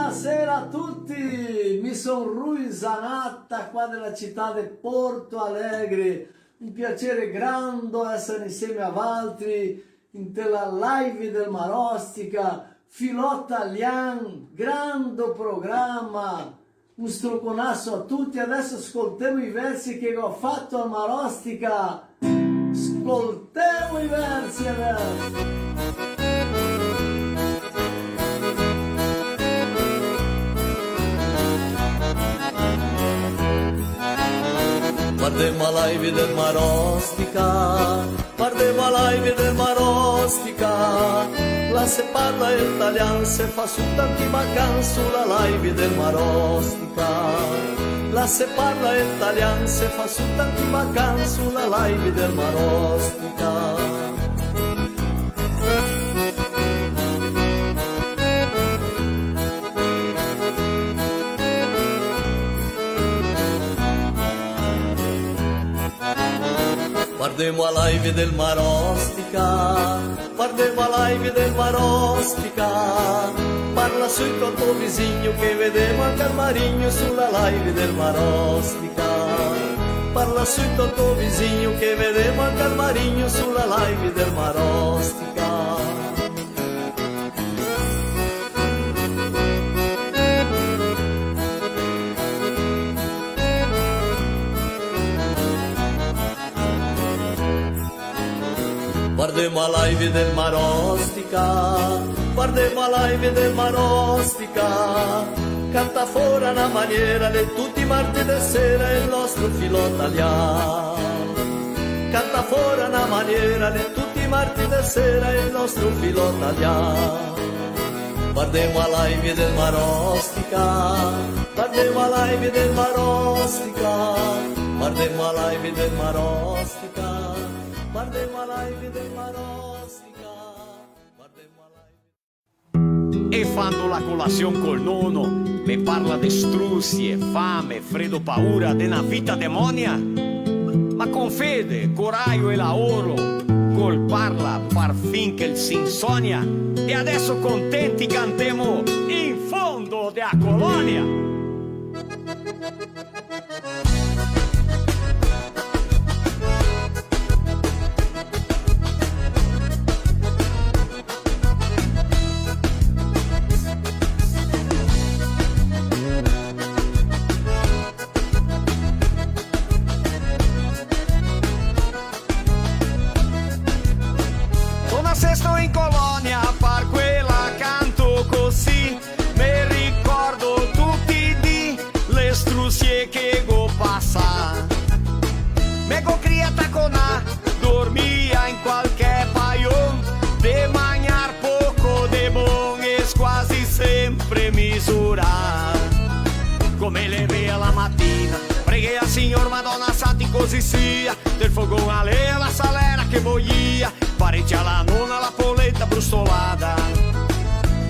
Buonasera a tutti, mi sono Rui Zanatta qua della città di Porto Alegre, un piacere grande essere insieme a Valtri in quella live del Marostica, Filò Italian, grande programma, un stroconasso a tutti. Adesso ascoltiamo i versi che ho fatto al Marostica, ascoltiamo i versi adesso. Guardiamo la live del Marostica, guardiamo la live del Marostica, là se parla italiano, se fa su tanti vacanze sulla live del Marostica, là se parla italiano, se fa su tanti vacanze sulla live del Marostica. Guardiamo la live del Marostica, guardiamo la live del Marostica, parla sui tuo vizinho che vediamo anche al Marigno sulla live del Marostica, parla sui tuo vizinho che vediamo anche al Marigno sulla live del Marostica. Guardiamo la live del Marostica, guardiamo la live del Marostica, canta fuori una maniera di tutti i martedì sera il nostro Filò Italian, canta fuori una maniera di tutti i martedì sera il nostro Filò Italian. Guardiamo la live del Marostica, guardiamo la live del Marostica, guardiamo la live del Marostica. Guardiamo la live del Marostica, guardiamo la live. E fanno la colazione col nonno, me parla di struzie, fame, freddo, paura, de una vita demonia. Ma con fede, coraggio e lavoro, col parla far fin che si insonia. E adesso contenti cantiamo in fondo della colonia. Dormia in qualche paio de mangiar poco de bon es quasi sempre misura. Come le vea la mattina, preghi al Signor Madonna Santi così sia, del fogone a lei la salera che boia, parecchia la nonna la polenta brustolata.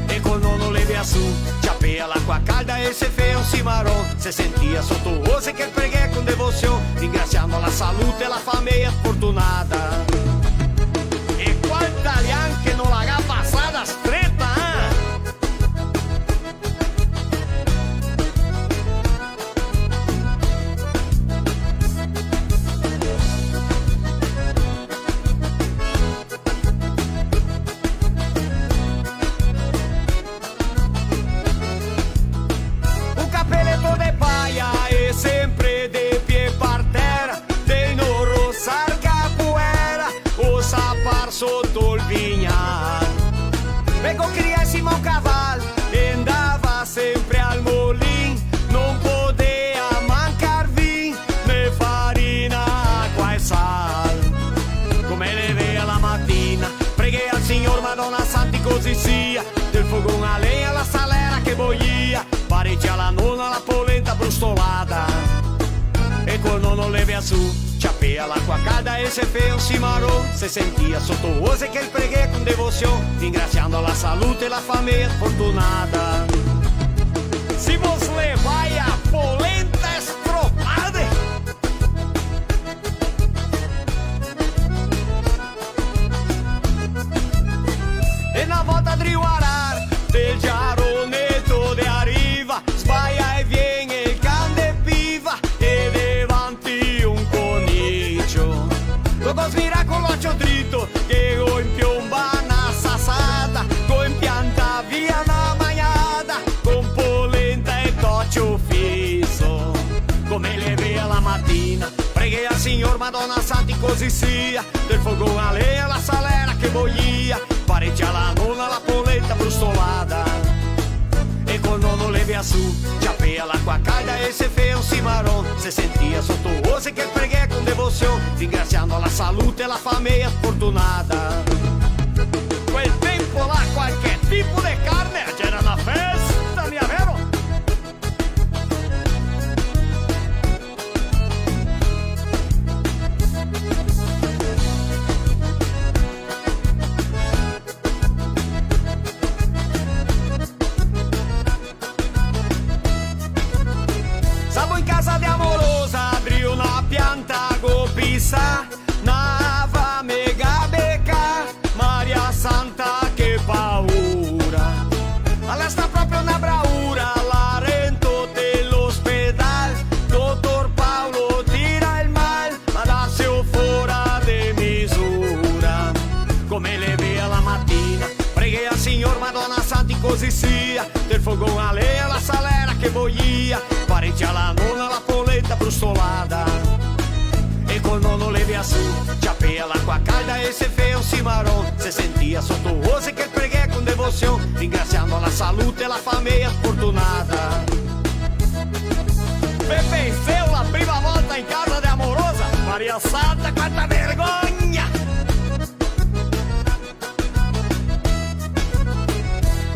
E col nonno le via su, ciapea l'acqua calda e se fe un cimarrón, se sentia sotto voce che preghe con devozione, ringraziando la salute e la famiglia fortunata. E qual italiano che non l'ha passata stretta, sempre de pie par terra, de no rosar capoeira, o sapar sotto il vignar. Vengo criassimo un cavallo, andava sempre al molin, non poteva mancar vin, né farina, acqua e sal. Come le vea la mattina, preghi al Signor Madonna Santi così sia, del fogone a legna la salera che boia, parecchia la nonna la polenta brustolata. E col nonno le via su, ciapea l'acqua calda e se fe un cimarrón, se sentia sotto voce che il preghe con devozione, ringraziando la salute e la famiglia fortunata. Si vos levai a polenta estropade, e na volta de Uarar, del giaronetto de Ari, così sia, del fogone a lenha la salera che boia, parenti alla nonna la polenta brustolada. E quando non levi a su, chapea l'acqua calda e se fez un cimarrão, se sentia sotto ose che preguei con devozione, ringraziando la salute e la famiglia fortunata. Quel tempo là qualche tipo di carne c'era una festa, mia vero? Casa de amorosa abriu na pianta gopisa, nava mega beca, Maria Santa que paura. Ela está proprio na braura, Larento dell'ospedal, Dottor Paolo tira il mal, ma dà seu fora de misura. Come le vea la mattina, preguei al Signor Madonna Santa così sia, del fogone a lenha la salera che boia, parenti alla nonna la polenta brustolada. E col nonno levi a su, chapea l'acqua calda e se fez un cimarrão, se sentia sotto ose che preguei con devozione, ringraziando la salute e la famiglia fortunata. Pepe seu la prima volta in casa de amorosa, Maria Santa quanta vergogna!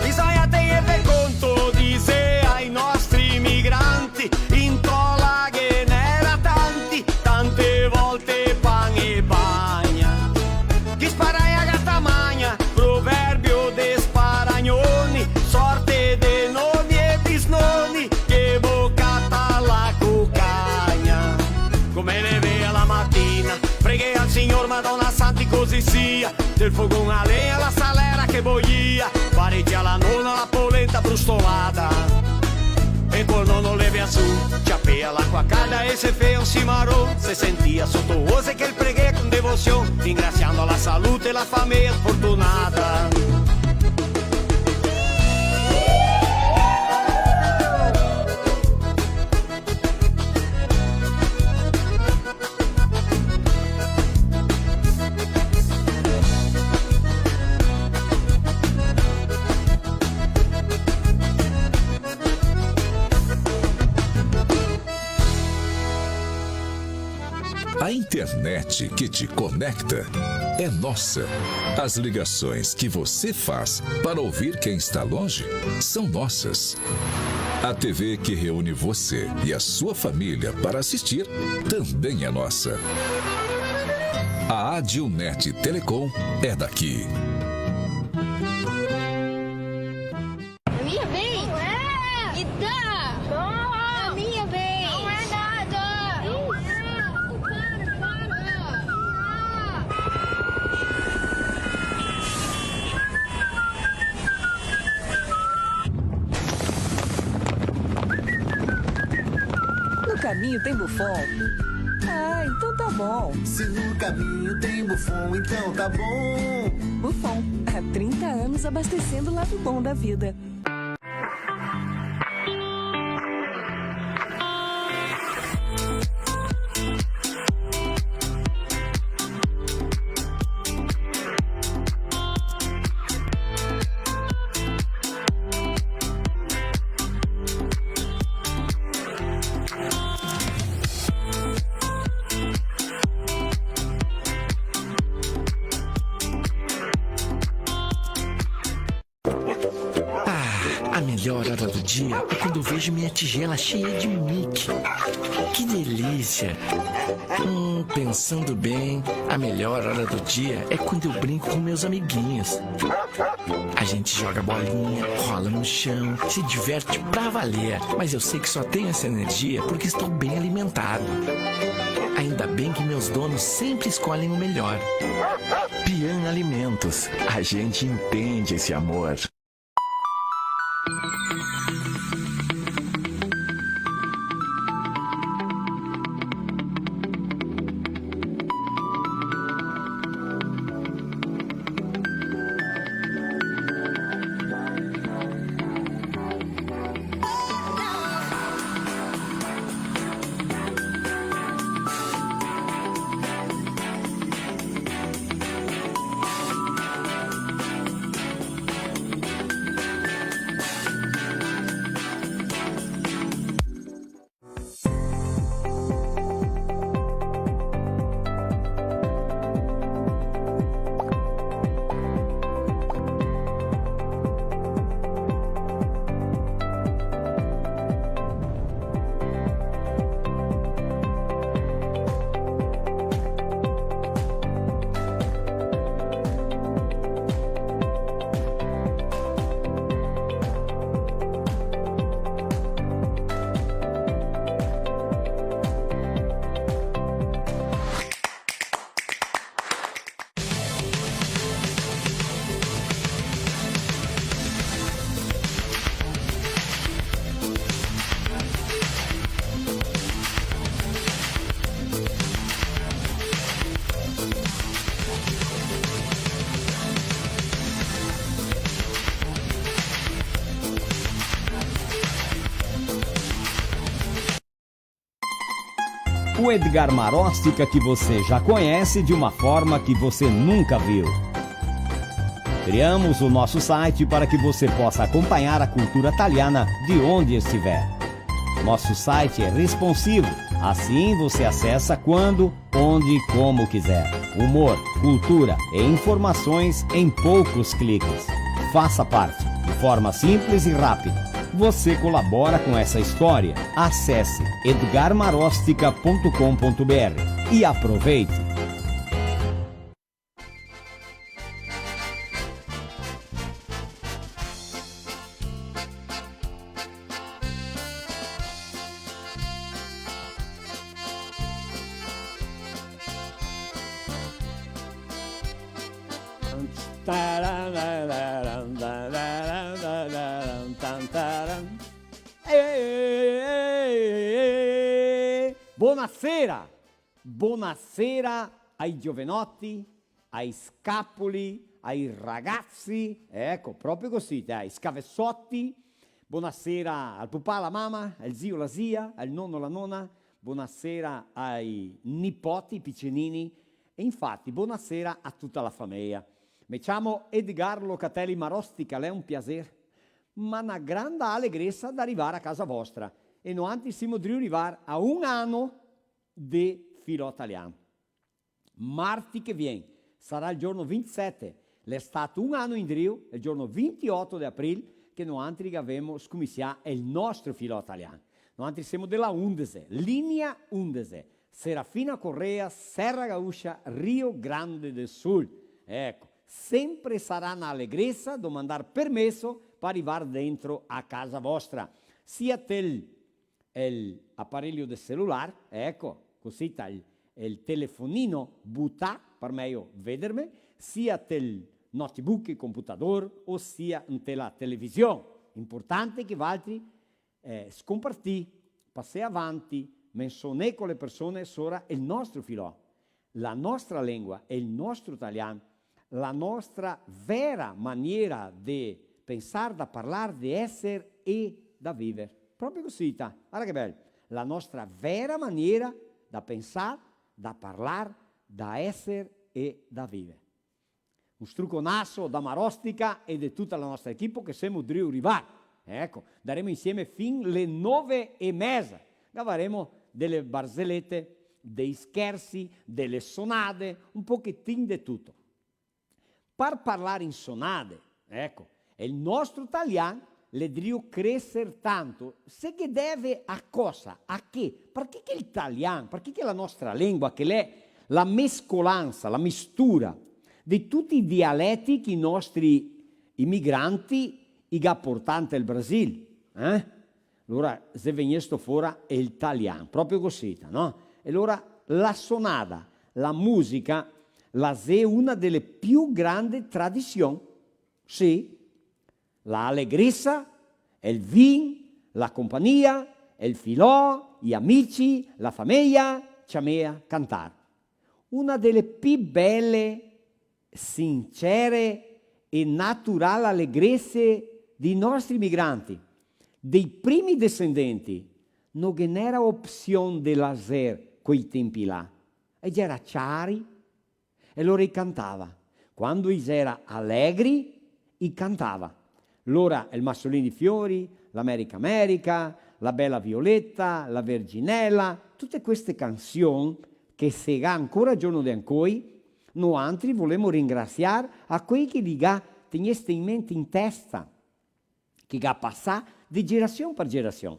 Bisogna tenere conto, dice ai nostri migranti, in tola che n'era tanti, tante volte pan e bagna. Chi sparai a gatta magna, proverbio de sparagnoni, sorte de nonni e bisnonni, che boccata la cucagna. Come le vea la mattina, preguei al Signor Madonna Santi così sia, del fogone a lenha la salera che boia, parenti alla nonna la polenta brustolada. E quando nonno levi a su, chapea l'acqua calda e se fez un cimarrão, se sentia sotto ose che il preguei con devozione, ringraziando la salute e la famiglia fortunata. A internet que te conecta é nossa. As ligações que você faz para ouvir quem está longe são nossas. A TV que reúne você e a sua família para assistir também é nossa. A Adilnet Telecom é daqui. A minha vez? Não é! Me dá! Não! A minha vez! Não é nada! No caminho tem bufão. Ah, então tá bom. Se no caminho tem bufão, então tá bom. Bufão, há 30 anos abastecendo o lado bom da vida. A melhor hora do dia é quando eu vejo minha tigela cheia de Mickey. Que delícia! Pensando bem, a melhor hora do dia é quando eu brinco com meus amiguinhos. A gente joga bolinha, rola no chão, se diverte pra valer. Mas eu sei que só tenho essa energia porque estou bem alimentado. Ainda bem que meus donos sempre escolhem o melhor. Pian Alimentos. A gente entende esse amor. O Edgar Marostica que você já conhece de uma forma que você nunca viu. Criamos o nosso site para que você possa acompanhar a cultura italiana de onde estiver. Nosso site é responsivo, assim você acessa quando, onde e como quiser. Humor, cultura e informações em poucos cliques. Faça parte, de forma simples e rápida. Você colabora com essa história. Acesse edgarmarostica.com.br e aproveite. Buonasera, buonasera ai giovanotti, ai scapoli, ai ragazzi, ecco, proprio così, ai scavezzotti. Buonasera al papà, alla mamma, al zio, la zia, al nonno, la nonna. Buonasera ai nipoti, piccinini. E infatti, buonasera a tutta la famiglia. Mi chiamo Edgar Locatelli Marostica, è un piacere, ma una grande allegrezza di arrivare a casa vostra. E noi siamo di arrivare a un anno di filo italiano. Martedì che viene sarà il giorno 27, è stato un anno in Drio, il giorno 28 di aprile, che noi abbiamo scominciato il nostro filo italiano. Noi siamo della 11, linea 11, Serafina Correa, Serra Gaúcha, Rio Grande do Sul. Ecco, sempre sarà un'allegrezza domandare permesso per arrivare dentro a casa vostra. Sia l'apparecchio del cellulare, ecco, così il telefonino butta per meglio vedermi, sia il notebook, il computador, o sia la televisione. Importante che altri scompartì, passi avanti, menzionare con le persone sopra il nostro filò, la nostra lingua e il nostro italiano, la nostra vera maniera di pensare, da parlare, di essere e da vivere. Proprio così, guarda che bello, la nostra vera maniera da pensare, da parlare, da essere e da vivere. Un struconasso da Marostica e di tutta la nostra equipe che siamo di arrivare. Ecco, daremo insieme fin le 9:30. Avremo delle barzellette, dei scherzi, delle sonade, un pochettino di tutto. Per parlare in sonade, ecco, il nostro italiano le drio crescere tanto, se che deve a cosa? A che? Perché che l'italiano, perché che la nostra lingua, che è la mescolanza, la mistura di tutti i dialetti che i nostri immigranti ha portato al Brasile. Allora, se venisse fuori è l'italiano, proprio così, no? E allora la sonada, la musica, è una delle più grandi tradizioni, sì. La allegrezza, il vin, la compagnia, il filò, gli amici, la famiglia, ciamea, cantare. Una delle più belle, sincere e naturali allegrezze dei nostri migranti, dei primi discendenti. Non era opzione di laser quei tempi là. E già era chiari, e loro cantava. Quando era allegri, cantava. L'ora il Massolini Fiori, l'America, la Bella Violetta, la Verginella, tutte queste canzoni che se ancora giorno di ancora, noi altri volemo ringraziare a quei che li ha teneste in mente in testa, che ha passato di generazione per generazione.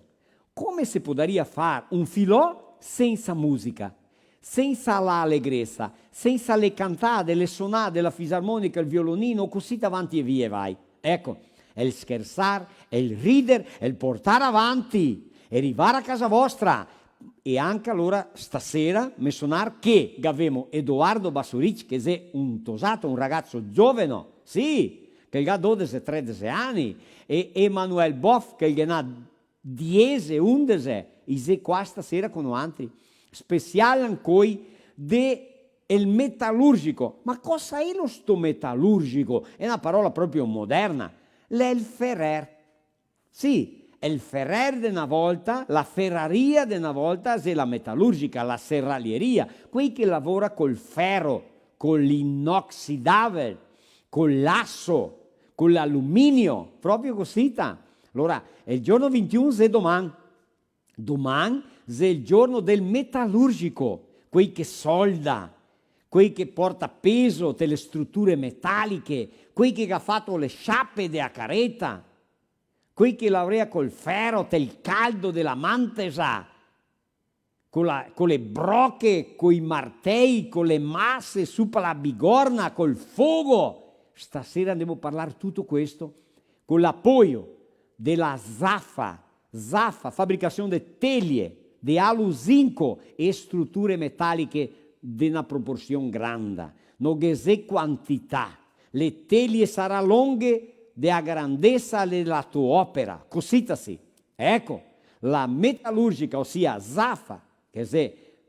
Come si potrebbe fare un filò senza musica, senza l'allegrezza, senza le cantate, le sonate, la fisarmonica, il violonino, così davanti e via vai. Ecco, è il scherzare, è il ridere, è il portare avanti, è arrivare a casa vostra. E anche allora stasera mi suonare che abbiamo Edoardo Bassuric, che è un tosato, un ragazzo giovane, sì, che ha 12-13 anni, e Emanuele Boff, che ha 10-11, e qua stasera con noi altri. Speciale ancora del metallurgico. Ma cosa è lo sto metallurgico? È una parola proprio moderna. L'el Ferrer. Sì, il Ferrer di una volta, la ferraria di una volta, è la metallurgica, la serraglieria, quei che lavora col ferro, con l'inoxidabile, con l'asso, con l'alluminio, proprio così. Allora, il giorno 21 è domani. Domani è il giorno del metallurgico, quei che solda, quei che porta peso delle strutture metalliche, quei che ha fatto le sciappe della carretta, quei che lavora col ferro, del caldo della mantesa, con le brocche, con i martelli, con le masse sopra la bigorna, col fuoco. Stasera andiamo a parlare tutto questo con l'appoggio della Zafa, fabbricazione di teglie, di aluzinco e strutture metalliche di una proporzione grande. Non c'è quantità. Le teglie saranno lunghe della grandezza della tua opera. Così sì. Ecco, la metallurgica, ossia Zafa, che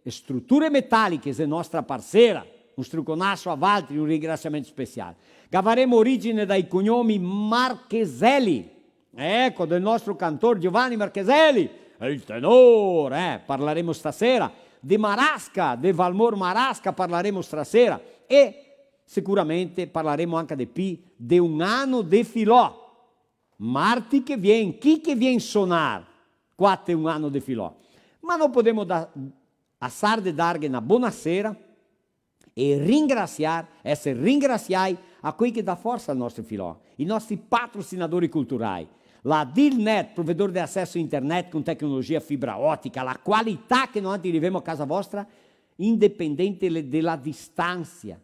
è strutture metalliche, è nostra parcera. Un struconasso a Valtri, un ringraziamento speciale. Avremo origine dai cognomi Marcheselli, ecco, del nostro cantore Giovanni Marcheselli, il tenore, parleremo stasera, di Marasca, di Valmor Marasca parleremo stasera, e sicuramente parleremo anche di un anno di filò. Marti che viene, chi che viene suonare, qua è un anno di filò. Ma non possiamo assar di dargli una buonasera e essere ringraziati a quei che dà forza al nostro filò, i nostri patrocinatori culturali. La Dilnet, provvedore di accesso a internet con tecnologia fibra ottica, la qualità che noi arriviamo a casa vostra, indipendente della distanza,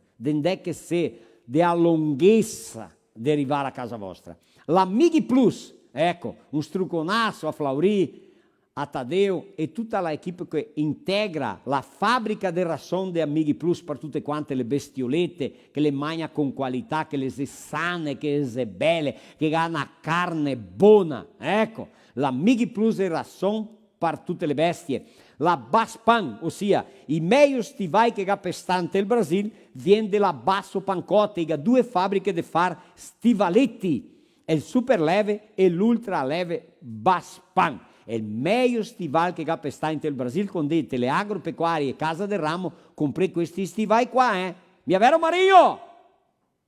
che se della lunghezza di arrivare a casa vostra. La Migi Plus, ecco, un struconasso a Flauri, a Tadeo e tutta l'equipe che integra la fabbrica del rasson di Amighi Plus per tutte quante le bestiolette che le mangia con qualità, che le sane, che le belle, che hanno una carne buona. Ecco, l'Amighi Plus e il rasson per tutte le bestie. La Baspan, ossia i meglio stivai che ha pestante il Brasile, viene della Basso Pancote, che ha due fabbriche di far stivaletti, il super leve e l'ultra leve Baspan. È il meglio stivale che ha pestante il Brasile, con dette le agropecuarie e Casa del Ramo, compré questi stivai qua, Mi è vero Mario?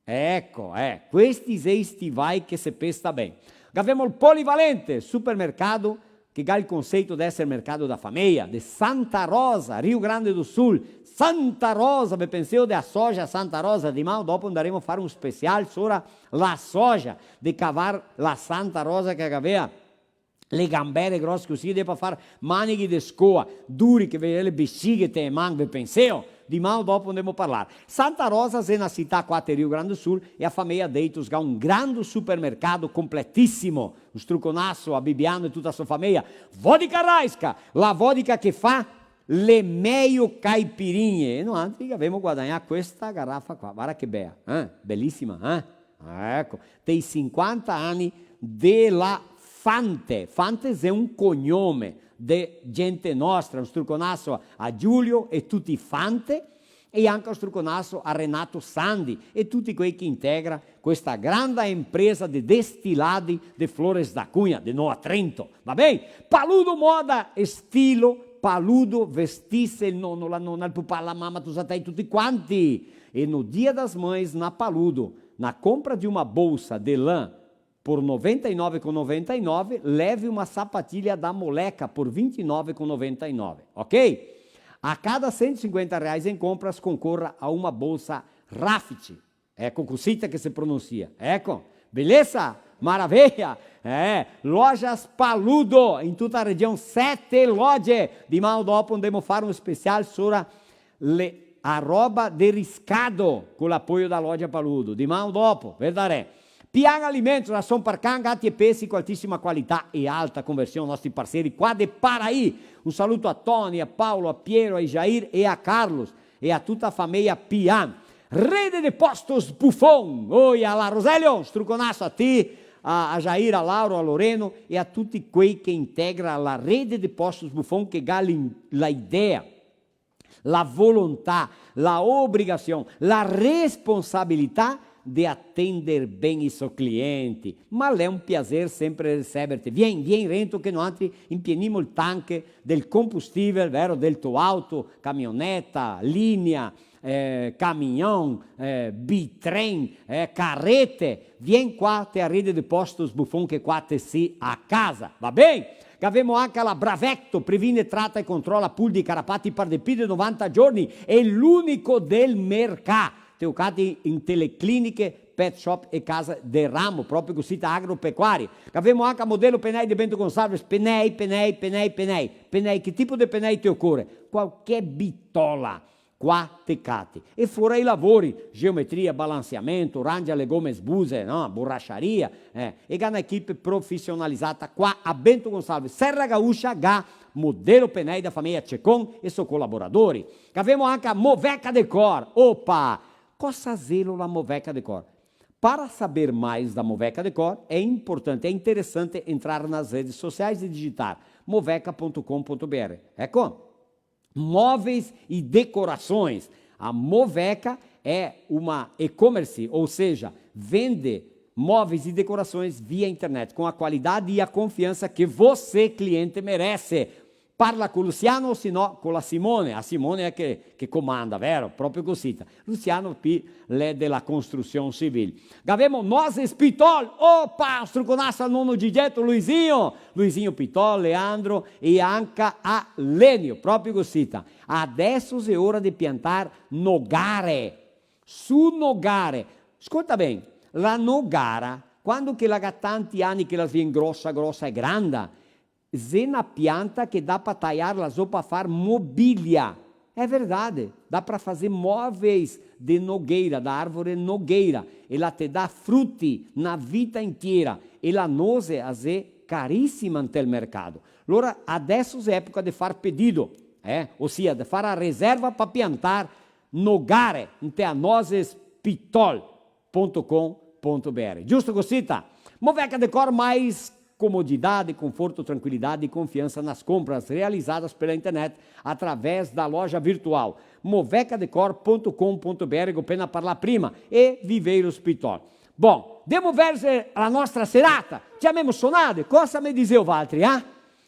Ecco, questi sei stivai che si pesta bene. Abbiamo il polivalente supermercato che ha il concetto di essere mercato da famiglia, di Santa Rosa, Rio Grande do Sul. Santa Rosa, vi pensavo della soja Santa Rosa, di mano dopo andremo a fare un speciale sopra la soja, di cavar la Santa Rosa che aveva le gambere grosse così, devo fare maniche di scoa, duri che vedete le besighe te manco, vi pensavo, di mano dopo andiamo a parlare. Santa Rosa è una città qua a Rio Grande do Sul e a famiglia Deitos ha un grande supermercato completissimo, un struconasso a Bibiano e tutta la sua famiglia. Vodka Raisca, la vodka che fa le meglio caipirinhe. E noi anzi abbiamo guadagnato questa garrafa qua, guarda che bella, bellissima, ecco, dei 50 anni della Fante. Fantes è un cognome di gente nostra, un struconasso a Giulio e tutti Fante, e anche un struconasso a Renato Sandi e tutti quelli che integra questa grande impresa di destillati di Flores da Cunha, di Noa Trento. Va bene? Paludo moda e stilo, Paludo vestisse il nonno, la nonna, il papà, la mamma, tu sai tutti quanti. E no dia das mães, na Paludo, na compra de uma bolsa de lã, por R$ 99,99, leve uma sapatilha da Moleca por R$ 29,99, ok? A cada R$ 150 em compras concorra a uma bolsa Rafit. Ecco così che si pronuncia. Ecco, beleza? Maravilha! Lojas Paludo, in tutta la regione 7 loje. Di mano dopo andiamo a fare un speciale sulla a roba de riscado con l'appoggio da loja Paludo. Di mano dopo, vedrete. Pian Alimentos, ração per can, gatti e pesci con altissima qualità e alta conversione, nostri parceri qua de Paraí. Un saluto a Tony, a Paolo, a Piero, a Jair e a Carlos e a tutta la famiglia Pian. Rede de Postos Buffon, oi alla Roselio, struconasso a te, a Jair, a Lauro, a Loreno e a tutti quei che integra la rede de Postos Buffon che ha la idea, la volontà, la obbligazione, la responsabilità de attendere bem i suoi clienti, ma è un piacere sempre riceverti. Vieni Rento che noi impieniamo il tanque del combustibile, vero, del tuo auto, camionetta, linea, camion, bitrem, carrete. Vieni qua, te arrivi di posto sbuffon che qua te si a casa, va bene? Abbiamo anche la Bravecto, previne, tratta e controlla pool di carapati per più di 90 giorni, è l'unico del mercato. Teocati in telecliniche, pet shop e casa del ramo, proprio così agropecuari. Abbiamo anche il modello Penei di Bento Gonçalves, Penei. Penei, che tipo di Penei ti occorre? Qualche bitola. Qua teccati. E fuori i lavori, geometria, balanceamento, rangia le gomme sbuse, no? Borracharia, e una equipe profissionalizzata qua a Bento Gonçalves. Serra Gaúcha, modello Penei da famiglia Cecon e suoi collaboratori. Abbiamo anche a Moveca Decor. Opa! Cosa zelo la Moveca Decor? Para saber mais da Moveca Decor, é importante, é interessante entrar nas redes sociais e digitar moveca.com.br. Ecco, móveis e decorações. A Moveca é uma e-commerce, ou seja, vende móveis e decorações via internet, com a qualidade e a confiança que você, cliente, merece. Parla con Luciano o se no con la Simone. A Simone è che comanda, vero? Proprio così. Luciano P. è della costruzione civile. Abbiamo Noses Pitol. Opa! Struconassa al nonno Gigetto, Luizinho Pitol, Leandro e anche a Lenio. Proprio così. Adesso è ora di piantare nogare. Su nogare. Ascolta bene, la nogara, quando che la ha tanti anni che la viene grossa e grande, è una pianta che dá para talhar la sopa a far mobília. É verdade, dá para fazer móveis de nogueira, da árvore nogueira. Ela te dá frutti na vita inteira. E la nose è carissima nel mercato. Allora adesso è época di far pedido, ossia di fare a reserva para piantar nogare in teanospitol.com.br. Giusto così? Moveca Decor mais comodidade, conforto, tranquilidade e confiança nas compras realizadas pela internet através da loja virtual movecadecor.com.br, con pena parla prima, e Viveiros Pitol. Bom, devo verso la nostra serata. Ci abbiamo suonato, cosa mi diceva Valtteri?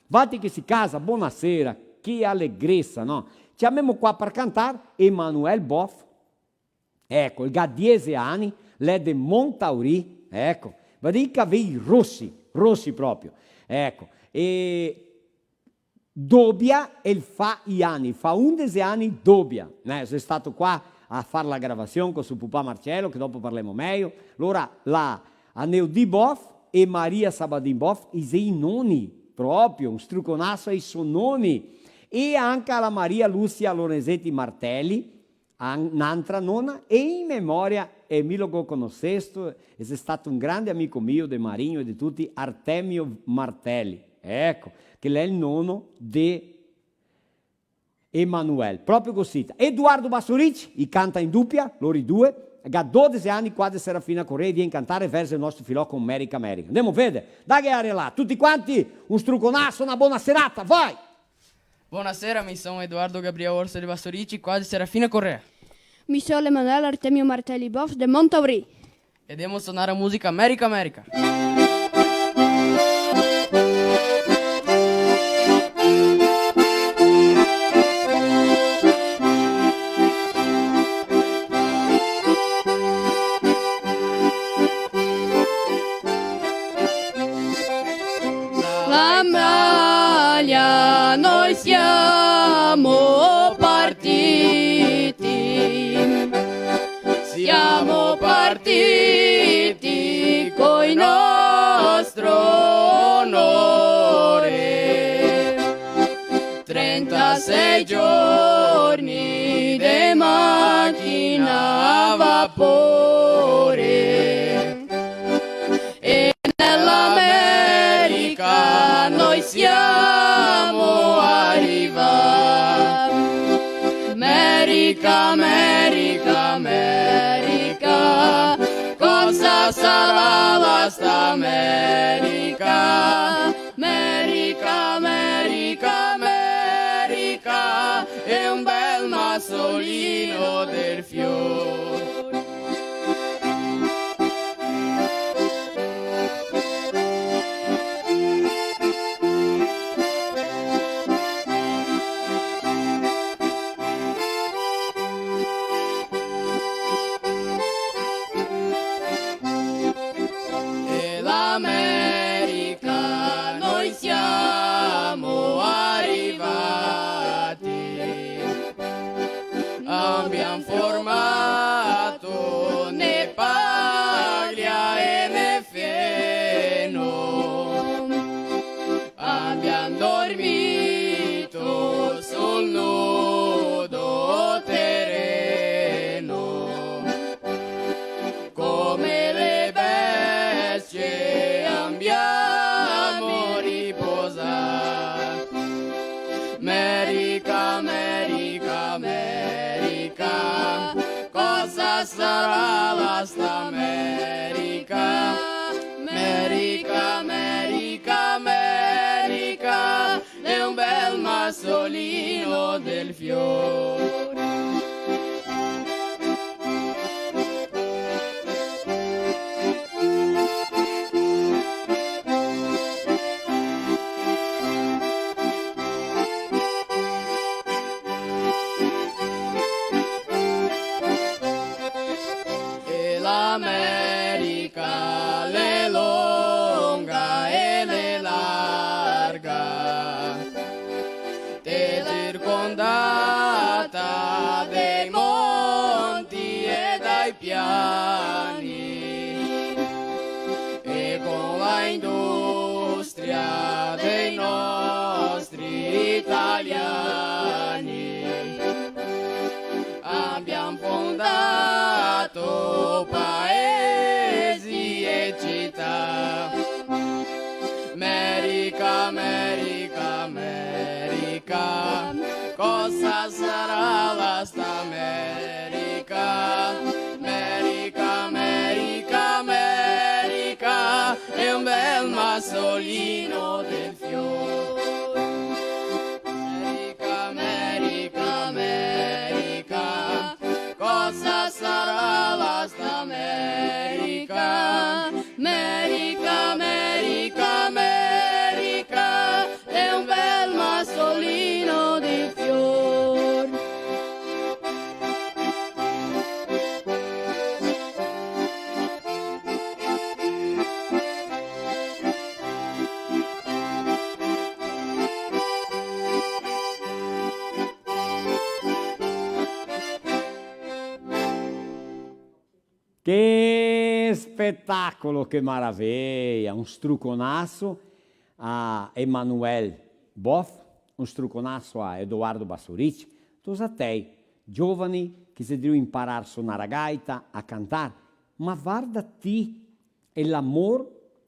Valtteri che si casa, buonasera, che allegrezza, no? Ci abbiamo qua per cantare Emanuel Boff, ecco, il ha 10 anni, lei è di Montauri, ecco, va di capelli rossi proprio, ecco, e dobbia e fa 11 anni dobbia, sono stato qua a fare la gravazione con suo papà Marcello, che dopo parliamo meglio, allora a Neudi Boff e Maria Sabadin Boff, i nonni, proprio, un struconasso ai suoi nonni, e anche alla Maria Lucia Lorenzetti Martelli, un'altra nonna, e in memoria Emilio Goconosesto, è stato un grande amico mio di Marinho e di tutti, Artemio Martelli, ecco, che è il nonno di Emanuele, proprio così. Edoardo Bassuric, i canta in doppia, loro due, ha 12 anni, qua di Serafina Correa, viene a cantare verso il nostro filò con America. Andiamo a vedere, dai area là, tutti quanti, un struconasso, una buona serata, vai! Buonasera, mi sono Edoardo Gabriele Orso di Bassurici, qua di Serafina Correa. Mi sono Emanuele Artemio Martelli Boff de Montauri. E andiamo a suonare musica America. L'Ambralia, noi siamo partiti. Siamo partiti coi nostro onore. 36 giorni di macchina a vapore. E nell'America noi siamo arrivati. America, cosa sarà la sta America? America, è un bel massolino del fiore. sta America. America, America, America, è un bel massolino del fiore. E l'America l'è lunga e l'è larga, è circondata dai monti e dai piani, e con la industria dei nostri italiani abbiamo fondato paesi e città. America, America, America, cosa sarà la sta America? America, America, America, è un bel massolino del fiore. America, America, America, cosa sarà la sta America? America, America, America, è un bel massolino di fior. Che spettacolo, che meraviglia! Un struconasso a Emanuel Boff, un struconasso a Edoardo Bassorici, tutti a te, giovani che si devono imparare a suonare a gaita, a cantare, ma guardati, è l'amore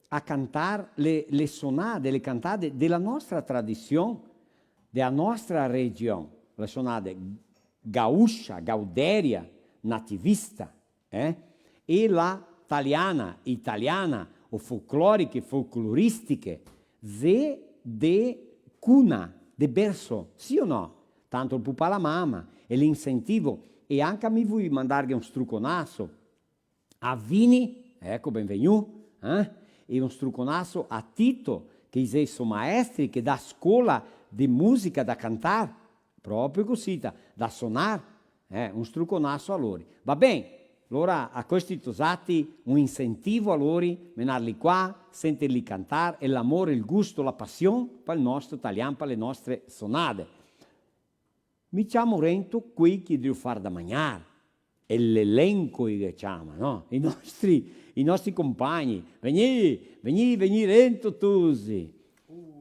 a cantare le suonate, le cantate della nostra tradizione, della nostra regione, le suonate gauscia, gauderia, nativista, e la italiana o folcloriche, folcloristiche, de cuna, de berso, sì o no? Tanto il pupa la mamma e l'incentivo, e anche a mi vuoi mandargli un struconasso a Vini, ecco, benvenuto, e un struconasso a Tito, che è suo maestri, che dà scuola di musica da cantare, proprio così, da suonare, un struconasso a loro. Va bene? Allora a questi tosati un incentivo a loro, menarli qua, sentirli cantare, e l'amore, il gusto, la passione per il nostro italiano, per le nostre sonate. Mi chiamo Rento, qui che devo fare da mangiare, e l'elenco che chiama, no? I nostri compagni, veni Rento Tusi.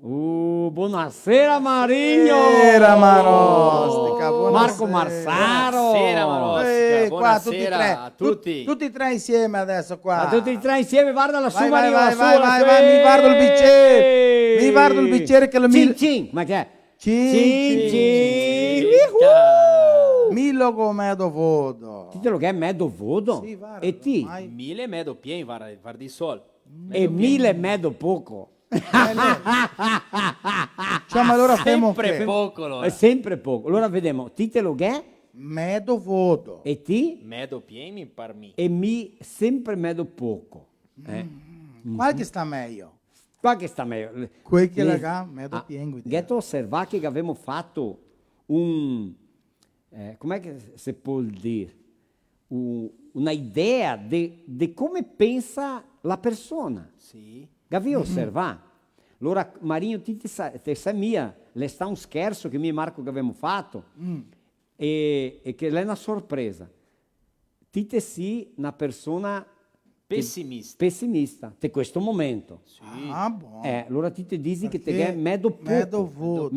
Buonasera Marigno! Buonasera Marostica, Marco Marsaro! Buonasera Marostica, buonasera a tutti. Tutti e tre insieme adesso qua. Tutti e tre insieme, guarda la sua vai, mi guardo il bicchiere. Mi guardo il bicchiere che lo Cin, ma che è? Cin. Milo con medo vodo. Ti lo che è medo vodo? Sì, guarda, e ti? Mille medo pien, guarda di sol. E mille medo poco. Cioè, ma allora sempre poco allora. È sempre poco. Allora vediamo, ti te lo che è? Medo vodo. E ti? Medo pien mi par mi. E mi sempre medo poco. Qual che sta meglio? Qua che sta meglio. Quel che la medo pien. Ghetto osservare che abbiamo fatto un... com'è che si può dire? Una idea di come pensa la persona. Sì. Gavi osserva. Allora Marinho ti sai mia, le sta un scherzo che mi e Marco che abbiamo fatto e che è una sorpresa. Ti sì una persona pessimista in questo momento. Sì. Ah, buono. Allora ti dici che te è medo vodo.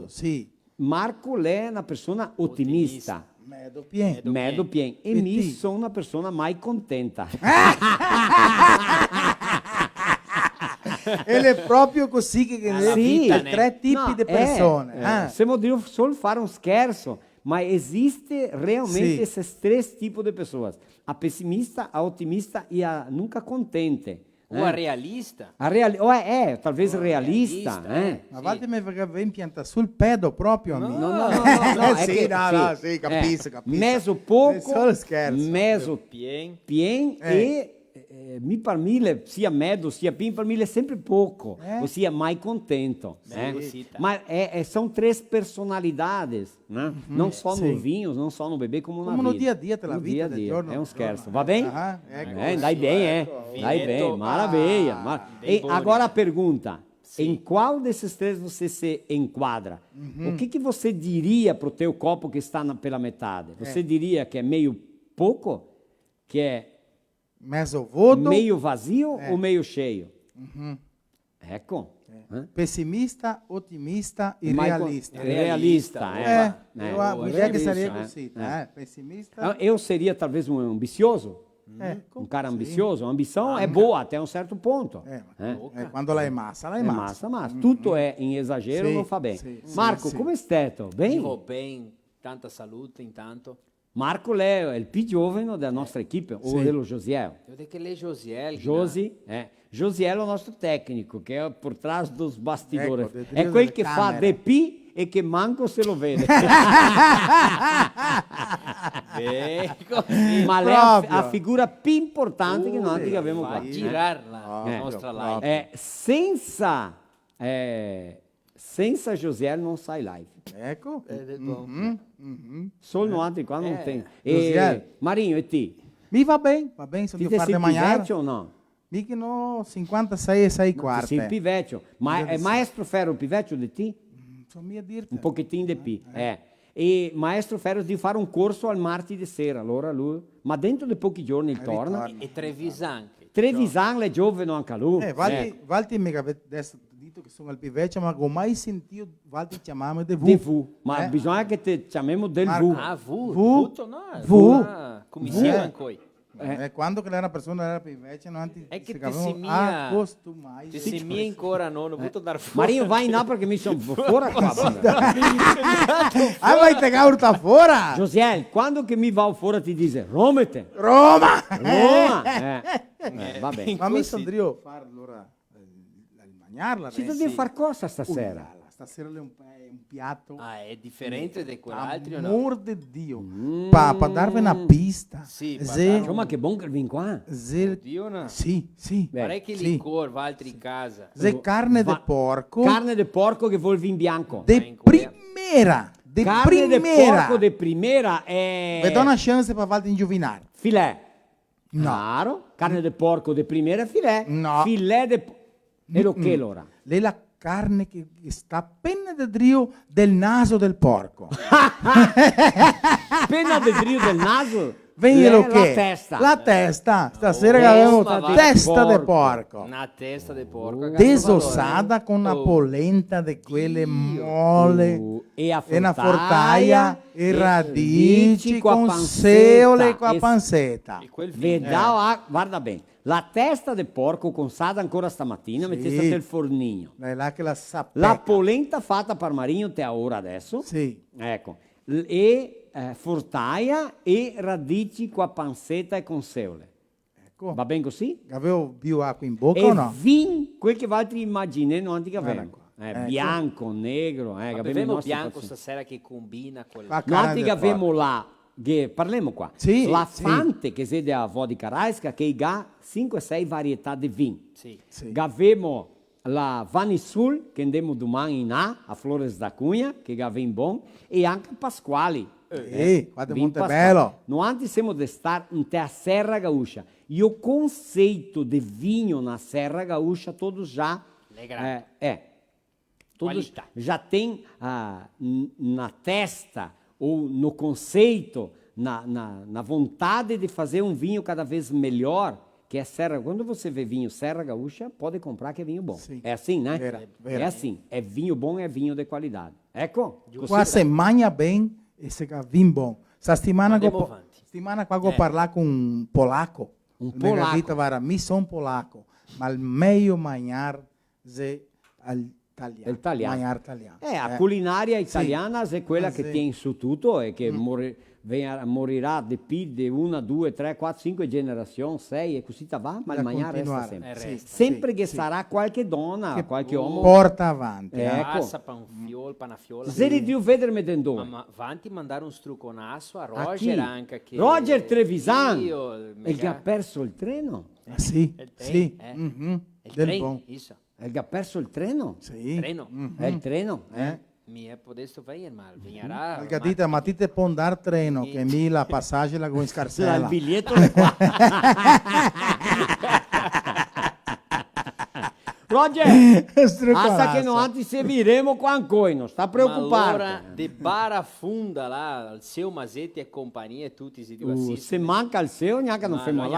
Sì. Marco è una persona ottimista. Medo pien. E mi sono una persona mai contenta. Ed è proprio così che sì, tre tipi di persone. Se devo solo fare un scherzo, mas existe realmente Sim. esses três tipos de pessoas: a pessimista, a otimista e a nunca contente. O a realista? Talvez realista. Ma volte mi vem pianta sul pedo proprio a me. No, Sì, sì, capisco. Meso pouco, Solo scherzo. meso Bien. pien e per me, sia medo, sia pien, per me è sempre pouco, ossia mai contento. Ma são três personalidades, né? Não só no vinho, não só no bebê, como na Come vida. no dia a dia, della No vita dia a del dia. giorno. É um scherzo. Va bem? Ecco. Dai bem, Dai bem, maravilha. E agora a pergunta. Em qual desses três você se enquadra? O que você diria para o teu copo que está pela metade? Você diria que é meio pouco? Que é Mezzo vuoto. meio vazio ou meio cheio? Ecco. Pessimista, otimista e Mai realista. Realista. Eu diria che sarebbe così. Pessimista. Eu seria talvez um ambicioso? Um cara ambicioso? A ambição é boa até um certo ponto. Quando la è massa, la è massa. Massa. Tutto è in esagero, non fa bene. Marco, come stai? Bem? Vivo bem, tanta salute intanto. Marco Leo è il più giovane della nostra equipe, o dello Josiel. Eu dei che lei Josiel. Josiel è il nostro tecnico, che è por trás dos bastidores. Ecco, è quel che fa de P e che manco se lo vede. Ma lei è la figura più importante che noi abbiamo qua. A girar la nostra live. Senza Josiel non sai live. Ecco. Solo altri qua non tem. Josiel. Marinho, e te? Mi va bene, sono Ti di fare sei mangiare. pivete o no? Mica no, 56 e 6 Ti quarti. sei pivete. Ma è maestro Ferro pivete di te? Sono mia dirti. Un pochettino di più. E maestro Ferro di fare un corso al martedì sera, allora lui, ma dentro di pochi giorni torna. E Trevisan. Trevisan è giovane anche lui. Valti mi avete detto che sono al piveccio, ma ho mai sentito Valti chiamarmi di V. V, ma bisogna che ti chiamiamo del V. Ah, V. Come si ancora? Quando che era una persona era piveccia, non ti È che ti cavavamo si mia. costumai. Ti si mia ancora non ho voluto dar fuori. Marinho, vai in là perché mi sono fuori qua. Vai te urta fuori! Josiel, quando che mi va fuori ti dice Romete. Roma! Va bene. Ma mi sono fare allora mangiarla. Ci devi fare cosa stasera? Stasera è un piatto. Ah, è differente da quell'altro o no? Amor di Dio. Per darvi una pista. Sì, ma che buon che vieni qua. Dio no. Sì. Pare che liquor va altri in casa. Se carne di porco. Carne di porco che vuol vin bianco. De primera. Carne di porco de primera è... Vedo una chance per farti ingiovinare. Filè. No. Claro. Carne di porco de primera filè. No. Filè de... E lo che l'ora? Lei la carne che sta appena dentro del naso del porco. Appena dentro del naso? Vedi lo che? La testa. La testa. Stasera che avevo testa di porco. Una testa di porco. Desossata con una polenta di quelle molle. E una fortaia e radici con seole e con la pancetta. Guarda bene. La testa del porco consada ancora stamattina, mettesta nel fornino. È là che la sapete. La polenta fatta per Marinho te ora adesso. Sì. Ecco. E fortaia e radici con pancetta e con seole. Ecco. Va bene così? Avevo più acqua in bocca e o no? Vin, quel che altri immaginano anticamente. Ecco. Bianco, negro. Abbiamo bianco stasera che combina con la noi abbiamo là. Parliamo qua. Sì, la Fante, che è della vodka raiska, che ha 5-6 varietà di vino. Sì. Abbiamo la Vanissul, che andiamo domani in a Flores da Cunha, che ha vin buon, e anche Pasquali. Guarda, molto bello. Noi siamo di stare in te a Serra Gaúcha. E o conceito de vinho na Serra Gaúcha, todos já... todos já tem na testa ou no conceito, na vontade de fazer um vinho cada vez melhor, que é Serra. Quando você vê vinho Serra Gaúcha, pode comprar que é vinho bom. Sim. É assim, né? Vera. É assim. É vinho bom, é vinho de qualidade. Ecco. Qua se mangia bem, esse é vinho bom. Essa settimana qua vou parlare com um polaco. Mi sono polacco, ma il meglio mangiare è al italiano. Mangiare italiano. A culinária italiana è quella che tiene su tutto e che morirà di 1, 2, 3, 4, 5 generazioni, 6 e così va, ma il mangiare resta sempre. Sempre che sarà qualche donna, qualche uomo. Porta avanti. Passa panafiola. Se li devo vedermi dentro. Ma avanti mandare un strucconasso a Roger anche che... Roger Trevisan, il che ha perso il treno. Sì, sì. Il che ha perso il treno? Sì. È il treno, Mi è podesto fare mal, vignerà. Gatita, ma ti te può andare treno che mi la passaggio la con scarsella. Il biglietto è qua. Roger, hasta che non seguiremo qua ancora, non sta preoccupando. Allora, de barafunda là, al seu Masetti e compagnia e tutti si dicono se manca il seu, neanche non fa No.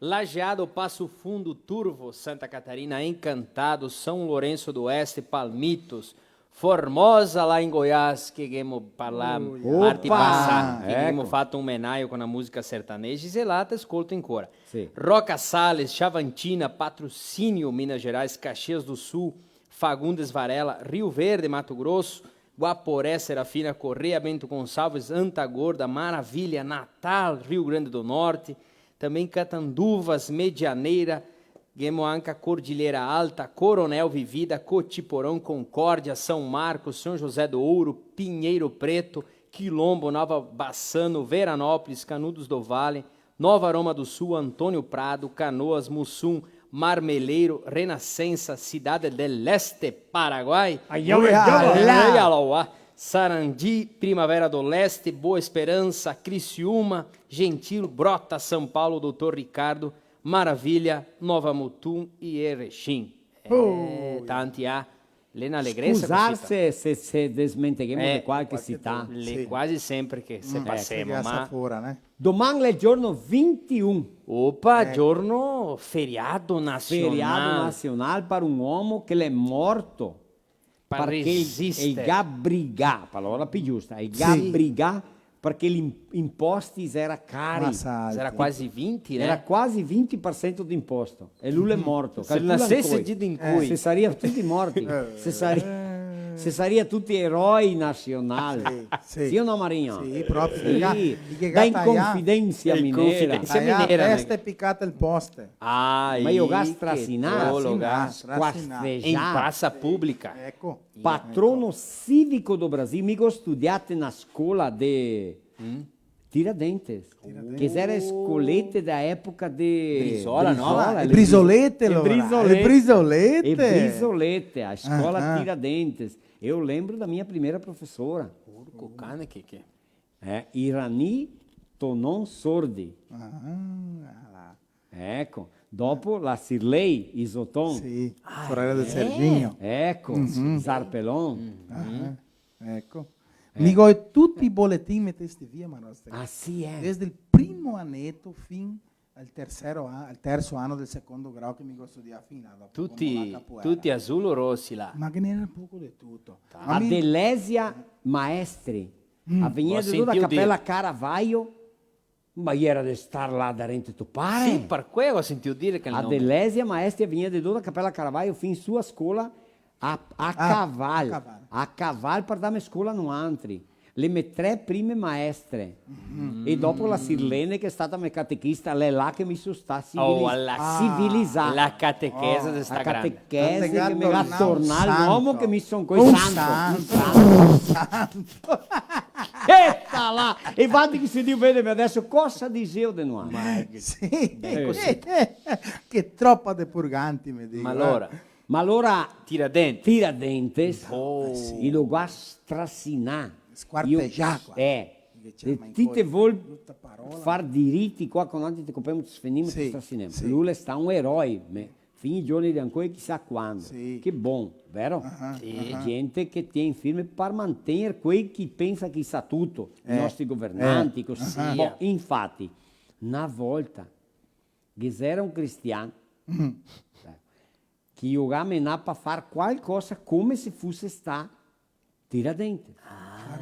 Lajeado, Passo Fundo, Turvo, Santa Catarina, Encantado, São Lourenço do Oeste, Palmitos, Formosa lá em Goiás, che abbiamo parlato parte passata, che abbiamo fatto un menaio con la musica sertaneja, e Zelata ascolta in cora. Sì. Roca Salles, Chavantina, Patrocínio, Minas Gerais, Caxias do Sul, Fagundes Varela, Rio Verde, Mato Grosso, Guaporé, Serafina Correia, Bento Gonçalves, Antagorda, Maravilha, Natal, Rio Grande do Norte, também Catanduvas, Medianeira, Guemoanca, Cordilheira Alta, Coronel Vivida, Cotiporão, Concórdia, São Marcos, São José do Ouro, Pinheiro Preto, Quilombo, Nova Bassano, Veranópolis, Canudos do Vale, Nova Aroma do Sul, Antônio Prado, Canoas, Mussum, Marmeleiro, Renascença, Cidade del Este, Paraguai, Ayaloá, Sarandi, Primavera do Leste, Boa Esperança, Criciúma, Gentil, Brota, São Paulo, Doutor Ricardo, Maravilha, Nova Mutum e Erechim. Tanti a Lena Allegrezza. Scusate se desmentiremo di qualche città. Quasi sempre che se passiamo. Ma domani è il giorno 21. Opa, giorno feriado nazionale. Feriado nazionale per un uomo che è morto. Perché il Gabrigà, parola più giusta, il Gabrigà, perché gli imposti erano cari. Era quasi 20, Era quasi 20% di imposto. E lui è morto. Se nascesse giorno in cui. Se sarebbero tutti morti. Se sarebbero tutti eroi nazionali. Sì o no, Marinho? Sì, proprio. Sì. Da inconfidenza minera. Testa piccata il poste. Ma io gastrasinato. In praça pública. Ecco. Patrono civico do Brasil. Mica studiate na scuola de Tiradentes. Che era escolete da época de Brizola, no? Le brisolette, a scuola Tiradentes. Eu lembro da minha primeira professora. Urco cane che Irani Tonon Sordi. Ecco. Dopo la Sirlei Isoton. Sì, sorella del Serginho. Ecco, Zarpelon. Ecco. Mico tutti i bollettini mettesti via, ma sì, desde il primo annetto fin al terzo anno del secondo grado che mi studiava fino a tutti azzurro rossi là. Ma che ne era poco di tutto. A Delesia Maestri. A venire da Cappella Caravaggio. Ma era di star là da rente topare. Sì, per quello ho sentito dire che il nome. Delesia Maestri veniva da Cappella Caravaggio fin sua scuola a cavallo. A cavallo per dare scuola no altri. Le mie 3 prime maestre. E dopo la Sirlene che è stata mia catechista, lei là che mi sono stata civilizzata. La catechesa di sta grande. La catechesa che mi ha tornato l'uomo che mi sono coi santo. Eita là! E infatti che si dice, vede adesso cosa dicevo di noi? Sì, che troppa de purganti mi dico. Ma allora Tiradentes, il luogo strasinà. Squarteggiato. Ti te vuol far diritti qua con oggi ti copriamo ti sfendiamo ti strasinemo. Lui sta un eroe, fini i giorni di ancora chissà quando. Che buon, vero? Gente che tiene firme per mantenere quei chi pensa che sa tutto, i nostri governanti, così. Infatti, una volta che era un cristiano che giocava a fare qualcosa come se fosse sta Tiradentes.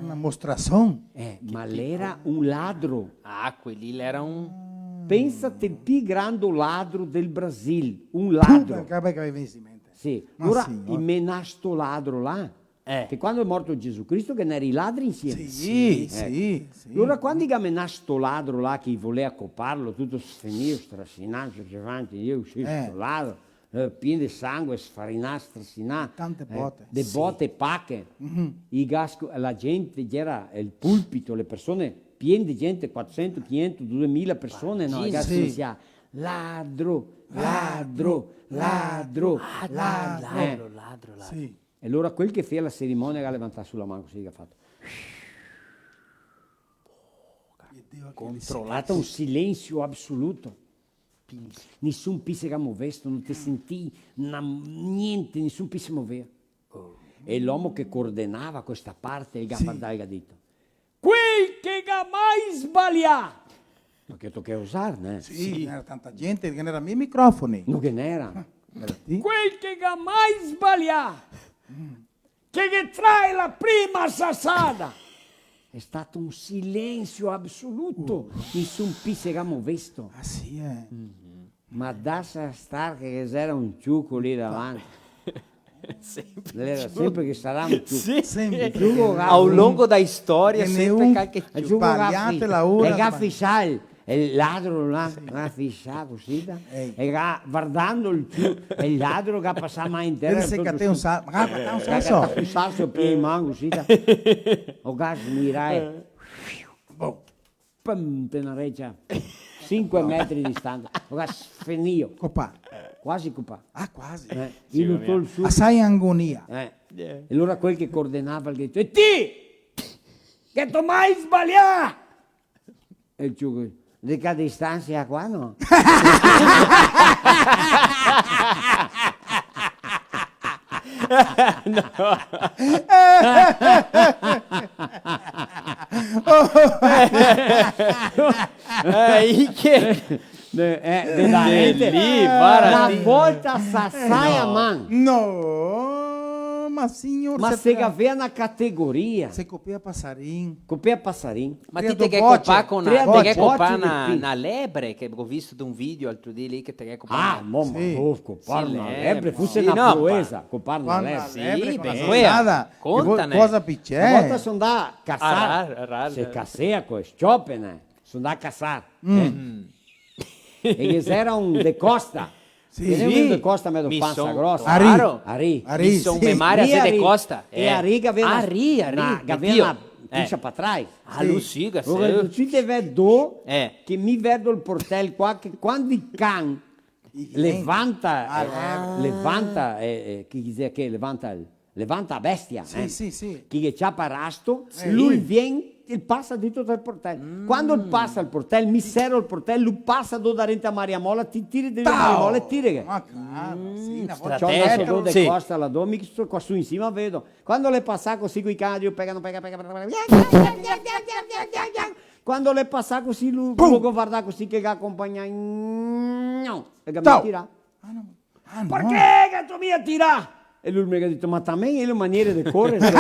Una mostrazione. Ma lei era un ladro. Quelli era un... Pensate il più grande ladro del Brasile. Un ladro. Che aveva in mente. Sì. Ma Allora, sì, il menasto ladro là, che quando è morto Gesù Cristo, che ne era i ladri insieme. Sì, sì, sì. Allora, quando il menasto ladro là, che voleva coparlo, tutto sfinito, strascinato, avanti, io uscito sto ladro, pieno di sangue, sfarinato, strascinato. Tante botte. Le botte pacche. I gas, la gente, c'era il pulpito, le persone, piene di gente, 400, 500, 2000 persone, no? I gas Sì. iniziava, ladro, ladro, ladro, ladro. Sì. E allora quel che fa la cerimonia ha levantato sulla mano così che ha fatto. Controllato un silenzio assoluto. Nessun piso che muovesse, non ti sentì niente, nessun piso si muoveva. E l'uomo che coordinava questa parte, il guardato e ha detto, quel che ha mai sbagliato. Perché tocca usarne. Sì, c'era tanta gente che non erano i microfoni. Non che n'era. Sì. Quel che ha mai sbagliato, che trae la prima sassata. È stato un silenzio assoluto, nessun piso che ha mosso. Ah sì, Ma dassa star che c'era un ciuco lì davanti. Era sempre che sarà un ciuco. Sempre. Ao longo da história, E sempre nenhum qualche sbagliate la ora. E che fissai il ladro là, ha fissato così, e guardando il ciuco, e il ladro che passava mai in terra. Pensa che te un sa, magari un Che so. ha fissato il piede in mano così. O gas mirai. Pum, te una reggia. 5 metri di distanza. O gas finio. Copà. Quasi copà. Ah, quasi. Il tutto su. Assai agonia. E allora quel che coordinava il detto, e ti! Che tu mai sbagliato! E il ciuco, di che distanza qua no? Veramente, una volta sassai a mano. No, ma signor. Ma se aveva una categoria. Se copia passarinho. Copia passarinho. Ma Tria ti te do quer bote. copar com Tria na, do te quer copar bote na, de pi. na lebre, que eu visto de um vídeo outro dia ali que te quer copar. Ah, na... mamma, Sì. copar Sì, na lebre. lebre, fosse Sì, una no, proeza, copar na Quando la lebre. lebre Sì, con la beh, soldata. contane. Cosa Una piccè? volta sono da cassare, Arar, se cassea con sciopene, sono da cassare. E che era un de costa. Sì. Che un de costa medio Mi panza son- grossa. Ari. Claro. Ari. Ari, Mi son sì. memoria Lì se de Ari. costa. E Ari che aveva Ari, una, che aveva Dio. una piscia per trás. Ah, Luciga, Ora, ci te vedo Eh. che mi vedo il portello qua, che quando il can levanta, chi dice che levanta a bestia, Sì, sì, sì. chi che c'ha parasto, lui viene e passa dentro del portello. Quando passa il portello, mi serro il portello, lui passa da rente a Mariamola, ti tiri di Mariamola e tiri. Ma claro, sì, una volta C'ho una strategico. seconda Sì. costa la do, mi sto qua su in cima vedo. Quando le passa così con i cani, pegano. Quando le passa così, lui guarda così che accompagna. E che mi tira. Ah, no. Perché che tu mi tira? E lui mi ha detto, ma también è la maniera di correre.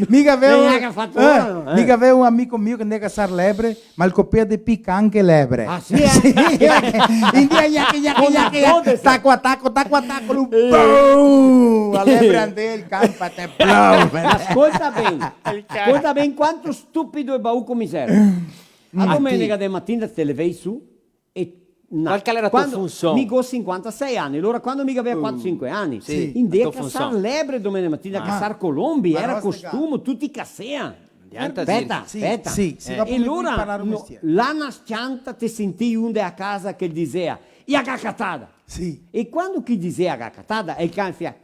Mica Neanche fatto ora, mica avevo un amico mio che andava a cazzare lebre, ma il copia di picca anche lebre. Ah, sì, eh? India, tacco, lui, boom! La lebre andava il campo a te, Ascolta bene quanto stupido e bauco miseria. A domenica di mattina te le vei su e Qual era la tua quando funzione? mi ho 56 anni, allora quando mi aveva 4-5 anni, Sì, indea la tua cazzare funzione. lebre domenica mattina, cazzare colombi, Ma era no, costume, tutti casseano. Dianta Aspetta, Sì, aspetta. sì, dopo E mi allora, imparare un mestiere. l'anna scianta te sentì un a casa che diceva, ia cacatada. Sì. E quando chi diceva cacatada, il cane fia,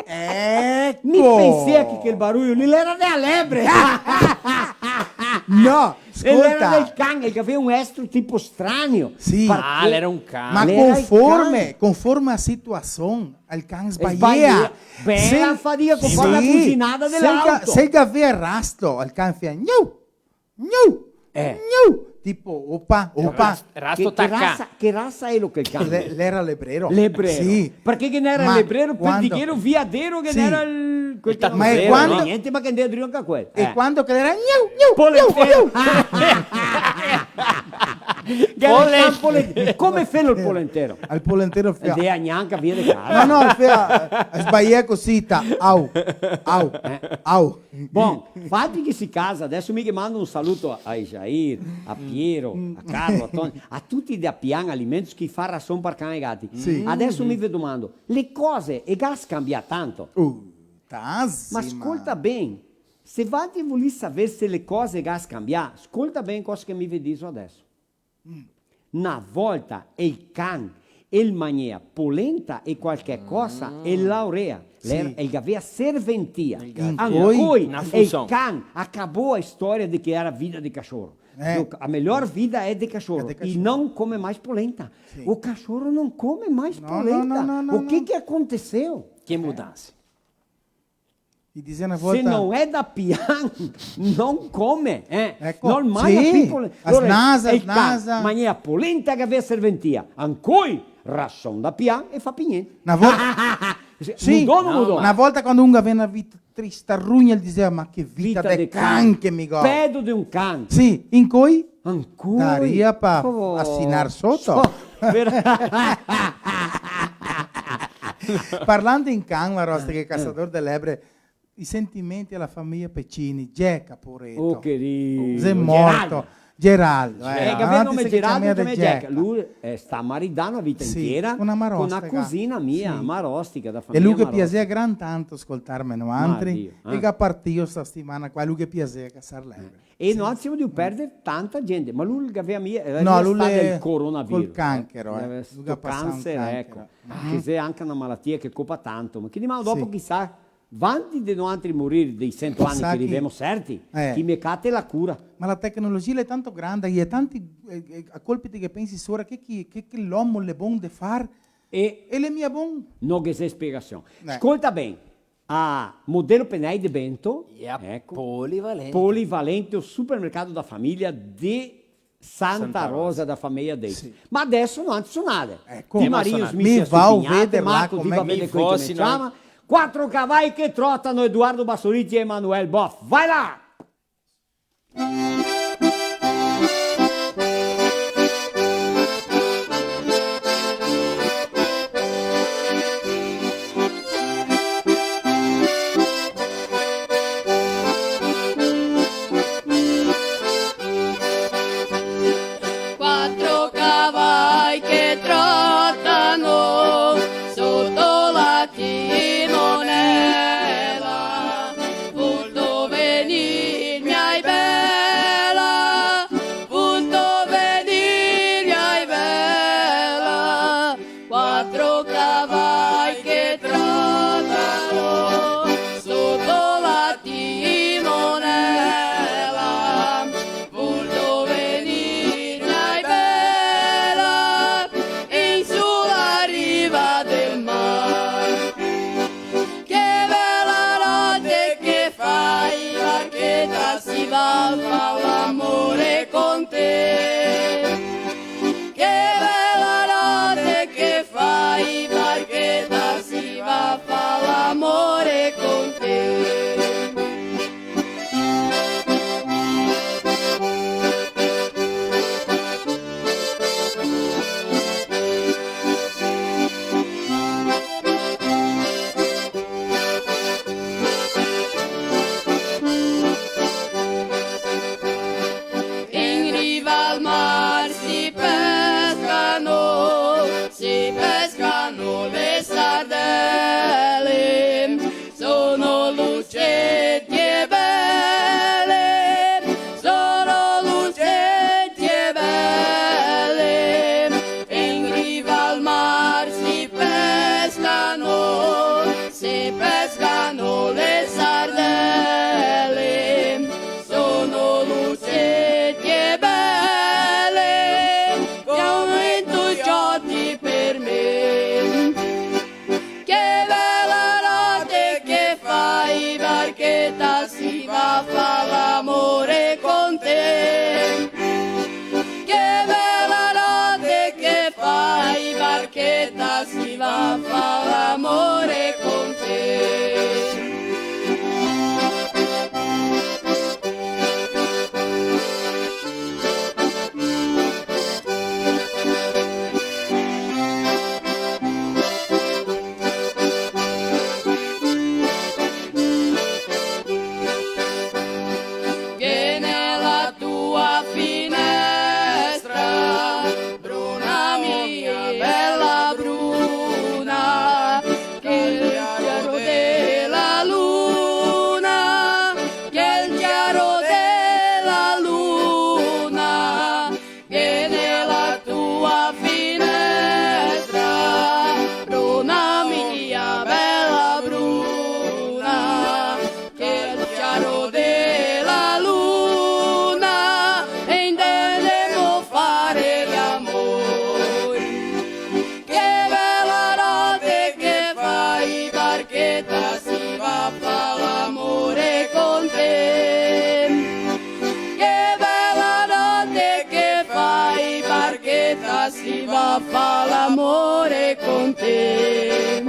Ecco. mi pensai che il barullo lì era della lebre. No, E era del ascolta. cane che aveva un estro tipo strano. Sì. Ah, era un cane. Ma Lei era il conforme a situazione, il can Sbaglia. sbaglia. Bella fatica con la cucinata dell'auto. Se il aveva rasto, il can fia, gnu. Tipo, opa. Rasto Che tacca. razza è lo che il cane? L'era lebrero. Lebrero. Sì. Perché che ne era Ma lebrero, quando- perché era viadero che Sì. ne era il... quel che non Ma è era quando- niente, ma che ne era anche quello. E quando che era, Polentero. Che era un can polentero. Come fa il polentero? Al polentero Ed è neanche via di casa. No, sbagliai così, au. Bom, fatti che si casa, adesso mi mando un saluto a Jair, a Piero, a Carlo, a Tony, a tutti da Pian Alimentos che fa ragione per cani e gatti. Sì. Adesso mi domando, le cose e gas cambia tanto? Ma ascolta bene, se vatti e volete sapere se le cose e gas cambiano, ascolta bene cosa che mi vi dico adesso. Una volta il can, il mania polenta e qualche cosa, e laurea. Sì. Ele aveva serventia. Poi, Poi una il função. can acabou a história de que era vida de cachorro. A melhor vida é de cachorro. E não come mais polenta. O cachorro não come mais polenta. O que aconteceu? Que mudança. E dizer una volta... Se não é da Pian, não come. Ecco, Non mangia sì, più polenta. as nasa, il can nasa. mangia polenta che aveva serventia. Ancora ração da Pian e fa più niente. Una volta... Sì, Mudou ou não mudou? una volta quando uno aveva una vita tristarrugna, diceva, ma che vita de can che mi godo. Pedo de un can. Sì, in cui Ancora. daria per assinar sotto. Parlando in can, la rosta che è Cacciatore delle Lebre, i sentimenti alla famiglia Pecini, Jack Caporetto. Oh, querido. Si è morto. Geraldo. Che aveva il nome Geraldo e come Jack. Lui sta maridando la vita intera con una marostica. Con una cosina mia, marostica da E famiglia. lui che marostica. piaceva gran tanto ascoltarmi altri e che partito sta settimana qua, lui che piaceva Cacciar Lebre. E noi siamo di perdere tanta gente, ma lui che aveva mia, No, lui del coronavirus. col cancro, Aveva lui sto che ha passato un cáncer, cancro. ecco. Che è anche una malattia che copa tanto, ma che di mano dopo chissà, vanti di noi altri morire dei 100 anni che arriviamo certi, chi mi cate la cura. Ma la tecnologia è tanto grande, e tanti colpiti che pensi sopra che l'uomo le buon de far e le mie buon. Non che sei spiegazione. Ascolta bene, a modello Penei de Bento, ecco, polivalente, o supermercato da famiglia di Santa Rosa da famiglia dei. Ma adesso non ci sono nada. Di Maria mi va a vedere là Marco di come Vavede qui che mi chiama. 4 cavalli che trottano Edoardo Bassoliti e Emanuele Boff. Vai là! Quattro cavalli che trottano sotto la timonella, volto venir mi hai bella. a fare l'amore con te.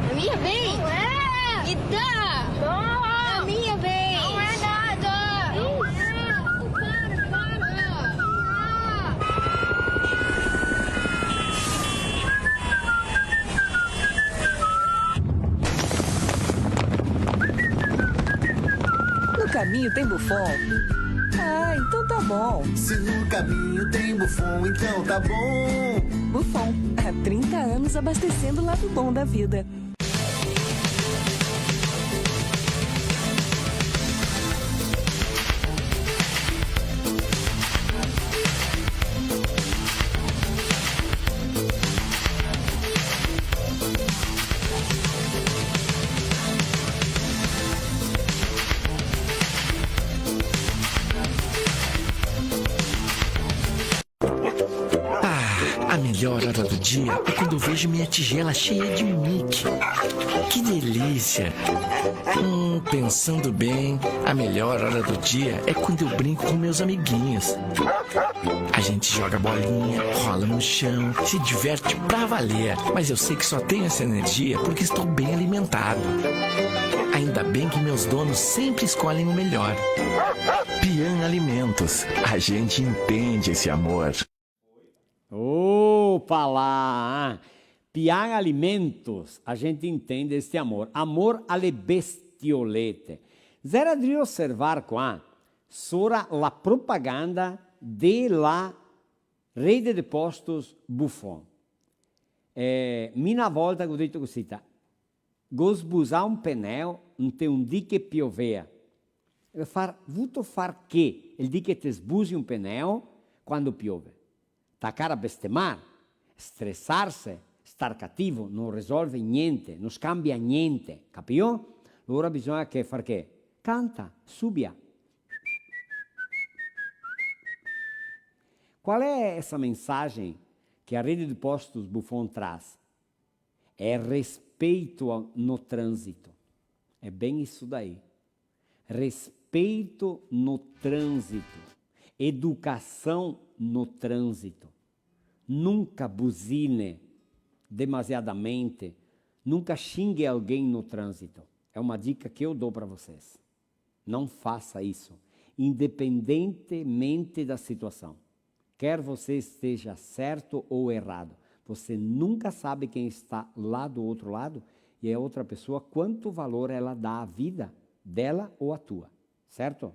É minha vez? Não é! Me dá! Não! É minha vez! Não é nada! Não é! Para! No caminho tem Buffon. Ah, então tá bom. Se no caminho tem Buffon, então tá bom. Buffon, há 30 anos abastecendo o lado bom da vida. A melhor hora do dia é quando eu vejo minha tigela cheia de Mickey. Que delícia! Pensando bem, a melhor hora do dia é quando eu brinco com meus amiguinhos. A gente joga bolinha, rola no chão, se diverte pra valer. Mas eu sei que só tenho essa energia porque estou bem alimentado. Ainda bem que meus donos sempre escolhem o melhor. Pian Alimentos. A gente entende esse amor. Opa lá! Pian Alimentos, a gente entende este amor. Amor alle bestiolette. Zera de osservar qua sora la propaganda della rete de postos Buffon. Mina volta che ho detto così, gosbusar un pneu inte un dì che piovea. Vuto far che il dì che ti sbusi un pneu quando piove. Taccare a bestemar, stressarsi, star cattivo, non risolve niente, non scambia niente, capito? Allora bisogna che far che? Canta, subia. Qual é essa mensagem que a rede de postos Buffon traz? É respeito no trânsito. É bem isso daí. Respeito no trânsito. Educação no trânsito. Nunca buzine demasiadamente. Nunca xingue alguém no trânsito. É uma dica que eu dou para vocês. Não faça isso, independentemente da situação. Quer você esteja certo ou errado, você nunca sabe quem está lá do outro lado e a outra pessoa, quanto valor ela dá à vida dela ou à tua, certo?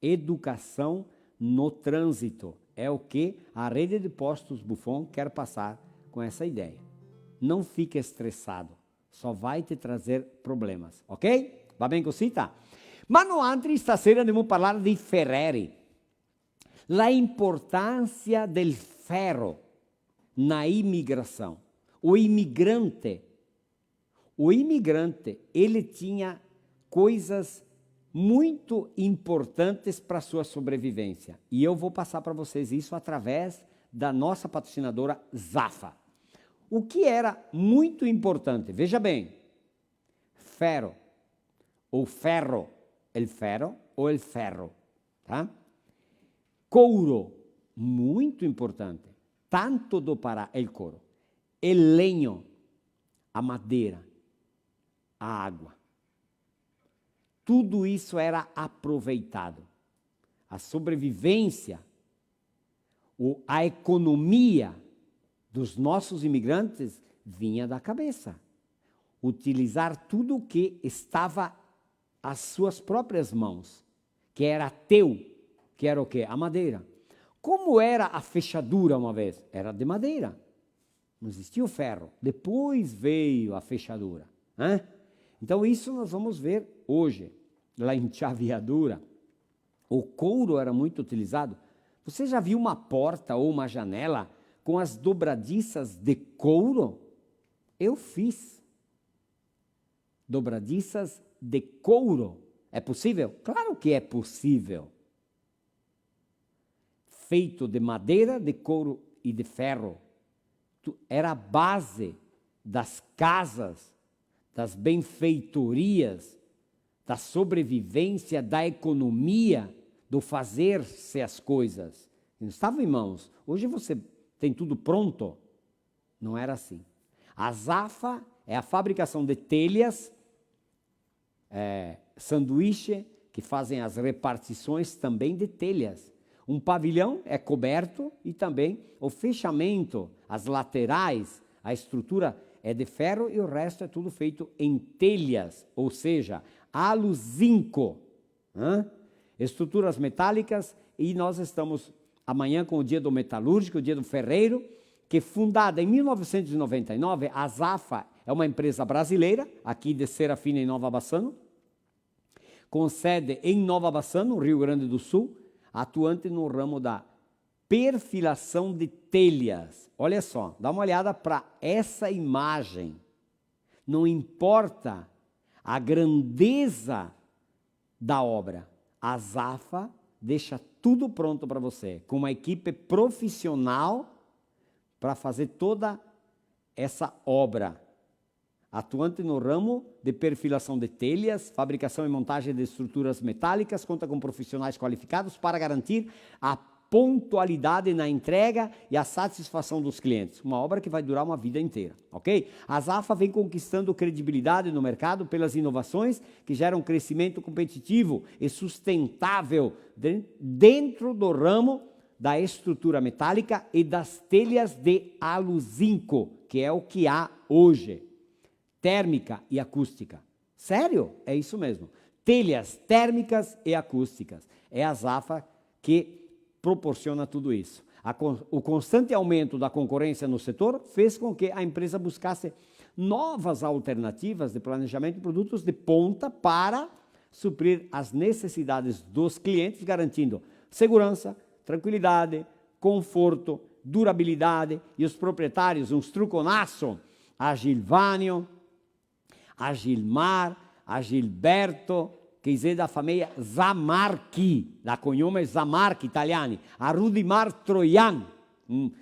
Educação no trânsito é o que a rede de postos Buffon quer passar com essa ideia. não fique estressado. Só vai te trazer problemas, ok? Va bem così? Tá? Ma no, antes, stasera andiamo a parlare di Ferrari. La importância del ferro na imigração. O imigrante, ele tinha coisas muito importantes para a sua sobrevivência. E eu vou passar para vocês isso através da nossa patrocinadora Zafa. O que era muito importante? Veja bem, ferro, ou ferro, el ferro ou el ferro, tá? Couro, muito importante, tanto do para el couro, el leño, a madeira, a água. Tudo isso era aproveitado. A sobrevivência, a economia dos nossos imigrantes vinha da cabeça. Utilizar tudo o que estava às suas próprias mãos, que era teu, que era o quê? A madeira. Como era a fechadura uma vez? Era de madeira. Não existia o ferro. Depois veio a fechadura. Hein? Então isso nós vamos ver hoje. La enchaveadura. O couro era muito utilizado. Você já viu uma porta ou uma janela com as dobradiças de couro? Eu fiz. Dobradiças de couro. É possível? Claro que é possível. Feito de madeira, de couro e de ferro. Era a base das casas, das benfeitorias, da sobrevivência, da economia, do fazer-se as coisas. Não estava em mãos. Hoje você tem tudo pronto. Não era assim. A Zafa é a fabricação de telhas, sanduíche, que fazem as repartições também de telhas. Um pavilhão é coberto e também o fechamento, as laterais, a estrutura é de ferro e o resto é tudo feito em telhas, ou seja, aluzinco, estruturas metálicas, e nós estamos amanhã com o dia do metalúrgico, o dia do ferreiro, que fundada em 1999, a Zafa é uma empresa brasileira, aqui de Serafina, em Nova Bassano, com sede em Nova Bassano, Rio Grande do Sul, atuante no ramo da perfilação de telhas. Olha só, dá uma olhada para essa imagem. Não importa a grandeza da obra, a Zafa deixa tudo pronto para você, com uma equipe profissional para fazer toda essa obra. Atuante no ramo de perfilação de telhas, fabricação e montagem de estruturas metálicas, conta com profissionais qualificados para garantir a pontualidade na entrega e a satisfação dos clientes. Uma obra que vai durar uma vida inteira, ok? A Zafa vem conquistando credibilidade no mercado pelas inovações que geram crescimento competitivo e sustentável dentro do ramo da estrutura metálica e das telhas de aluzinco, que é o que há hoje. Térmica e acústica. Sério? É isso mesmo. Telhas térmicas e acústicas. É a Zafa que proporciona tudo isso. O constante aumento da concorrência no setor fez com que a empresa buscasse novas alternativas de planejamento de produtos de ponta para suprir as necessidades dos clientes, garantindo segurança, tranquilidade, conforto, durabilidade. E os proprietários, uns truconaço, a Gilvânio, a Gilmar, a Gilberto, che è da famiglia Zamarchi, la cognome è Zamarchi, italiani, a Rudimar Troian.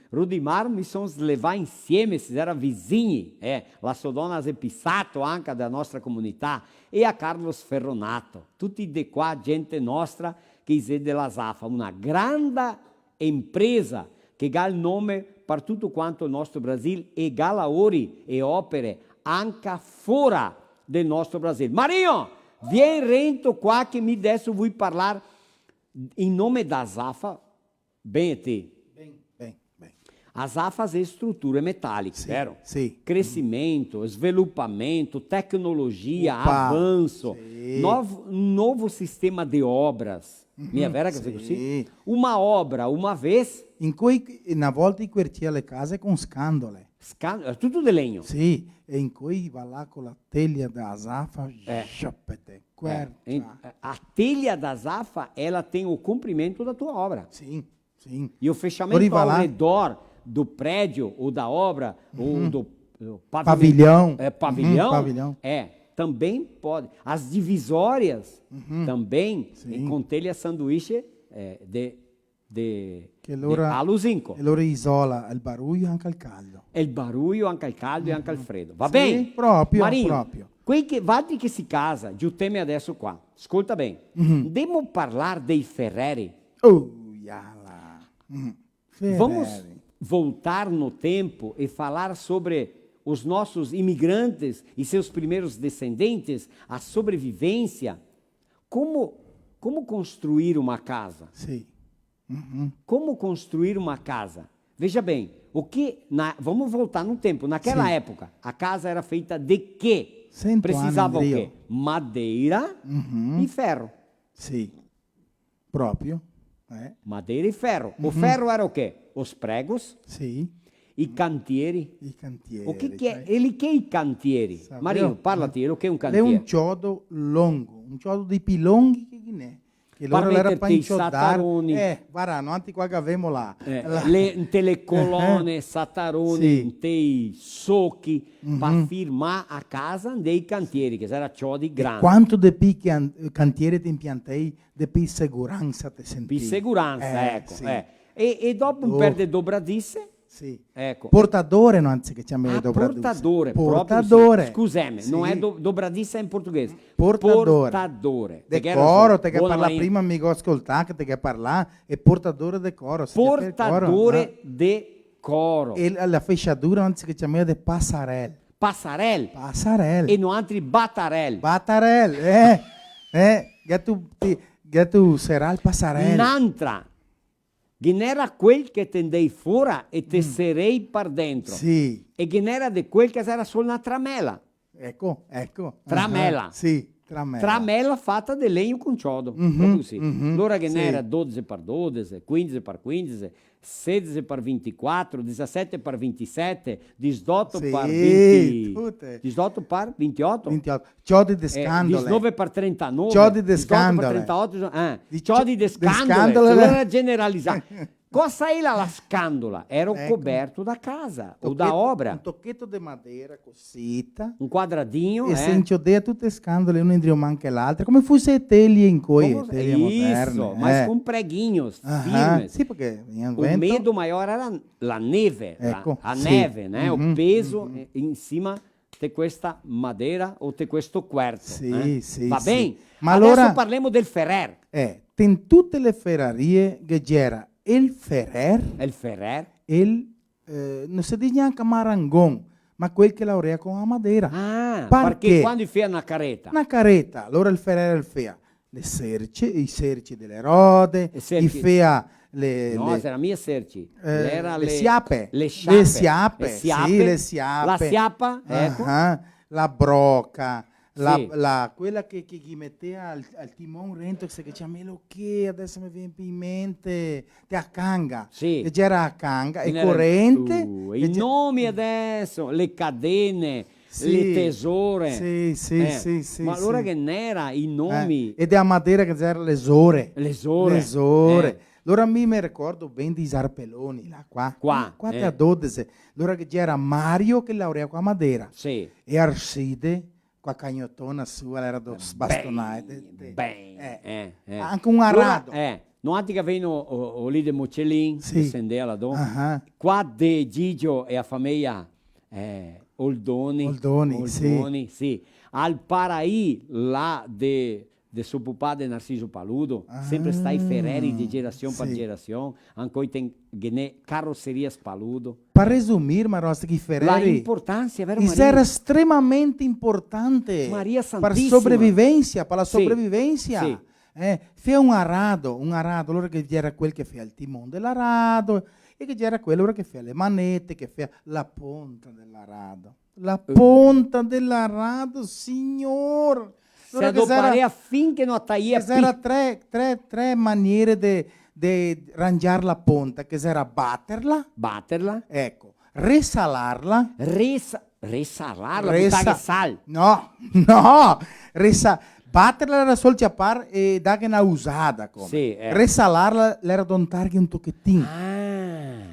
Rudimar mi sono slevati insieme, si erano vicini, la Sodona si è pissato anche della nostra comunità, e a Carlos Ferronato, tutti di qua, gente nostra, che è della Zafa, una grande impresa che ha il nome per tutto quanto il nostro Brasile e ha lavori e opere anche fuori del nostro Brasile. Marinho, vieni rento qua che mi adesso vuoi parlare in nome da Zafa, bem a te. Bem. A Zafa faz estrutura metálica, certo? Sim. Crescimento, sviluppamento, tecnologia, avanço, novo sistema de obras. Minha vera che così? Uma obra, uma vez. In cui una volta inquartia le case con scandole. Tutto di legno. Sì, e in cui va là con la teglia da azafa, A telha da azafa, ela tem o comprimento da tua obra. Sim, sim. E o fechamento Ora, ao vai lá. redor do prédio, ou da obra, ou do Pavilhão. pavilhão, também pode. As divisórias também, Sim. com telha sanduíche de Che allora, alo zinco. e allora isola il barullo anche il caldo. E il barulho anche al caldo e anche al freddo. Va Sì, bene? proprio, Marinho, proprio. Vadi che si casa, giù teme adesso qua. Ascolta bene. Devo parlare dei Ferreri. Yala. Vamos voltar no tempo e falar sobre os nossos imigrantes e seus primeiros descendentes, a sobrevivência. Como construir uma casa? Sim. Como construir uma casa? Veja bem, vamos voltar no tempo. Naquela época, a casa era feita de quê? Precisava o quê? Madeira e ferro. Sim. Proprio. Madeira e ferro. O ferro era o quê? Os pregos. Sì. I cantieri. I cantieri. O que é? Ele que é i cantieri? Marinho, parlati, o che è un È cantiere? un chiodo lungo, un chiodo di pilonghi che ne. Che loro era per metterti i inchiodare. sataroni. Guarda, non ti qua che avevamo là. Le colonne, sataroni, Sì. dei socchi, per firmare a casa dei cantieri, che era ciò di grande. Quanto di cantieri ti impiantei, di più sicurezza ti senti. Più sicurezza, ecco. Sì. E dopo un per de dobradisse, Sì. ecco. Portatore, non anzi che chiamiamo Portatore. Portatore. Scusami, Sì. non è dobradissa in portoghese. Portatore. Perché Decoro, te che buona parla in- prima, amico, ascoltate, te che parla, è portatore decoro. si chiama Portatore decoro, decoro. E la fesciatura, anzi che chiamiamo di passarelle. Passarelle. Passarelle. E non altri battarelle. Battarelle, che tu sarà il passarelle. Un'altra. Che era quel che tendei fuori e tesserei per dentro. Sì. E che era di quel che era solo una tramela. Ecco. Tramela. Sì, tramela. Tramela fatta di legno con ciodo. Proprio così. Allora che era 12 per 12, 15 per 15, 16 per 24, 17 per 27, 18 Sì, per 20, tutte. 18 per 28. 28. Ciodi di scandole. 19 per 39. Ciodi di 18 per scandole. 38. Ciodi di scandole. scandole. Allora era generalizzato. Cosa era la scandola? Era un Ecco. coberto da casa o da obra. Un tocchetto di madeira cosita. Un quadradinho, E se inchiodeia tutte le scandole, uno indriamo anche l'altra. Come fosse teglie in coi, teglie moderne. Isso, mas com preguinhos firmes. Sì, perché in O vento. medo maior era la neve, Ecco, a sì. neve, né? O peso in cima di questa madeira o di questo quarto. Sì, sì, Va sì. bene? Ma Adesso allora- parliamo del Ferrer. In tutte le ferrarie che c'era il Ferrer, Il Ferrer? non si dice neanche marangon, ma quel che laurea con la madeira. Ah, Perché? perché quando fai una carreta? Una careta, allora il Ferrer fea i serci delle rode, serci- i fea le... No, le- era mia Serci. le le siape. Le Le sciape. siape, sì, le siape. La siapa, ecco. La broca, Sì. quella che gli metteva al timone rento, che chiamava che adesso mi viene in mente, te a canga. Sì. E c'era a canga, e Era- corrente. I nomi adesso, le cadene, Sì. le tesore. Sì, sì, sì, sì, Ma allora sì. che n'era i nomi? Ed è a Madeira che c'era le sore. Le sore. Le sore. Eh. Allora mi ricordo ben di Sarpelloni, là qua. Qua, Qua eh. a 12. Allora che c'era Mario che laurea qua a Madeira. Sì. E Arside, qua cagnottona sua, era dos bastonate. Anche un arado. Non anche che vengono lì di Mocellin, Sì. che scendeva là. Ah, Qua di Gigio e a famiglia Oldoni. Oldoni, sì. Al Paraí, là de suo papà de Narciso Paludo, sempre stai Ferreri di gerazione per sì. gerazione, ancora tem carrozzerias Paludo. Per resumir, Marosta, che La Ferrari importanza, vero era Maria? estremamente importante Maria per Santissima. sopravvivenza, per la Sì, sopravvivenza. sì. Fea un arado, allora che c'era quel che fa il timone dell'arado e che c'era quello che fa le manette, che fa la punta dell'arado. La punta dell'arado, signor! Se adopare affinché non tagliare C'era tre maniere de rangiare la punta, che era batterla, ecco, risalarla, Risalarla, buttare sal. no, batterla era solo ciappar e dargli una usata, come. Sì, Risalarla era dontargli un tocchettino. Ah,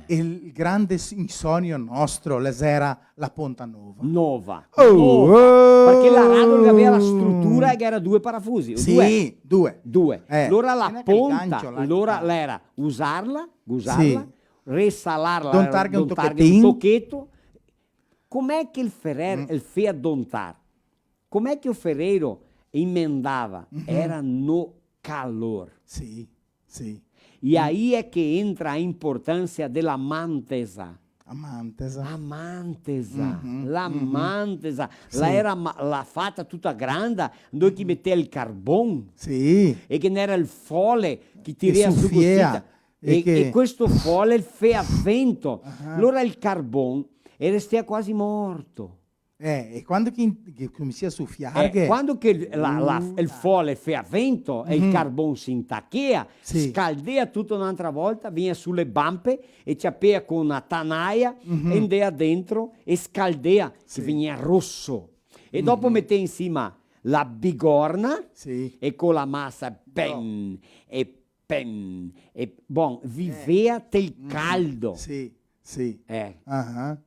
Il grande insonio nostro era la punta nuova. nuova. Oh, Nuova. Perché l'arado aveva la struttura che era 2 parafusi. Sì, due. Due. Allora la Non è che il ponta, gancio, la- allora era usarla, Sì. risalarla, Dontargli un dontargli tocchettin. tocchetto. Com'è che il Ferrer, il fea dontar? Com'è che il ferreiro emendava? Era no calor. Sì, sì. E aí é que entra a importância della mantesa. Amantesa. Amantesa, la mantesa, Sì. la era la fatta tutta grande, dove che metteva il carbone Sì. e che n'era il fole che tirava su soffia, così. e che- E questo fole il fea vento. Allora il carbone e restea quasi morto. E quando che comincia a soffiare, che Quando che il fole fea vento e il carbone si intacchea, Sì. scaldea tutto un'altra volta, viene sulle bampe e ci appea con una tanaia, endea dentro e scaldea, che viene rosso. E dopo mette insieme la bigorna sì. e con la massa e bon, vivea del caldo. Sì, sì. Ah.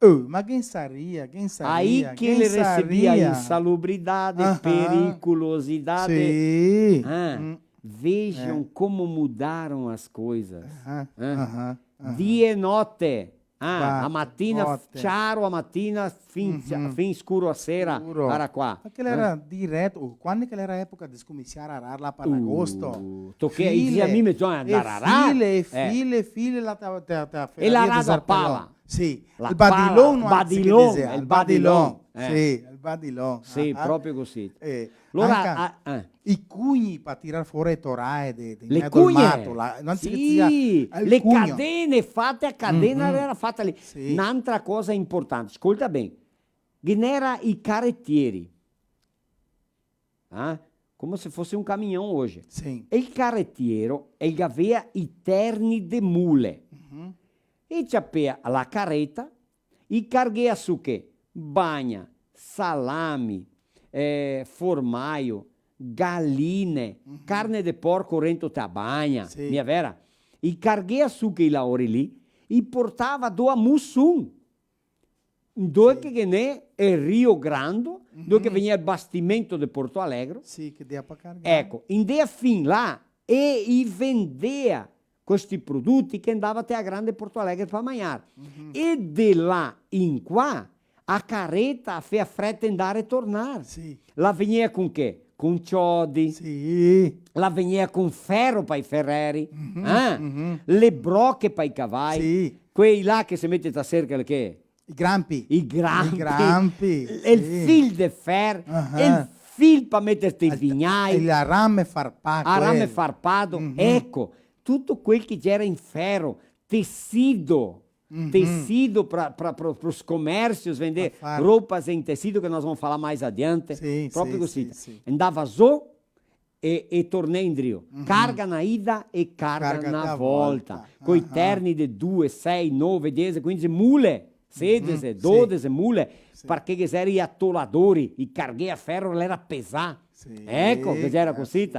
Oh, ma quem saria? Aí que ele recebia insalubridade, periculosidade. Sì. Vejam como mudaram as coisas. Aham. Dia e notte. Bah, a mattina notte. chiaro, a mattina fin scuro a sera. Scuro. Para qua. Aquele era direto. Quando que era a época de começar a arar lá para agosto? Toquei e dizia a mim, me andar a arar. File lá E l'arado a pala. Sì, La il badilon, pala, badilon, il badilon. Sì, il badilon. Sì, proprio così. Allora, Allora, i cugni per tirare fuori i toraie le cugne, non sì, le catene fatte a catena era fatta lì. Sì. Un'altra cosa importante, ascolta bene, genera i carrettieri, come se fosse un caminhão hoje. Sì. E il carrettiero, ele aveva i terni de mule. E c'aveva la carreta e carguea su che? Bagna, salame, formaio, galline, carne de porco rento a bagna, Sì. mia vera? E carguea su che la ore lì e portava do a Mussum. Dove che ne è Rio Grande, dove che veniva il bastimento di Porto Alegre. Sì, che dea per caricare. Ecco, indea fin là e vendea questi prodotti che andava até a grande Porto Alegre per mangiare. E di là in qua a carreta fea fretta andare e tornare. Sì. La veniva con che? Con ciodi. Sì. La veniva con ferro per i ferreri. Le brocche per i cavalli. Sì. Quei là che si mette a cercare che? I grampi. I grampi. I grampi. E il fil de ferro. E il fil per metterti i vignai. Il rame farpato. Arame farpado. Ecco, tutto quel che c'era in ferro, tecido para os comércios, vender roupas em tecido, que nós vamos falar mais adiante. Sim, Proprio sim, così. sim. Andava zo e tornei in drio. Carga na ida e carga na volta. Coi terni di 2, 6, 9, 10, 15 mule. 16, 12 mule. Perché che erano gli attoladori, i carguei a ferro, era pesado. Sì, Ecco che era così.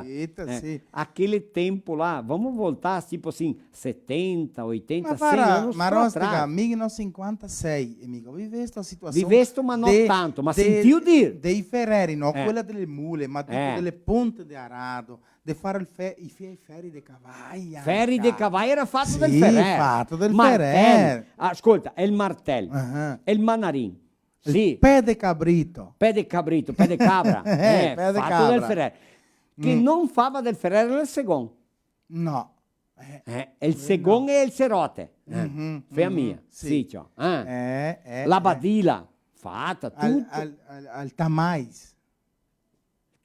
sì. Aquele tempo lá, vamos voltar tipo assim, 70, 80, Ma 100 para, anos ma para Rostica, trás. 1956, amico, viveste una situazione... Viveste, ma non tanto, ma sentiu dire. Dei ferreri, no quella delle mule, ma delle ponte di arado, di fare i ferri dei cavalli. Ferri de cavallo era fatto Sì, del Ferrer. fatto del Martello. Ferrer. Ascolta, è il martello, è il manarin. Sì, Pé de cabrito. pé de cabrito, pé de cabra. Pé de fatto cabra. del Ferrer. Che non fava del Ferrer era il segon. No. Il segon è il serote. Fea mia. Sì, ciò. La badila. Fatta, tutto. Al tamais.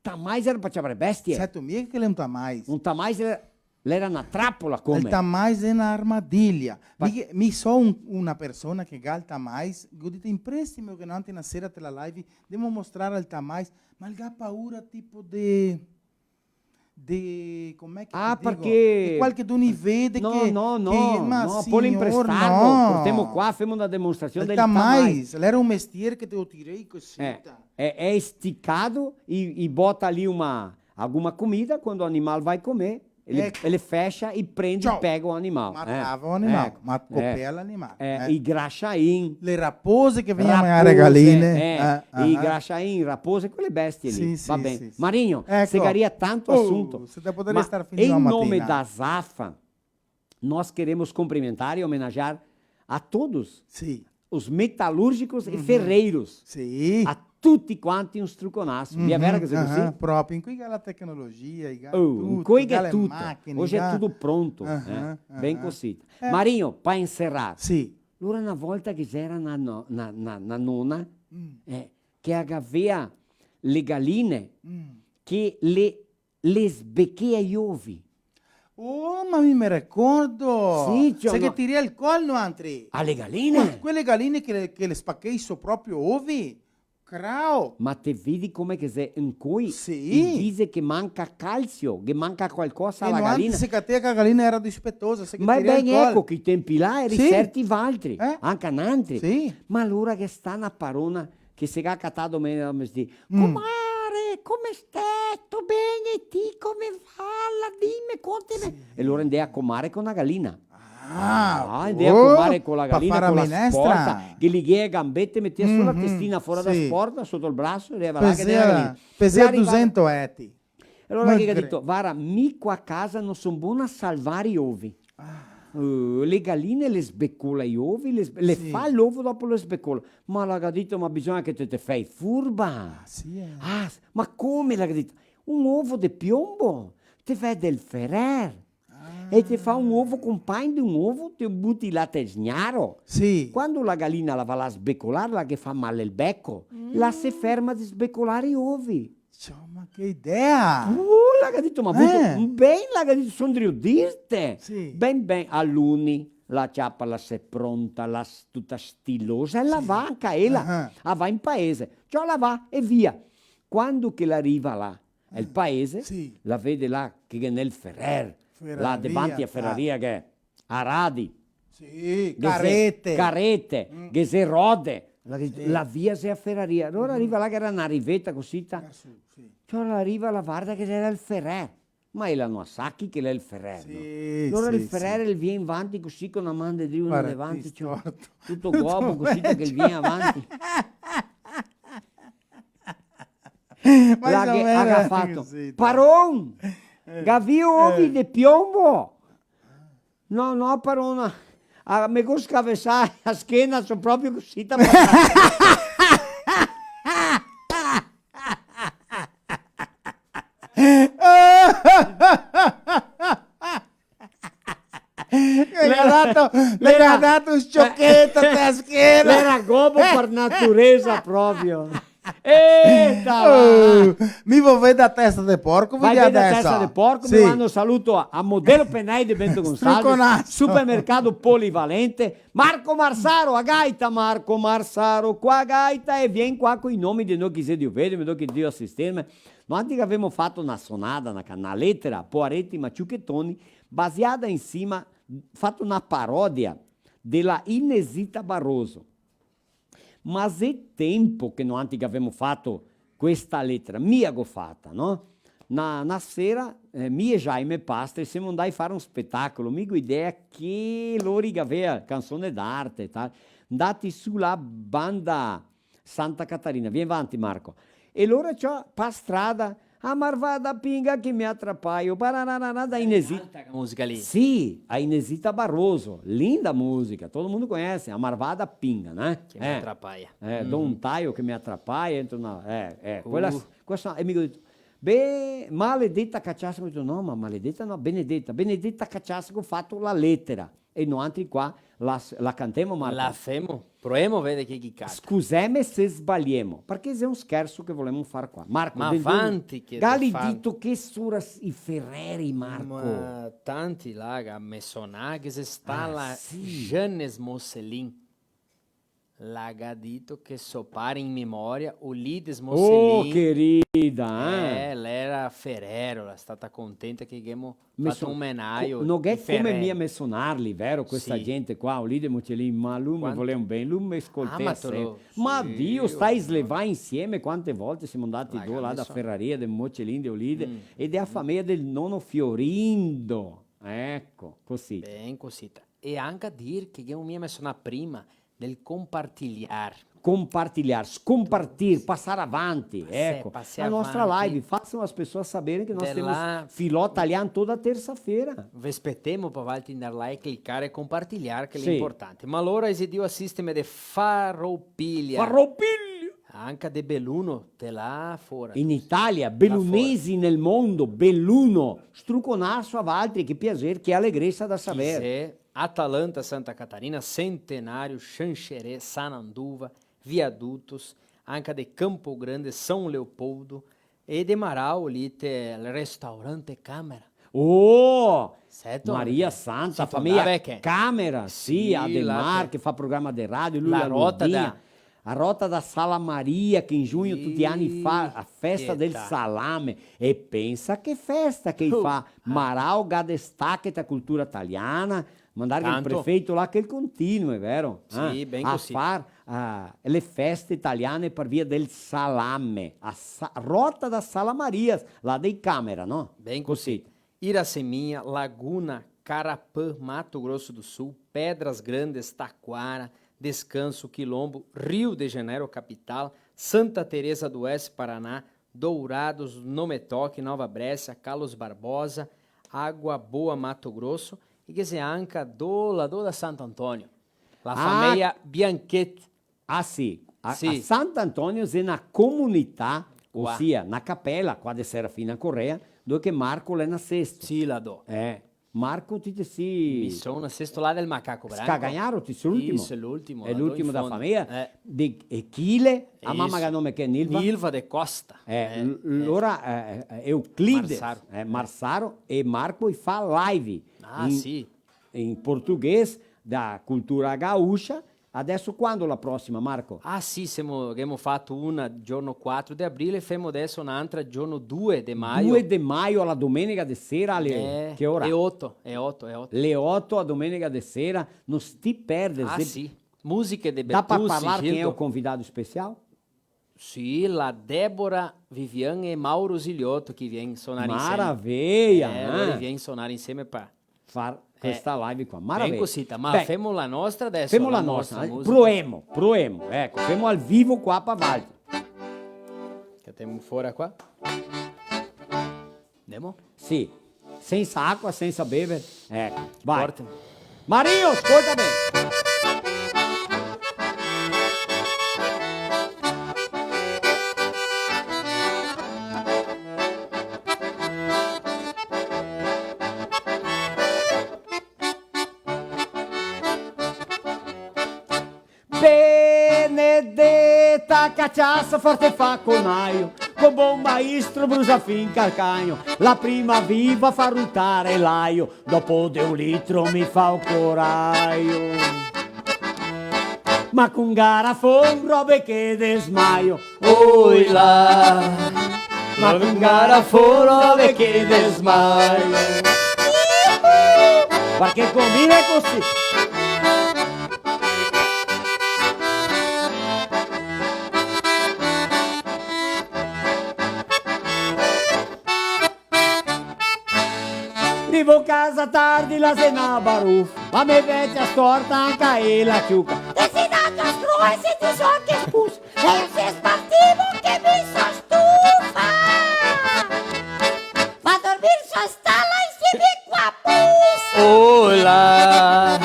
Tamais era para chiamare bestie. Certo, mica che è un tamais. Un tamais era una trappola come. Il tamais è un'armadilha. Mi so una persona che ha il tamais, godite in prestito che non una sera te la live, devo mostrare il tamais, ma ha paura tipo di com'è che Ah, ti dico? perché... Di qualche duni vede No, che... no, no, che, ma no, signor, poi imprestarlo, no. portiamo qua, facciamo una dimostrazione del Tamais, era un mestiere che te lo tirei così. É esticado e bota ali alguma comida, quando o animal vai comer, ele fecha e prende e pega o animal. Matava o animal, copia l'animale. I graxaim. Le rappose che venivano a regaline. I graxaim, raposa, quelle bestie lì. Sì, Va sì, bene. sì, sì. Marinho, Ecco. segaria tanto assunto. Você poderia estar fino em a nome mattina. da Zafa, nós queremos cumprimentar e homenagear a todos os metalúrgicos e ferreiros. A tutti quanti un struconasso. Via vera che sei così? Proprio, in cui la tecnologia, in cui è tutto. Hoje è tutto pronto. Bem così. Marinho, para encerrar. Sì. Allora una volta che c'era una nonna che aveva le galline che le sbecchia gli ovi. Oh, ma mi ricordo! Sì, sai che tiri il collo, Antri? Alle galline? Quelle galline che le spacchei su proprio ovi. Crao. Ma te vedi come che se in cui dice che manca calcio, che manca qualcosa alla gallina. Se che a gallina era dispettosa. Ma è ben ecco che i tempi là eri certi altri, anche altri. Sì. Ma allora che sta una parona che si è accattato me di comare, come stai? Tu bene? Ti come va? Dimmi, contami. E lo rendeva a comare con una gallina. Andava a comare con la gallina con la sporta, che gli ghia le gambette, metteva sulla testina fuori da sporta, sotto il braccio, e arrivava là che era la gallina. Pesava 200 etti. Allora che ha detto, guarda, mica a casa non sono buona a salvare gli ovi. Le galline le sbeccola gli ovi, le fa l'uovo dopo le sbeccola. Ma l'ha detto, ma bisogna che te fai furba. Ma come l'ha detto? Un uovo di piombo, te fai del Ferrer. E ti fa un uovo compagno di un uovo, ti butti là tesgnaro. Sì. Quando la gallina la va a sbecolarla che fa male il becco, la si ferma di sbecolare i uovi. Ma che idea! L'ha detto, ma ben l'ha detto, sono dirte. Sì. Ben, all'uni la ciappa la si è pronta, tutta stilosa, e la va anche ella, va in paese. Ciò la va e via. Quando che arriva là, il paese, la vede là che è nel Ferrer. Là davanti a Ferraria che è a Radi. Sì, carrette. Che si rode. La via si a Ferraria. Allora arriva là che era una rivetta così. Cioè arriva la guarda che era il Ferrer. Ma è la Noasaki che è il Ferrer. Sì, allora il Ferrer viene avanti così con una mano di uno davanti. Tutto gobo così che viene avanti. Là che ha fatto. Paron! Gavio ovi di piombo. No, parona. Mi scavessare a schiena, sono proprio così. Le ha dato un sciocchetto a schiena. Era gobo per naturaleza proprio. Mi vuoi vedere a testa di porco? Vai a testa di porco, mi mando un saluto a Modelo Penai di Bento Gonzalez, supermercato polivalente, Marco Marsaro, a gaita Marco Marsaro, qua a gaita, e vieni qua con i nomi di noi che si Dio vede, mi che Dio assisteme. Noi anche abbiamo fatto una sonata, una lettera, Poaretti Maciucchettoni, baseata in cima, fatto una parodia della Inesita Barroso. Ma è tempo che noi abbiamo fatto questa lettera, mia fatta, no? Una sera, mia e Jaime Pastre siamo andati a fare un spettacolo, mica idea che loro aveva canzone d'arte e tal, andati sulla banda Santa Catarina, vieni avanti Marco, e loro c'ho per strada, a marvada pinga che mi attrapaio, da Inesita. Musica lì. Sì, a Inesita Barroso, linda musica, todo mundo conhece, a marvada pinga, né? Che mi attrapaia. Do un taio che mi attrapaia, entro na... Questa e mi detto, beh, maledetta cachaça, mi detto, no, ma maledetta no, benedetta cachaça che ho fatto la lettera, e noi altri qua la cantiamo, Marco. La femo, proviamo, vede che canta. Scusami se sbagliamo, perché è un scherzo che volevamo fare qua. Marco, ma avanti che Gali dito che sura i Ferreri, Marco. Ma tanti là, a Messonà, che si sta la Jeannes Mosselin. Lagadito che sopara in memoria Ulides Oh, Mosselin. querida! Ela era Ferrero, ela è stata contenta che abbiamo fatto un menaio Non è di come Ferrero. mia menzionarli, vero? Questa Sì. gente qua, Olide Mocellin, ma lui mi Quanto- voleva bene, lui mi ascoltava ma te sempre. lo- Ma sì, Dio, stai a slevare insieme quante volte siamo andati La due là da grande Ferraria, del Mocellin, di Olide, ed è a famiglia del nonno Fiorindo. Ecco, così. Bem cosita. E anche a dire che io mi ha messo prima del compartilhar. Compartilhar, scompartir, passare avanti. Ecco, passi a nostra avanti. live, façam as pessoas saberem que nós De temos lá- filó italiano toda terça-feira. Vespettemo per valti andare là e cliccare e compartilhar, che è Sì. l'importante. Ma allora esidio assisteme de Farroupilha. Farroupilha! Anche de Belluno, te là fuori. In Italia, bellunesi nel mondo, belluno, struconasso a altri, che piacere, che allegrezza da sapere. Quisé, Atalanta, Santa Catarina, Centenário, Xanxerê, Sananduva, Viadutos, anche de Campo Grande, São Leopoldo, e de Marau, lì te il restaurante Camera. Oh! Certo? Maria Santa, Si famiglia fondava che? Camera, sì, Sì, Ademar, là che fa programma di radio, lui La la rota Lurdinha. da- A rota da Sala Maria, che in giugno tutti gli anni fa a festa del Pietà. salame. E pensa che festa che fa Marau Gadestache da cultura italiana. Mandare il Tanto. prefetto là che il continuo, è vero? Sì, ben a così. far le feste italiane per via del salame. Rota da Sala Maria, là dei Camera, no? Bem così. Iraceminha, Laguna, Carapã, Mato Grosso do Sul, Pedras Grandes, Taquara, Descanso, Quilombo, Rio de Janeiro, capital, Santa Teresa do Oeste, Paraná, Dourados, Nometoque, Nova Brécia, Carlos Barbosa, Água Boa, Mato Grosso, e che se anche do da Santo Antônio. La famiglia Bianchetti. Ah, sì. A Sì. Sant'Antonio è una comunità, Qua. ossia una cappella, qua di Serafina Correa, dove che Marco è nasesto. Sì, la do. Marco ti Mi si... sono sesto là del macaco branco. Scagagnaro, ti sei l'ultimo. Isso, è l'ultimo. È la do l'ultimo in da fondo. famiglia. Di Chile, a mamma Isso. che nome che è Nilva. Nilva de Costa. Allora Euclide, Marsaro. Marsaro e Marco e fa live Ah, in, sì. in portoghese da cultura gaúcha. Adesso quando la prossima, Marco? Ah sì, abbiamo fatto una giorno 4 di aprile e femo adesso un'altra giorno 2 di maio. 2 di maio alla domenica di sera alle che ora? È 8. Le 8 a domenica di sera, non ti perde. Ah sì, musiche de Dá para Bertucci, falar quem é Gildo. o convidado especial? Sì, la Débora, Viviane e Mauro Ziliotto che viene suonare Maravilha! insieme. Loro viene suonare insieme per Far questa live qua, maravilha. bem cosita, ma Beh, femo la nostra adesso. femo la nostra, musica. proemo, ecco, femo al vivo qua para Valdi. Che temo fuori qua. Andiamo? Sì, senza acqua, senza bere, ecco, vai. Forte. Mario, ascolta bene. Benedetta cachaça forte fa conaio, con buon maestro brusa fin calcagno, la prima viva fa ruttare l'aio, dopo di un litro mi fa un coraio. Ma con garafon robe che desmaio, oi là, ma con garafon robe che desmaio. Perché combina così. Arrivo a casa tardi, la cena baruf, a me vecchia storta anche la ciuca. Desinato a scrua e se ti so che spus, e se spartivo che mi so stufa. Va a dormire so stalla insieme qua pus. Olá,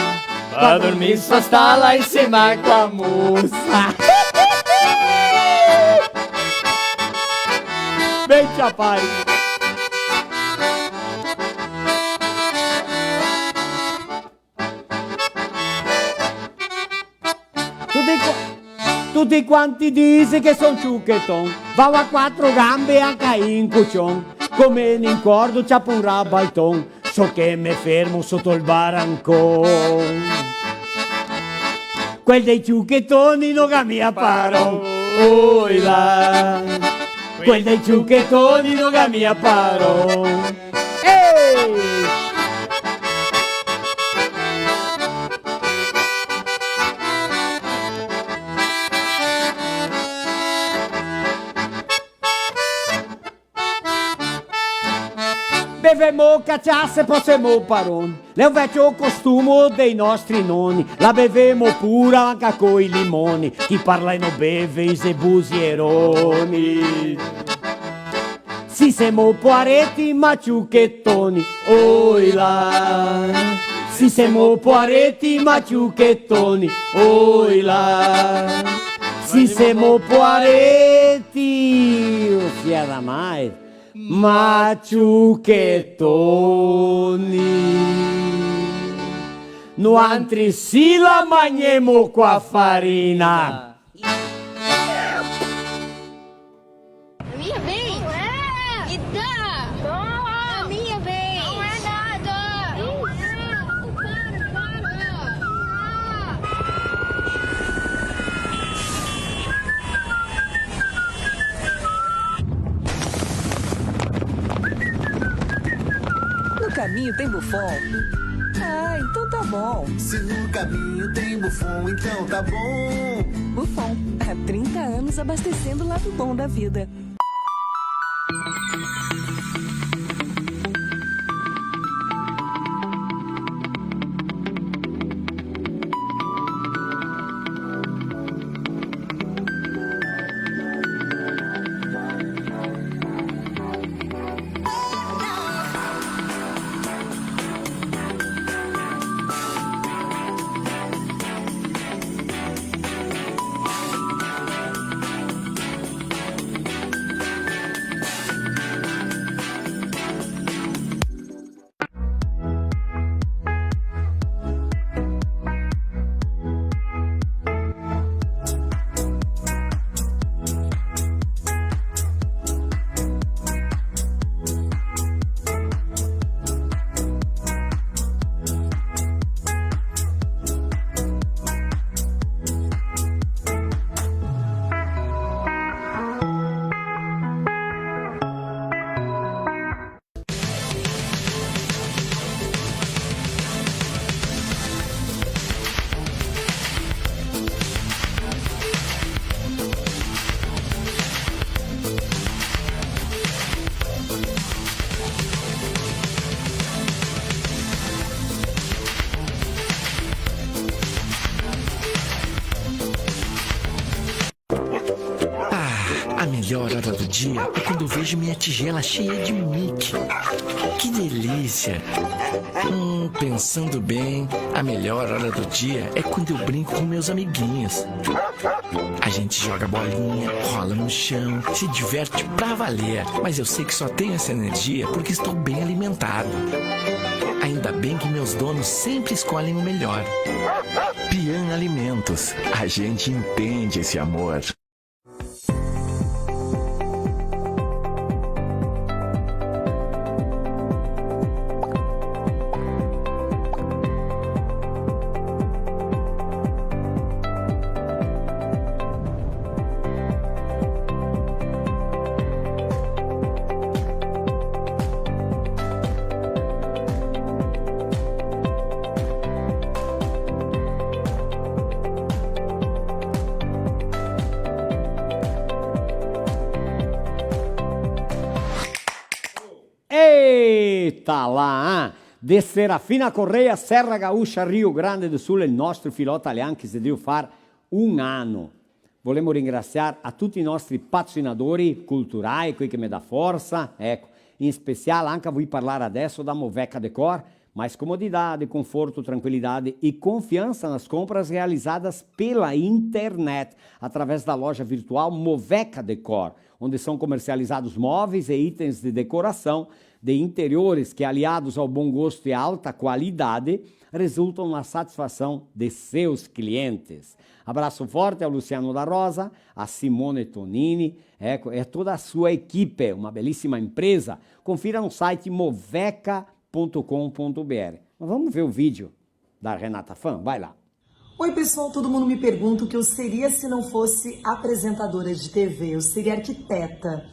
va dormir sua stalla insieme com a musa. Bem chapai. Tutti quanti dicono che son ciuccheton, va a quattro gambe anche in cuccion, come in cordo c'ha pure balton, so che me fermo sotto il barancon. quel dei ciucchettoni non cambiano. Oi là, quel dei ciucchettoni non cambiano. Ehi! Bevemo cachaça e passemo paroni. È un vecchio costume dei nostri nonni. La bevemo pura anche coi limoni. Chi parla non beve i busieroni. Si siamo poaretti ma ciucchettoni. Oi là. Si siamo poaretti ma ciucchettoni. Oi là. Si siamo poaretti. Non si era mai. Maciucchettoni, no altri si la mangiamo qua farina. A minha vez? Não é! Me dá! Toma! A minha vez! Não é nada! No caminho tem bufão. Ah, então tá bom. Se no caminho tem bufão, então tá bom. Bufão, há 30 anos abastecendo o lado bom da vida. A melhor hora do dia é quando eu vejo minha tigela cheia de Mickey. Que delícia! Pensando bem, a melhor hora do dia é quando eu brinco com meus amiguinhos. A gente joga bolinha, rola no chão, se diverte pra valer. Mas eu sei que só tenho essa energia porque estou bem alimentado. Ainda bem que meus donos sempre escolhem o melhor. Pian Alimentos. A gente entende esse amor. Eita lá, de Serafina Correia, Serra Gaúcha, Rio Grande do Sul, il nostro filò italiano che si deve fare un anno. Volemo ringraziare a tutti i nostri patrocinatori culturali, quelli che mi dà forza, ecco, in speciale anche a voi parlare adesso da Moveca Decor, mais comodidade, conforto, tranquilidade e confiança nas compras realizadas pela internet, através da loja virtual Moveca Decor, onde são comercializados móveis e itens de decoração de interiores que, aliados ao bom gosto e alta qualidade, resultam na satisfação de seus clientes. Abraço forte ao Luciano da Rosa, a Simone Tonini, é toda a sua equipe, uma belíssima empresa. Confira no site moveca.com.br. Mas vamos ver o vídeo da Renata Fan? Vai lá. Oi pessoal, todo mundo me pergunta o que eu seria se não fosse apresentadora de TV, eu seria arquiteta.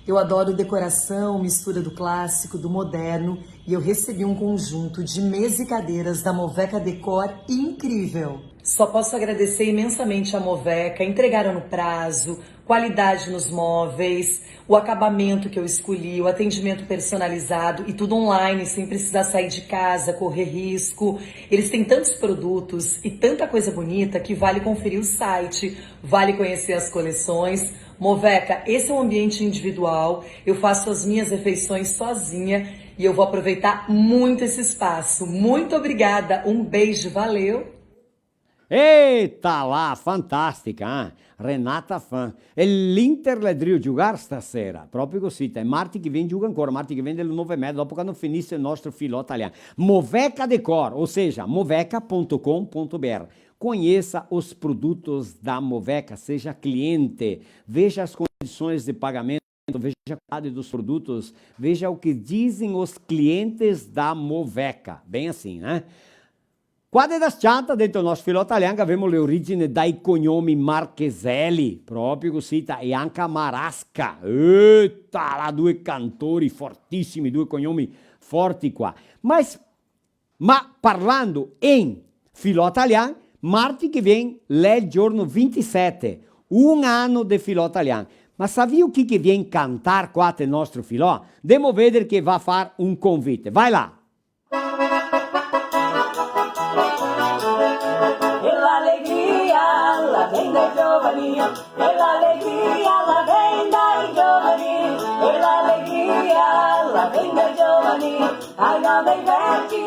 Eu adoro decoração, mistura do clássico, do moderno, e eu recebi um conjunto de mesa e cadeiras da Moveca Decor incrível. Só posso agradecer imensamente a Moveca, entregaram no prazo, qualidade nos móveis, o acabamento que eu escolhi, o atendimento personalizado e tudo online, sem precisar sair de casa, correr risco. Eles têm tantos produtos e tanta coisa bonita que vale conferir o site, vale conhecer as coleções. Moveca, esse é um ambiente individual, eu faço as minhas refeições sozinha e eu vou aproveitar muito esse espaço. Muito obrigada, um beijo, valeu! Eita lá, fantastica, Renata Fan. E l'Inter le deve giocare stasera, proprio così. È Marti che viene gioca ancora, Marti che viene alle 9:30, dopo quando finisce il nostro filò italiano. Moveca Decor, ou seja, moveca.com.br. Conheça os produtos da Moveca, seja cliente, veja as condições de pagamento, veja a qualidade dos produtos, veja o que dizem os clientes da Moveca. Bem assim, né? Qua da scianta, dentro il nostro filo italiano, abbiamo le origini dai cognomi Marcheselli, proprio così, e anche Marasca. Eita, là, due cantori fortissimi, due cognomi forti qua. Ma parlando in filo italiano, Marti che viene il giorno 27, un anno di filo italiano. Ma savi chi che viene cantare qua nel nostro filò? Devo vedere che va a fare un convite. Vai là! E l'allegria la vem dai giovani, e l'allegria la vem dai giovani, e l'allegria la vem dai giovani, ai no dei vecchi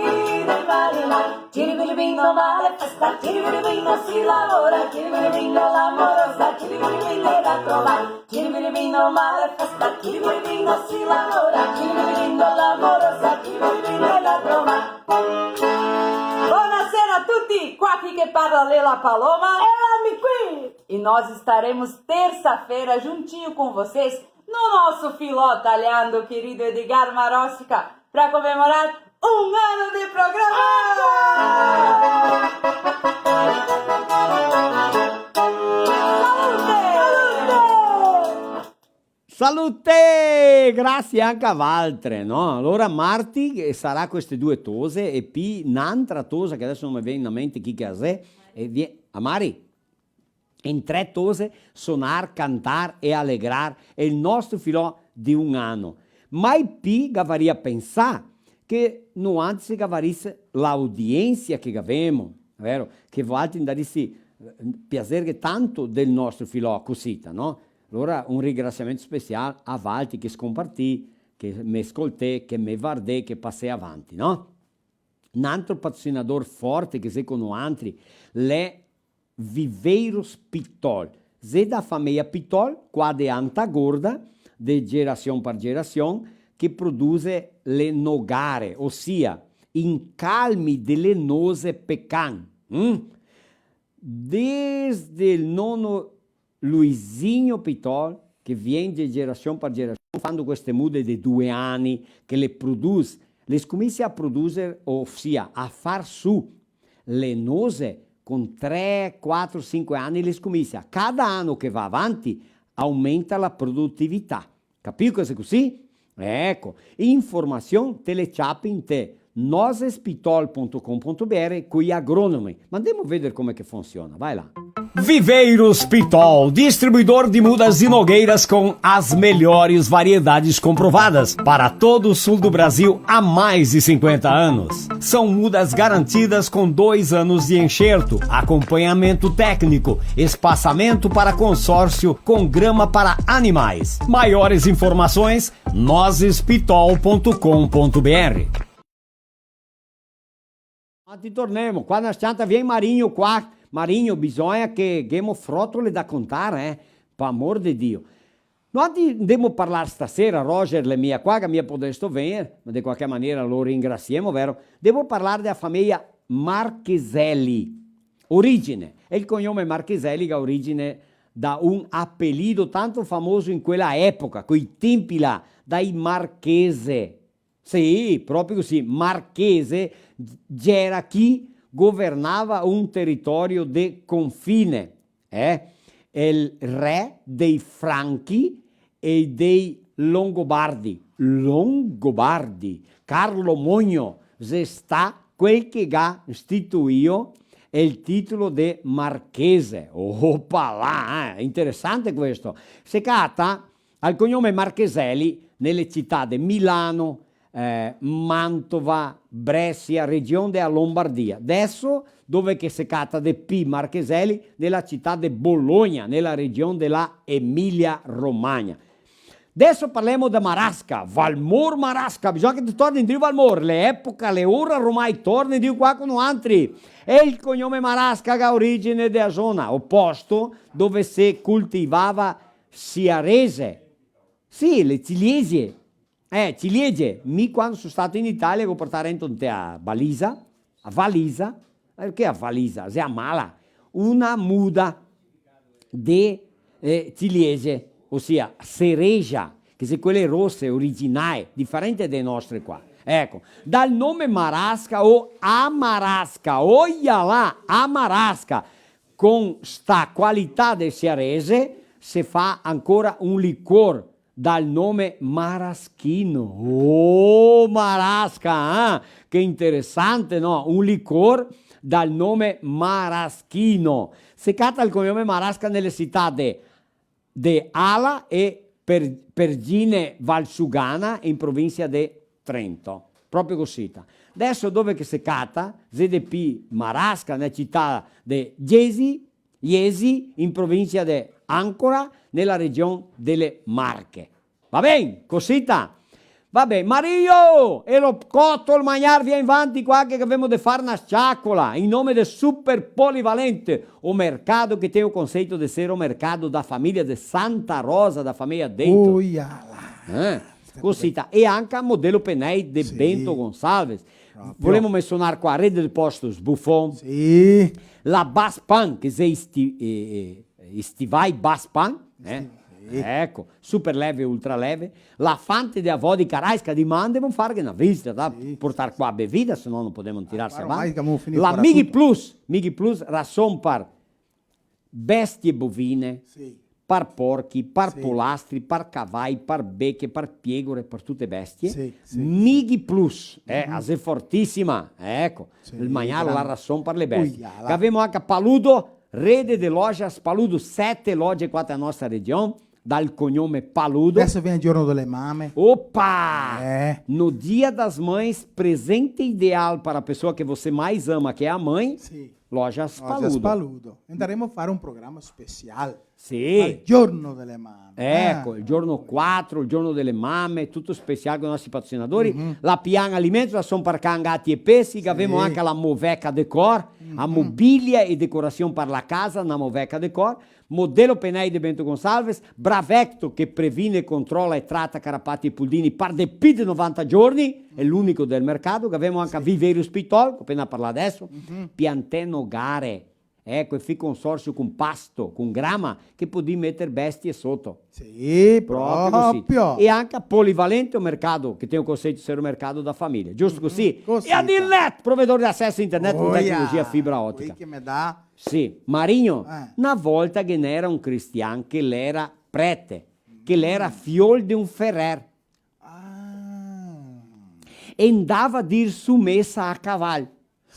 dei marinai. Ciribiribino male festa, ciribiribino si lavora, ciribiribino l'amorosa, ciribiribino è da trovare. Ciribiribino male festa, ciribiribino si lavora, ciribiribino l'amorosa, ciribiribino è da trovare. Buonasera a tutti, qua aqui que parla Lela Paloma, ela qui! E nós estaremos terça-feira juntinho com vocês no nosso filó italiano, querido Edgar Marossica, para comemorar um ano de programa! Salute! Grazie anche a Valtre, no? Allora Marti sarà queste due tose e poi un'altra tosa che adesso non mi viene in mente chi che è, e Amari, in tre tose sonar, cantar e allegrar è il nostro filò di un anno. Mai più gavaria pensare che non anzi gavarisse l'audienza che avemo, vero? Che Valtre darisi piacere tanto del nostro filò cosita, no? Allora un ringraziamento speciale a Valti che scompartì, che mi ascoltò, che mi guardò, che passò avanti, no? Un altro patrocinador forte che secondo altri è Viveiros Pitol. Se da famiglia Pitol, qua di Antagorda, di gerazione per gerazione, che produce le nogare, ossia incalmi delle nose pecan. Desde il nono Luizinho Pitol, che viene di generazione per generazione, fanno queste mude di 2 anni, che le produce, le scommesse a produrre, ossia a far su le nose con 3, 4, 5 anni le scommesse. Cada anno che va avanti aumenta la produttività. Capito cosa è così? Ecco, informazione te le ciapi in te. nosespitol.com.br con gli agronomi. Ma andiamo a vedere come che funziona. Vai lá. Viveiros Pitol, distribuidor de mudas e nogueiras com as melhores variedades comprovadas para todo o sul do Brasil há mais de 50 anos. São mudas garantidas com 2 anos de enxerto, acompanhamento técnico, espaçamento para consórcio com grama para animais. Maiores informações, nosespitol.com.br. Torniamo, qua na stanza viene Marinho qua. Marinho, bisogna che abbiamo frottole da contare, per amor di Dio. Noi andiamo a parlare stasera, Roger, le mie qua, che mi ha potuto venire, ma di qualche maniera lo ringraziamo, vero? Devo parlare della famiglia Marcheselli. Origine, e il cognome Marcheselli che ha origine da un appellido tanto famoso in quella epoca, coi tempi là, dai Marchese. Sì, proprio così, Marchese, era chi governava un territorio de confine, il re dei Franchi e dei Longobardi. Carlo Magno sta quel che ha istituito il titolo di marchese. Oppa là, interessante questo. Si cata al cognome Marcheselli nelle città di Milano, Mantova, Brescia, regione della Lombardia. Adesso dove che si cata di P. Marcheselli nella città di Bologna, nella regione della Emilia Romagna. Adesso parliamo di Marasca, Valmor Marasca, bisogna che tu torni in Valmor, le epoche, le ore ormai torni di qua con altri. E il cognome Marasca ha origine della zona, opposto dove si coltivava siarese. Sì, le ciliegie. Ciliegie. Mi quando sono stato in Italia ho portato a Valisa, perché a Valisa? Si ammala una muda di ciliegie. Ossia cereja, che sono quelle rosse originali, differenti dai nostri qua. Ecco, dal nome Marasca o Amarasca, Amarasca, con sta qualità del siarese si fa ancora un liquor dal nome Maraschino. Oh, Marasca, che interessante, no? Un liquor dal nome Maraschino. Si cata il cognome Marasca nelle città de Ala e Pergine Valsugana in provincia di Trento, proprio così. Adesso dove che si cata, ZDP Marasca nella città di Iesi in provincia di Ancora nella regione delle Marche. Va bene, cosita? Va bene, Mario, e lo cotto il mangiar via in avanti qua che abbiamo da fare una sciaccola in nome del super polivalente, o mercato che tengo conceito di essere un mercato da famiglia di Santa Rosa, da famiglia dentro. Cosita. E anche a modello Penei di Bento Gonçalves. Volevamo menzionare qua Rede del Postos Buffon, la Baspan, che è Stivai Baspan, ecco, super leve e ultra leve, la Fante di Avò di Caraisca di Man devono fare una visita, portare qua bevida, se no non possiamo tirarsi avanti. La Migi Plus rason par bestie bovine, par porchi, par polastri, par cavalli, par becche, par piegore, per tutte bestie. Migi Plus, è fortissima, ecco, il magnaro la rason par le bestie. Che abbiamo anche Paludo, rede di lojas Paludo, 7 loje qua nella nostra regione, dal cognome Paludo. Adesso viene il giorno delle mamme. Opa! No Dia das Mães, presente ideal para a pessoa que você mais ama, que é a mãe. Lojas Paludo. Andremo a fare un programma speciale. Sì. Al giorno delle mamme. Ecco, il giorno 4, il giorno delle mamme, tutto speciale con i nostri patrocinatori. La Pian Alimento, la Son Parcangati e Pessi, che abbiamo anche la Moveca Decor, a mobilia e decorazione per la casa, una Moveca Decor. Modello Penei di Bento Gonçalves, Bravecto che previne, controlla e tratta carapati e puldini per de più di 90 giorni, è l'unico del mercato, che abbiamo anche a Viverio Spitol, che ho appena parlato adesso, Pianteno Gare, ecco, e fi consorzio con pasto, con grama, che può mettere bestie sotto. Sì, proprio. E anche a Polivalente, un mercato, che tengo consiglio di essere un mercato da famiglia, giusto così? E a Dilnet, provedore di accesso a internet con tecnologia fibra ottica. Che mi dà. Sì, Marigno, una volta che n'era un cristiano, che l'era prete, che l'era fiol di un ferrer. E andava a dir su messa a cavallo.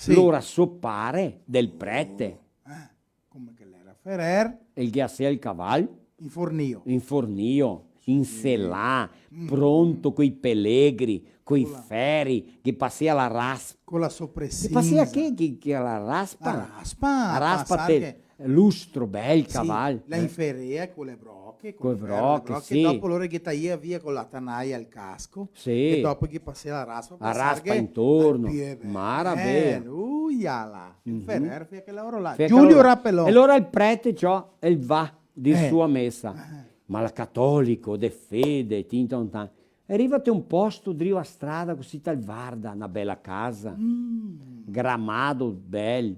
L'ora soppare del prete. Come che l'era ferrer. E il ghiaccia il cavallo. In fornio. In selà, pronto coi pellegri, coi ferri, che passia la raspa. Con la soppressiva. Che passia che la raspa? La raspa te lustro, bel cavallo. La inferia con le brocche. Con le brocche, sì. Dopo loro che taglia via con la tanaia al casco. Sì. E dopo che passia la raspa. La raspa intorno. Maraviglia. Il ferrer fia che lavoro là. Giulio Rappelò. E allora il prete ciò, il va di sua messa. Ma il cattolico, de fede, tinta un tanto. Arrivate un posto drivo a strada così tal varda, una bella casa, gramado bello,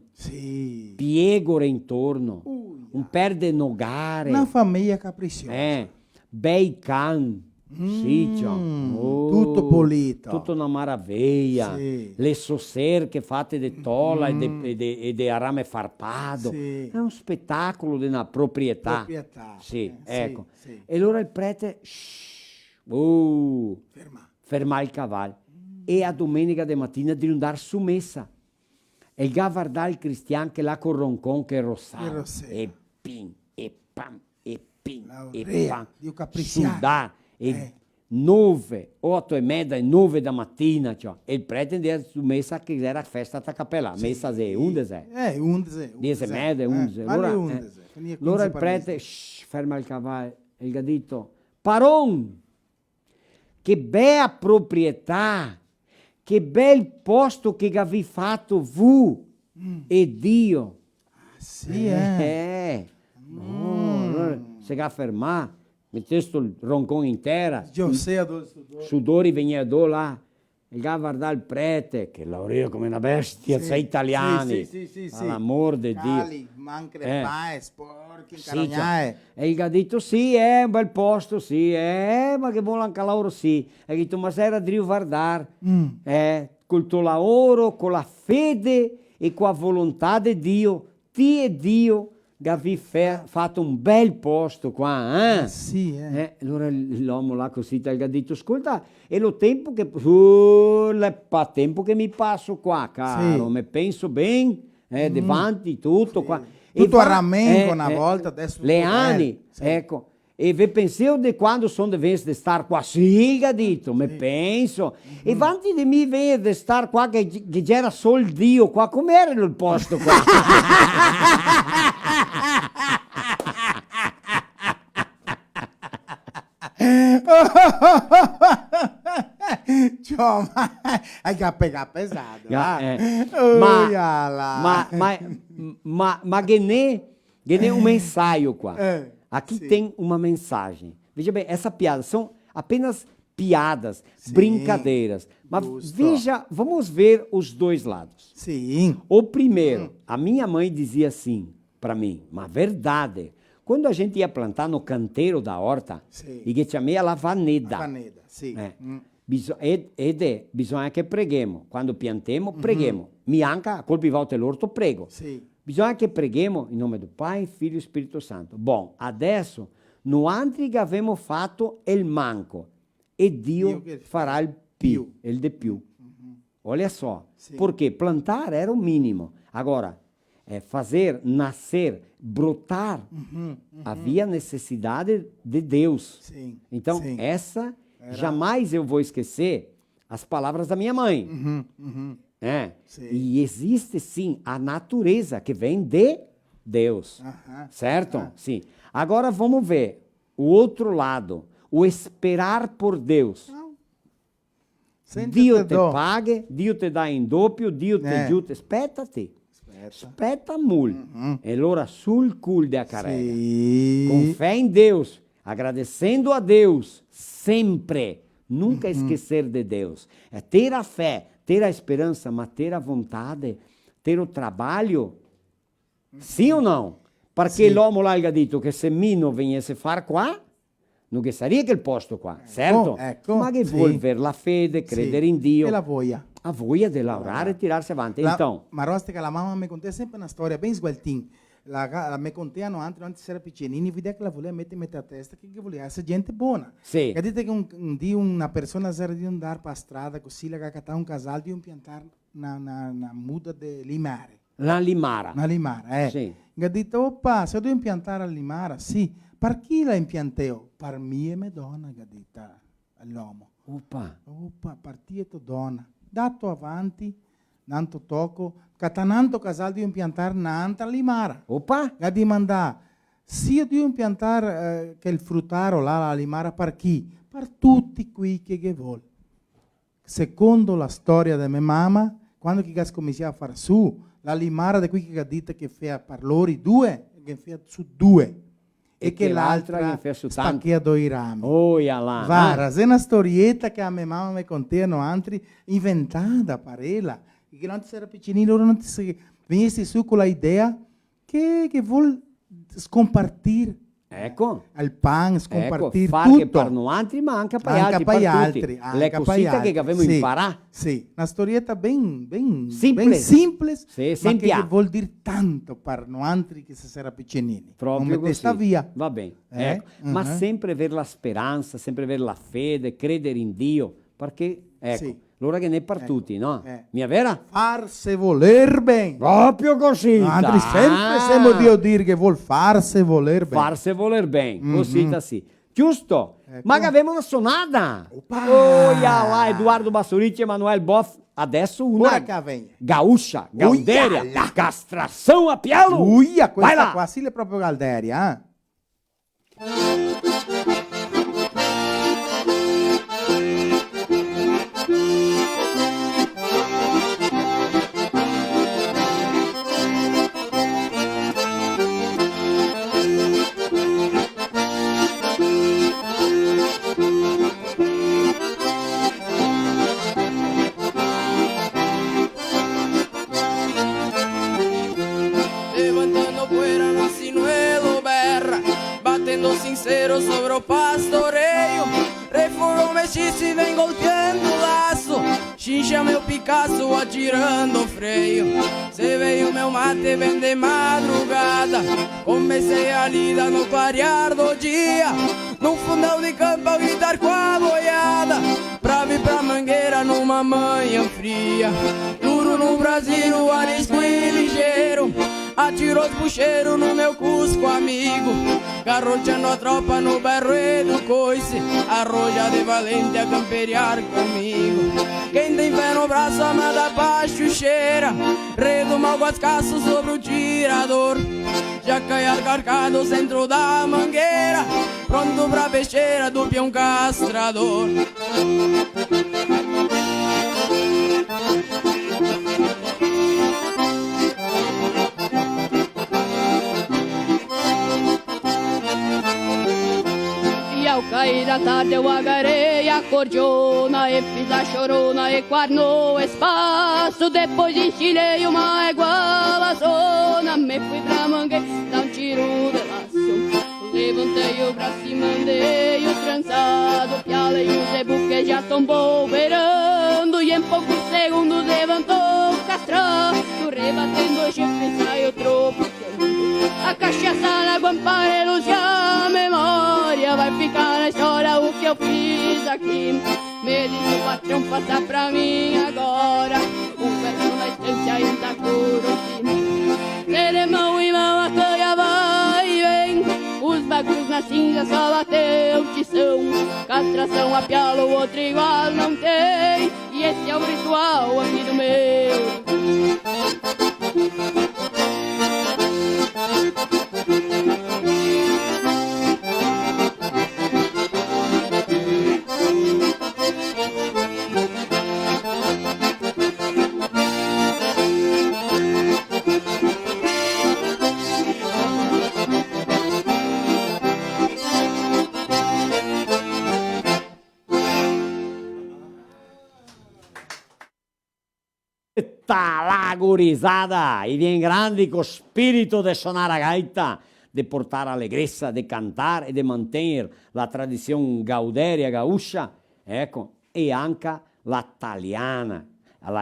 piegore intorno, un per de nogare. Una famiglia capricciosa. Bei can, Sì, tutto pulito. Tutto una maraviglia. Sì. Le sosserche fatte di tola e di arame farpado. Sì. È un spettacolo di una proprietà. Sì, ecco. sì. E allora il prete ferma il cavallo. E a domenica di mattina di andare su messa. E il gavardà il cristiano che la corroncon che rossava. E pin, e pam, e pin, e pam. Dio capricciato. Sudà. E 9, 8 e mezza e 9 da mattina, cioè. E il prete andava su messa che era festa da cappella. Messa è 11. 11. 10 e mezza, 11. Allora il prete ferma il cavallo e il gadito. Paron! Che bella proprietà! Che bel posto che avevi fatto vu e Dio. Sì, allora, se ga fermare. Metteste il roncon in terra, sudori. sudori veniva là, il guarda il prete, che laurea come una bestia, sei italiani, sì. all'amor di Dio. Manca le pae, sporchi, Cioè, e il ha detto sì, è un bel posto, sì, ma che vuole anche loro, sì. E ha detto, ma se era Dio guardare, col tuo lavoro, con la fede e con la volontà di Dio, ti e Dio, Gavi fatto un bel posto qua, allora l'uomo là così ha detto, ascolta, è lo tempo che tempo che mi passo qua, caro, mi penso bene, davanti tutto qua. Tutto a rammengo una volta, adesso le anni, ecco. E vi penso di quando sono dovuto stare qua, sì, ha detto, mi penso. E avanti di me vedo di stare qua che c'era solo Dio qua, com'era il posto qua? Hai che pegare pesato. Ma che ne un mensaio qua. Aqui tem uma mensagem. Veja bem, essa piada são apenas piadas, brincadeiras. Mas veja, vamos ver os dois lados. Sim. O primeiro, a minha mãe dizia assim para mim, uma verdade. Quando a gente ia plantar no canteiro da horta, e che chiamava la vaneda. Vaneda, sì. Bisogna che preghiamo. Quando piantiamo, preghiamo. Mianca, a colpi volte l'orto, prego. Sì. Bisogna che preghiamo in nome del Pai, Figlio e Spirito Santo. Bom, adesso, no altri che abbiamo fatto il manco, e Dio farà il più, il di più. Olha só, porque plantar era o mínimo. Agora, fazer nascer, brotar, havia necessidade de Deus. Então, essa, jamais eu vou esquecer as palavras da minha mãe. E existe sim a natureza que vem de Deus, certo? Sim. Agora vamos ver o outro lado, o esperar por Deus. Dio te paga, Dio te dá em doppio, Dio te aiuta, aspetta-te. Aspetta muito. E allora sul cul da carrega, com fé em Deus, agradecendo a Deus, sempre, nunca esquecer de Deus. É ter a fé, ter a esperança, mas ter a vontade, ter o trabalho, sim ou não? Perché l'uomo là ha detto che se Mino venisse a fare qua, non che sarebbe quel posto qua, certo? Ma che vuol avere la fede, credere in Dio. E la voglia. A voglia di lavorare e tirarsi avanti. Então, ma Rostica, la mamma mi conta sempre una storia ben sgualtin. La mi contano antes era piccinini, vide che la voleva mettere a testa che voleva essere gente buona. Sì. E dite che un di una persona era di andare per strada così la cattava un casale di un piantare una muda di limare. La limara. Una limara, Sì. E ha detto, oppa, se devo impiantare la limara, sì. Per chi la impianteo? Per mia e mia donna, ha detto all'uomo. Oppa, per te e tua donna. Dato avanti, nanto tocco, catananto casal di impiantare un'altra limara. Oppa? Ha dimanda, se io devo impiantare che il fruttaro là, la limara, per chi? Per tutti qui che vuole. Secondo la storia di mia mamma, quando che ha cominciato a fare su, la limara di qui che ha detto che fa per loro due, che fa su due. E che l'altra spacchia i rami. Oh, là. Vara, è una storietta che a mia mamma mi contano altri, inventata per ella. Che non era piccinino, loro non venisse su con l'idea che vuol scompartire Ecco. al pan, scompartire fare che tutto. per noi altri, ma anche per Anche altri. per gli per altri, tutti. anche Le per gli cosite altri. che abbiamo Sì, imparato. Sì, una storietta ben Simple. simple, Sì, ma sentiamo. che vuol dire tanto per noi altri che si era piccinini. Proprio Come così. sta via. Va bene. Ecco. Ma Mhm. sempre avere la speranza, sempre avere la fede, credere in Dio, perché, ecco, Sì. l'ora che ne è per tutti, no? Mi è vera? Farse voler bene. Proprio così. Altri sempre sembra Dio dire che vuol farse voler bene. Farse voler bene, Mhm. così da sì. Giusto? Ecco. Ma che abbiamo una sonata. Oh, ya là, Edoardo Bassorici e Emanuele Boff. Adesso una Ora che vem. gaúcha, Galdéria, Uia là. castração a piano. Uia, Vai questa là. qua sì è proprio Galderia, eh? Levantando poeira no sinuelo berra, batendo sincero sobre o pastoreio. Refurou mestiço e vem golpeando o laço, xincha meu Picasso atirando o freio. Cê veio meu mate bem de madrugada, comecei a lida no clarear do dia. No fundão de campo ao gritar com a boiada, pra vir pra Mangueira numa manhã fria. Duro no Brasil, o arisco e ligeiro, atirou os puxeiros no meu Cusco amigo. Garroteando a tropa no berro e do coice, arroja de valente a camperiar comigo. Quem tem fé no braço, amada pachucheira, redo mal guascaço sobre o tirador. Já cai arcarcado centro da mangueira, pronto pra besteira do peão castrador. E ao cair da tarde eu agarrei a cordiona e fiz a chorona e guardou o espaço. Depois enchilhei uma igualazona, me fui pra Mangueira, dar um tiro de laço. Levantei o braço e mandei o trançado, piala e o zebu que já tombou beirando. E em poucos segundos levantou o castrado, rebatendo o chifre saiu tropicando. A cachaça na guamparelhos e a memória vai ficar na história o que eu fiz aqui. Me diz o patrão, passa pra mim agora um verso na estância em Itacuruqui. Telemão e mão a canha vai e vem, os bagulhos na cinza só bateu tição. Castração a piala, o outro igual não tem, e esse é o ritual aqui do meu. Tá lá, gurizada! E vem grande com o espírito de sonar a gaita, de portar alegria, de cantar e de manter a tradição gaudéria gaúcha, ecco, e anche la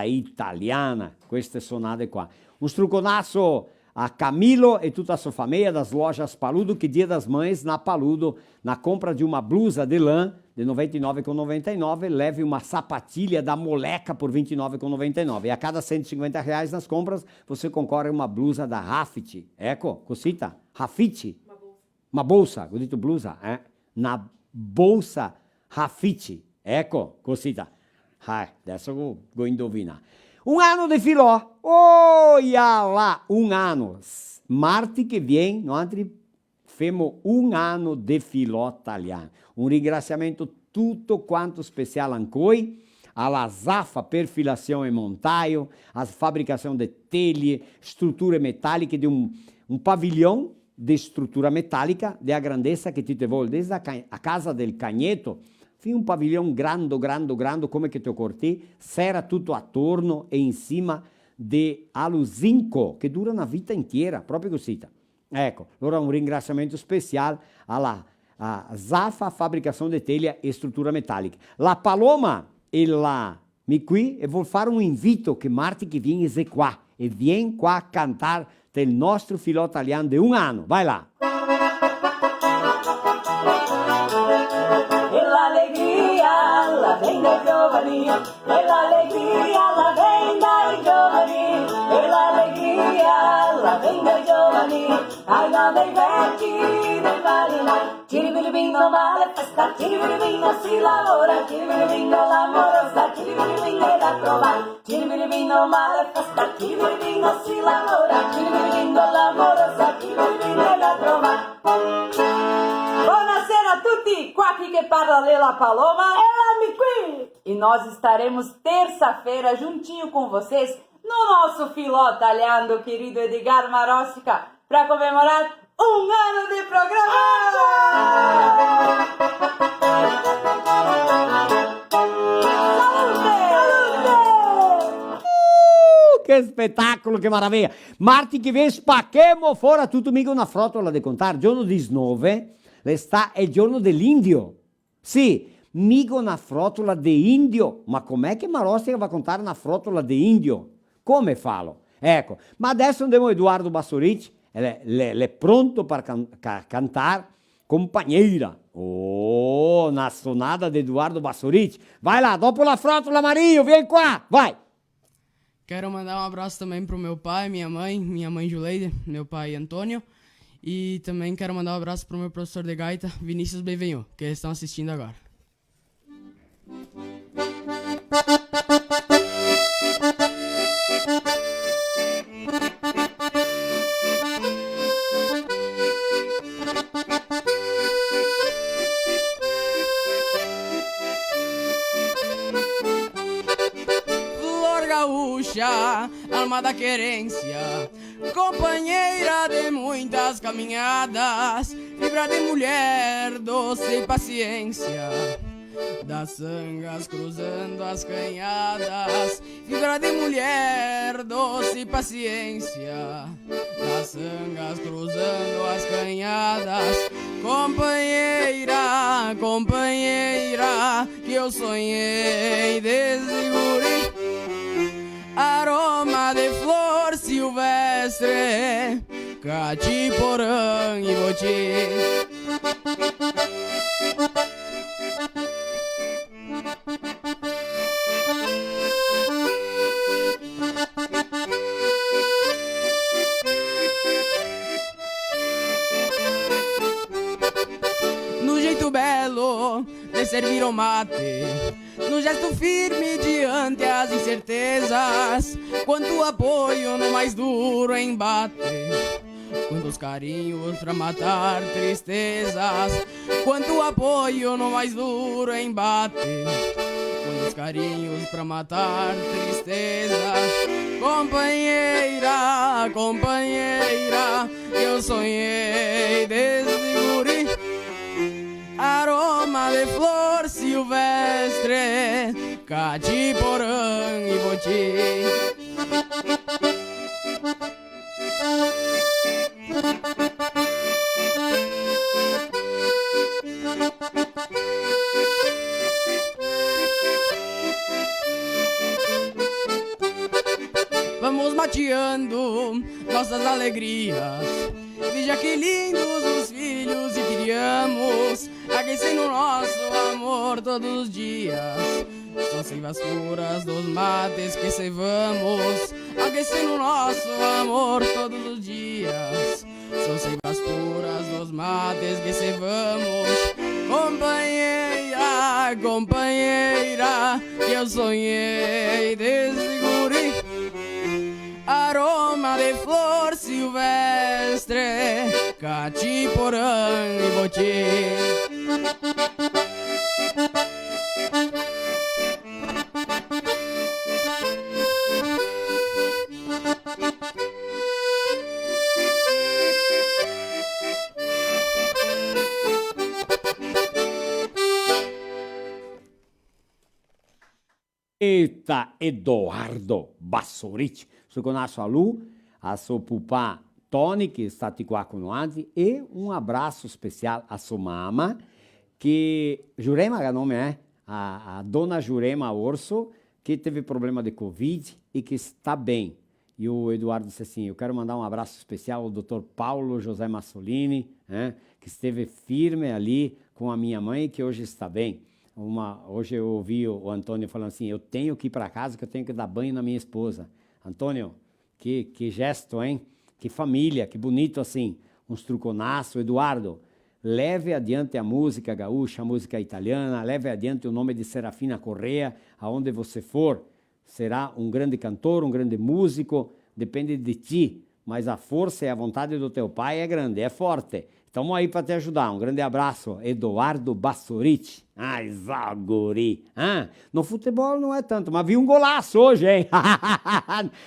italiana, queste sonate qua. Um struconaço a Camilo e tutta a sua família das lojas Paludo, que Dia das Mães na Paludo, na compra de uma blusa de lã de R$ 99,99, leve uma sapatilha da Moleca por R$ 29,99. E a cada R$ 150 nas compras, você concorre a uma blusa da Rafiti. Ecco, cosita? Rafiti? Uma bolsa, ho detto blusa, Na bolsa Rafiti. Ecco, cosita. Adesso vou indovinar. Um ano de filó. Olha lá, um ano. Marti che vem, noi femo un anno de filò italiano. Un ringraziamento tutto quanto speciale a voi, alla Zafa Perfilazione e Montaio, a fabbricazione di telhe, strutture metalliche, di un pavilhão de struttura metálica, de grandezza che ti te vuol, desde a casa del Cagneto, fino un pavilhão grande, come che te corti, serra tutto attorno e in cima de aluzinco, che dura una vita intera, proprio così. Ecco, allora un ringraziamento speciale alla Zafa Fabbricazione di Telha e Struttura Metallica. La Paloma e la mi qui e vuol fare un invito che Marti che viene qua e viene qua a cantare del nostro filò italiano di 1 anno. Vai là! E l'allegria la vem dai giovani, e l'allegria la vem dai giovani, e l'allegria la vem dai giovani, ai no dei vecchi dei marinai. Ciribiribim non vale festa, ciribiribim non si lavora, ciribiribim non l'amorosa, ciribiribim è da trovare. Ciribiribim non vale festa, ciribiribim non si lavora, ciribiribim non l'amorosa, ciribiribim è da trovare. Buonasera a tutti, qua aqui que parla Lela Paloma, ela me qui! E nós estaremos terça-feira juntinho com vocês no nosso filó italiano, querido Edgar Maróssica, para comemorar 1 ano de programa! Che spettacolo, che meraviglia! Marti che viene spacchemo fuori tutto mica una frotola da contare. Giorno 19, l'està è il giorno dell'indio. Sì, mica una frotola di indio. Ma com'è che Maróssica va a contare una frotola di indio? Come farlo? Ecco, ma adesso andiamo a Edoardo Bassoric, è pronto per cantare Companheira. Oh, una sonata di Edoardo Bassoric. Vai lá, dopo la frotola Mario, vieni qua, vai! Quero mandar um abraço também pro meu pai, minha mãe Juleide, meu pai Antônio. E também quero mandar um abraço pro meu professor de gaita, Vinícius Benvenhu, que eles estão assistindo agora. Alma da querência, companheira de muitas caminhadas, fibra de mulher, doce paciência, das sangas cruzando as canhadas, fibra de mulher, doce paciência, das sangas cruzando as canhadas, companheira, companheira, que eu sonhei desde guri. Aroma de flor silvestre, cachiporã e boti. No jeito belo de servir o mate, no gesto firme diante as incertezas, quanto apoio no mais duro embate, quantos carinhos pra matar tristezas, quanto apoio no mais duro embate, quantos carinhos pra matar tristezas, companheira, companheira, eu sonhei desde guri. Aroma de flor silvestre, cachiporã e boti. Vamos mateando nossas alegrias, veja que lindos os filhos e criamos, aquecendo o nosso amor todos os dias. São seivas puras dos mates que cevamos, aquecendo o nosso amor todos os dias. São seivas puras dos mates que cevamos, companheira, companheira, que eu sonhei desde guri. Aroma de flor silvestre, cachiporã e boti. Eita, Edoardo Bassoric. Su conosco a lui, a suo papà Tony, che è stato qua con noi, e un abbraccio speciale a sua mamma, che Jurema che nome è, a dona Jurema Orso, que teve problema de Covid e que está bem. E o Eduardo disse assim, eu quero mandar um abraço especial ao Dr. Paulo José Massolini, que esteve firme ali com a minha mãe e que hoje está bem. Hoje eu ouvi o Antônio falando assim, eu tenho que ir para casa que eu tenho que dar banho na minha esposa. Antônio, que gesto, hein? Que família, que bonito assim. Uns truconaços. Eduardo, leve adiante a música gaúcha, a música italiana, leve adiante o nome de Serafina Correa, aonde você for. Será um grande cantor, um grande músico, depende de ti, mas a força e a vontade do teu pai é grande, é forte. Estamos aí para te ajudar. Um grande abraço, Eduardo Bassoric. Ai, Zaguri. No futebol não é tanto, mas vi um golaço hoje, hein?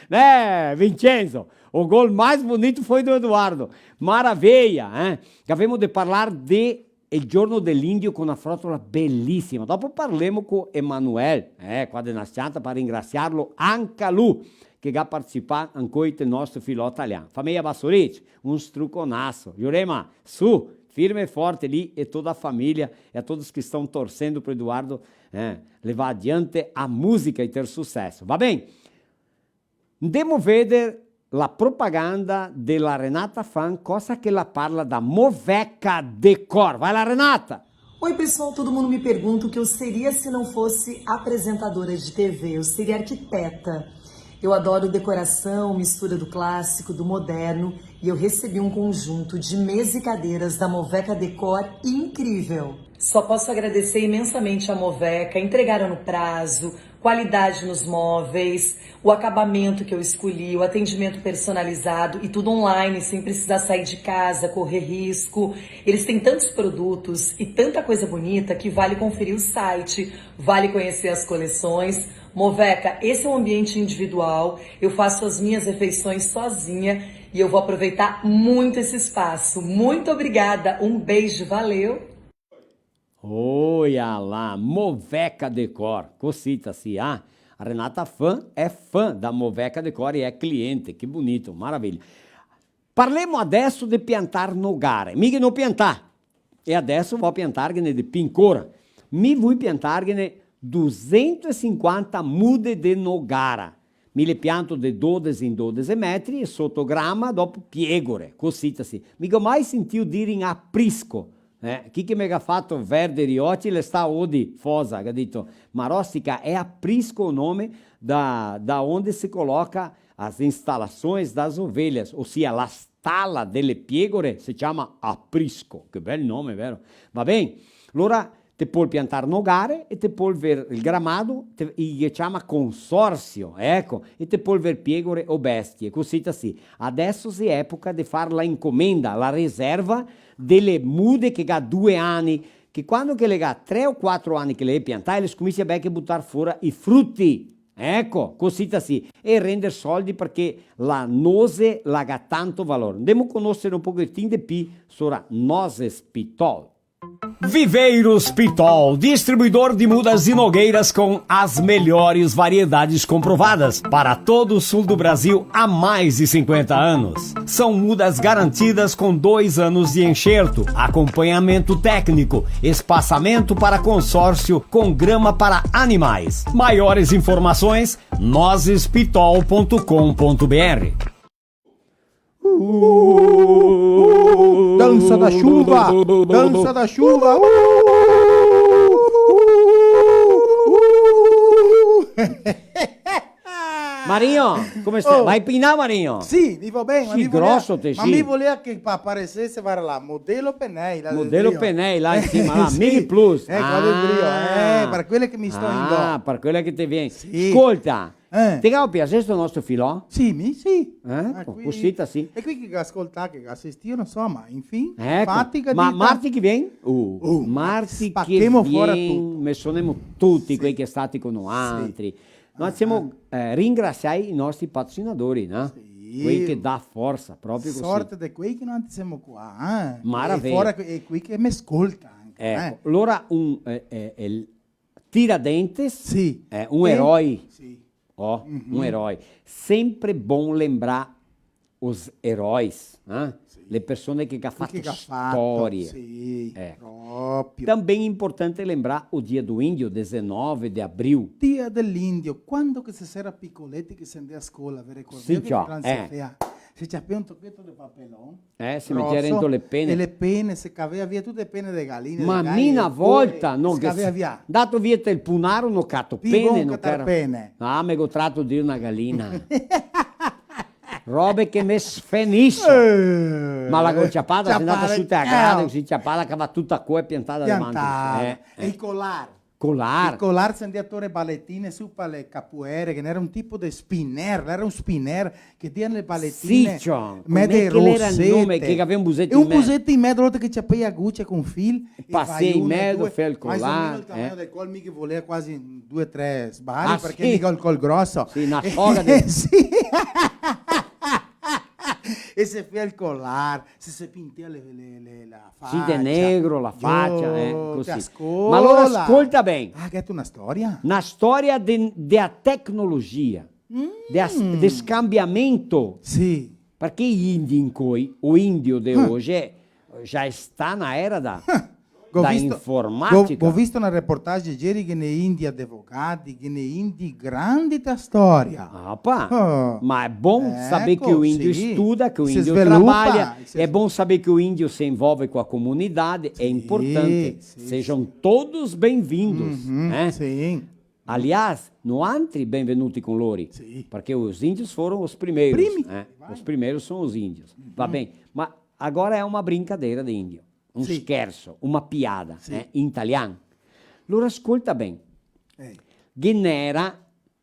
Né, Vincenzo? O gol mais bonito foi do Eduardo. Maravilha, hein? Acabamos de falar de Il giorno dell'Indio con una frotola bellissima. Dopo parleremo con Emanuele, qua di Nasciata, per ringraziarlo anche a lui, che ha partecipato anche del nostro filo italiano. Famiglia Bassoric, un struconaço. Jurema, su, firme e forte lì e toda a família e a todos que estão torcendo para o Eduardo levar adiante a música e ter sucesso. Va bene? Andiamo a vedere la propaganda della Renata Fan, cosa che la parla da Moveca Decor. Vai lá, Renata! Oi, pessoal, todo mundo me pergunta o que eu seria se não fosse apresentadora de TV. Eu seria arquiteta. Eu adoro decoração, mistura do clássico, do moderno, e eu recebi um conjunto de mesa e cadeiras da Moveca Decor incrível. Só posso agradecer imensamente a Moveca, entregaram no prazo, qualidade nos móveis, o acabamento que eu escolhi, o atendimento personalizado e tudo online, sem precisar sair de casa, correr risco. Eles têm tantos produtos e tanta coisa bonita que vale conferir o site, vale conhecer as coleções. Moveca, esse é um ambiente individual, eu faço as minhas refeições sozinha e eu vou aproveitar muito esse espaço. Muito obrigada, um beijo, valeu! Olha lá, Moveca Decor, cosita-se, A Renata Fan é fã da Moveca Decor e é cliente, que bonito, maravilha. Parliamo adesso di piantare nogare, mica non piantare, e adesso vou piantarne di pincora, mi vuoi piantarne 250 mude di nogara, mi le pianto di 12 in 12 metri e sotto grama dopo piegore, cosita-se, mica mai sentito dire in aprisco. Chi che mi ha fatto verde riotti le sta odi fosa, che ha detto Marostica è aprisco o nome da onde se coloca as instalações das ovelhas, ossia la stalla delle piegore si chiama aprisco, che bel nome, vero? Va bene? Allora te puoi piantare nogare e te puoi ver il gramado e che chiama consorzio, ecco, e te puoi ver piegore o bestie, così sì. Adesso si è epoca di fare la incomenda, la riserva delle mude che ha 2 anni, che quando che le ha 3 o 4 anni che le piantai, le comincia a buttare fuori i frutti. Ecco, così sì, e rendere soldi perché la nose la ha tanto valore. Andiamo a conoscere un pochettino di più sulla Nozes Pitol. Viveiros Pitol, distribuidor de mudas e nogueiras com as melhores variedades comprovadas para todo o sul do Brasil há mais de 50 anos. São mudas garantidas com 2 anos de enxerto, acompanhamento técnico, espaçamento para consórcio com grama para animais. Maiores informações, nozespitol.com.br. Dança da chuva, dança da chuva. Marinho, come stai? Vai pinar, Marinho? Sì, vivo bene. Sì, grosso te, ma sì. mi voleva che apparecesse, guarda là, modello Penei. Modello Penei, là in cima, là, Mini Plus. Qua del Brio, per quelle che mi sto in per quelle che ti viene. Ascolta, ti ha piaciuto questo nostro filò? Sì, sì. Così, sì. E qui che ascolta, che assistivano, insomma, infine. Ecco, ma Marti che viene? Marti che viene, messiamo tutti quei che stati con noi. Sì. Noi siamo ringraziare i nostri patrocinatori, no? Sì. Quei che dà forza, proprio così. Sorte di quei che non siamo qua, Maraviglia. E qui che mi ascolta anche. Ecco, allora un Tiradentes, sì. Un eroe. Sì. Un eroe. Sempre bom lembrar os heróis, le persone che hanno fatto storia. Sì, Ecco. proprio. Também é importante lembrar o dia do índio, 19 de abril. Dia dell'Indio, quando che si era piccoletti che si andava a scuola, vi ricordate? Sì, già, Se ci aveva un tocchetto di papelone, Si metteva dentro le penne. E le penne, si caveva via tutte le penne delle galline. Ma delle mina galline, volta, poi non si che caveva via. dato via il punaro, non catto Vivo pene, un non catar pene. Ah, me go tratto di una gallina. Robe che mi sfeniscono. Ma la golciapata, se è andata su te a grado, così ciappata, che va tutta qua e piantata davanti. E il collar. Colar. Il collar si andava a tore ballettine su per le capoeire, che era un tipo di spinner, era un spinner che tiene le ballettine. Sì, John. Mede Come era il nome? rosette. Che aveva un busetto E in un mezzo. busetto in mezzo, che ci appia a guccia con fil. Passei in mezzo, fai il Mais o meno collar. il tamanho del col, mica voleva quasi 2-3 sbarri, Ah, perché sì? mica il col grosso. Sì, una foga di... Sì. E se fa il collar, se si pintea la faccia. Sì, di negro, la faccia, Io, così. ti ascolta. Ma allora ascolta bene. Ah, che è una storia? Na storia della tecnologia, del scambiamento. Sì. Perché gli indi in cui, o indio di oggi, già sta na era da informatica. Ho visto una reportage ieri che nei indi advocati, che nei indi grandi da storia. Ah, pá. Ma è buon sapere che o índio sì. studa, che o Si índio sviluppa, trabalha, è buon sapere che o índio si envolve com a comunidade, é importante. Sejam todos bem-vindos. Sim. Aliás, no altri benvenuti con loro, perché os índios foram os primeiros. Os primeiros são os índios. Va bem, mas agora é uma brincadeira de índio. Um scherzo, uma piada, in italiano. Allora ascolta bene. Genera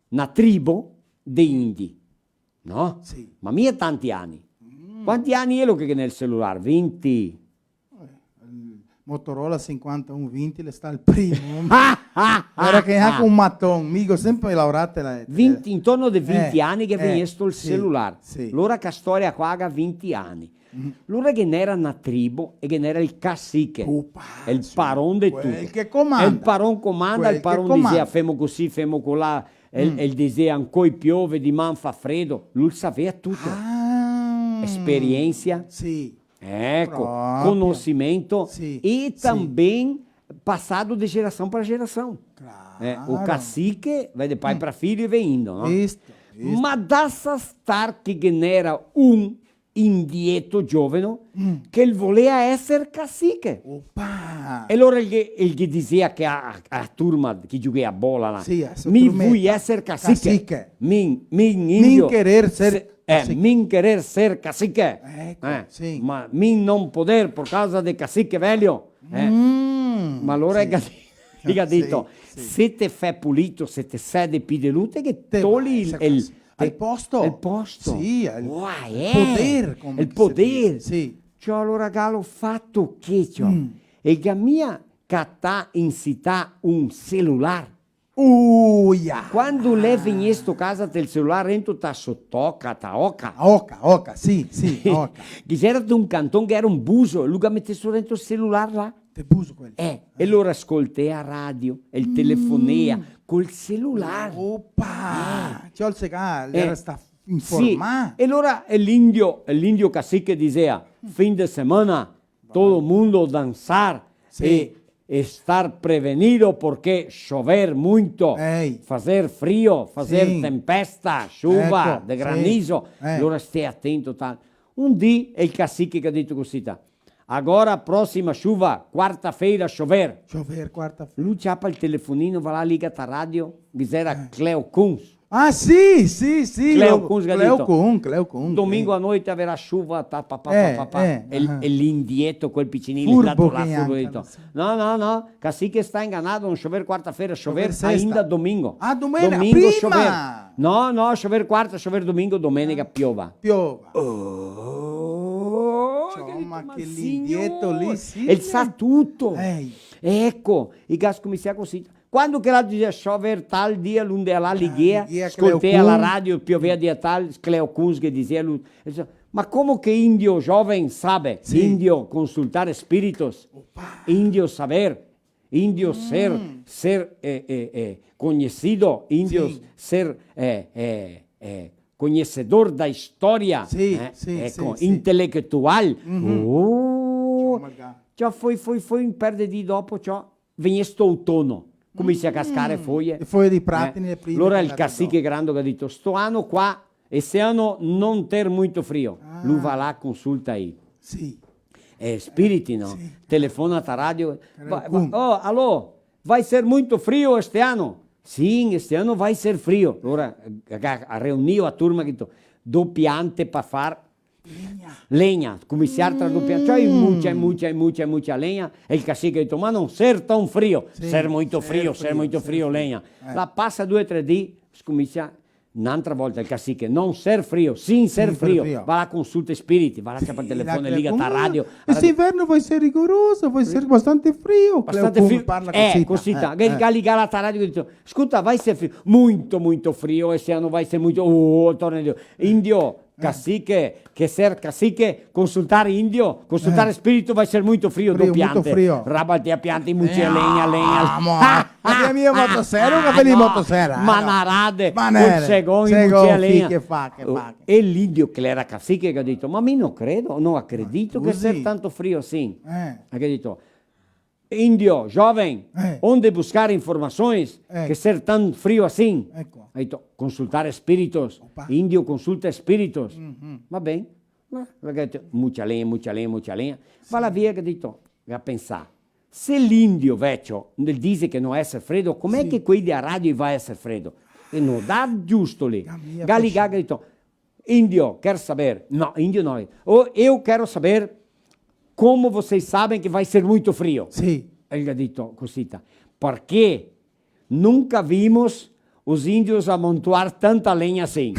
una tribo di indi, no? Sì. Ma mia tanti anni. Quanti anni è lo che nel cellulare? 20? Motorola 5120 le sta il primo. Era che anche un mattone, mico sempre lavorate la 20, intorno ai 20 anni che viene il sì, cellulare. sì. Allora che storia qua ha 20 anni. Allora che era una tribo e che era il cacique, è il paron di tutto. Quel che comanda. E il paron comanda, Quel il paron che comanda. diceva femo così, femo colà, e il diceva ancora piove, di man fa freddo. Lui sapeva tutto. Esperienza. Sì. Ecco, Proprio. conhecimento e também passado de geração para geração. O cacique vai de pai para filho e vem indo, não? Visto. Mas dessa star que genera indieto giovane che il voleva essere cacique. E allora il che diceva che a turma che giocava a bola là, mi vuoi essere cacique. Min querer ser min querer ser cacique. sì. Ma min non poter por causa de cacique velho. Ma allora è detto, se te fai pulito, se te sei de pidelute, che togli al posto. Il posto. Sì, il poder. Come Il poder. Sì. Cioè, allora galo fatto che e che mia cattà in città un cellulare. Quando lei viene in casa del cellulare, entro ta sottocca, ta oca. Oca, sì, oca. Che c'era un canton che era un buso, e lui metteva dentro il cellulare là. Te buso quello. E allora ascoltea radio, e il telefonea col cellulare. C'ho il segale, sta informando. Sì. E allora l'indio cacique diceva, fin de semana, todo mundo danzar e estar prevenido porque chover muito, fazer frio, fazer tempesta, chuva, de granizo. Allora stai attento. Un dì è il cacique che ha detto così. Agora, prossima chuva, quarta-feira, chover. Chover, quarta-feira. Lui ciappa il telefonino, va là, liga a radio, era Cleo Kunz. Ah, sì. Cleo Kunz, Cleo Kunz. Domingo a noite avrà chuva, e l'indietro, quel piccinino, Furbo là, furbo. No, cacique sta inganato, non chover quarta-feira, chover ainda domingo. Ah, domenica, domingo prima! Chover. No, chover quarta, chover domingo, domenica piova. Ma che l'indietro lì, sì. E sa tutto. Ecco, i gas comincia così. Quando che la diceva chover tal dia, lunedì alla lighea, ascoltea la radio, pioveva dia tal, Cleo Kunz che diceva lui. Ma come che indio jovem sabe? Indio consultare spiritos, indio saber, indio ser conhecido, indio ser conhecedor da história, Sì, né? sì, Ecco, sì, sì. intelectual. Oh my God. Già foi un per di dopo, ciò viene sto outono. Comincia a cascare foglie. Le foglie di pratini, le prime Allora il cagate cacique grande che ha detto, sto anno qua, esse anno non ter muito frio. Lui va là, consulta aí. Sì. Spiriti, no? Telefona a radio. Oh, alô, vai ser muito frio este ano? Sim, este ano vai ser frio. Allora riuniu a turma e detto, do piante para far lenha, cominciar a doppiare, cioè mucha lenha. E il cacique ha detto, ma non ser tão frio, ser muito frio, lenha. La passa 2 o 3 giorni, comincia un'altra volta il cacique, non ser frio, sim ser frio. Va alla consulta spiriti, va là per telefono, liga a radio. Esse inverno vai ser rigoroso, vai ser bastante frio. Bastante Cleo frio. parla Cosita. Ligare alla radio e detto, scusa, vai ser frio, muito frio, esse ano vai ser muito, torna indio. Cacique, che ser cacique, consultare indio, consultare spirito vai ser muito frio, do piante. Molto frio. Rabati a piante, muccia lenha. Ma mia motosserra o capelli motosserra? Manarade, Manere. un segon, Segon, muccia sì, lenha. che fa. E l'indio che era cacique che ha detto, ma mi non credo, non accredito che così? ser tanto frio assim. Ha detto, Índio, jovem, onde buscar informações que ser tão frio assim? Aí, consultar espíritos. Índio consulta espíritos. Va bem. Muita lenha. Va la via che dito, a pensare. Se l'Indio vecchio dice che non è essere freddo, com'è che quelli a radio vai essere freddo? E non dà giusto lì. Gali Gaga ha detto, Indio, quero saber. No, Indio não. Eu quero saber como vocês sabem que vai ser muito frio. Sim. Ele ha detto, cosita, porque nunca vimos os índios amontoar tanta lenha assim.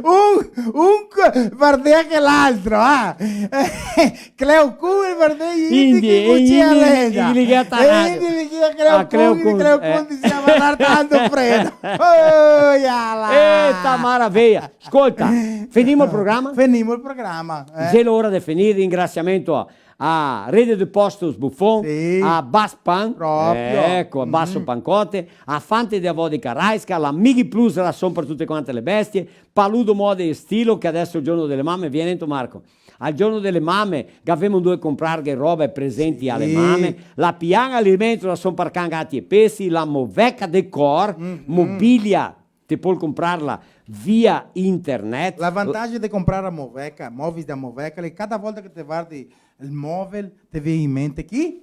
un verdea che l'altro, Cleo Cuba verdea Cleo Cuba si amarrar tanto freddo. Eita maravilha! Ascolta, finimos il programma? Finimos il programma. C'è l'ora di finire, ringraziamento a Rede de Postos Buffon, a Baspan, ecco, a Basso Pancote, a Fante de Avó di Carraisca, la Mighi Plus Ração per tutte quante le bestie, Paludo Moda e Stilo, che adesso è il giorno delle mamme, vieni Marco. Al giorno delle mamme, che avevamo due comprare roba e presenti alle mamme, la Piana Alimento da Son Parcangati e Pessi, la Moveca Decor, mobilia, te puoi comprarla via internet. La vantaggio di comprare a Moveca, móveis da Moveca, cada volta che te guardi il móvel, ti viene in mente chi?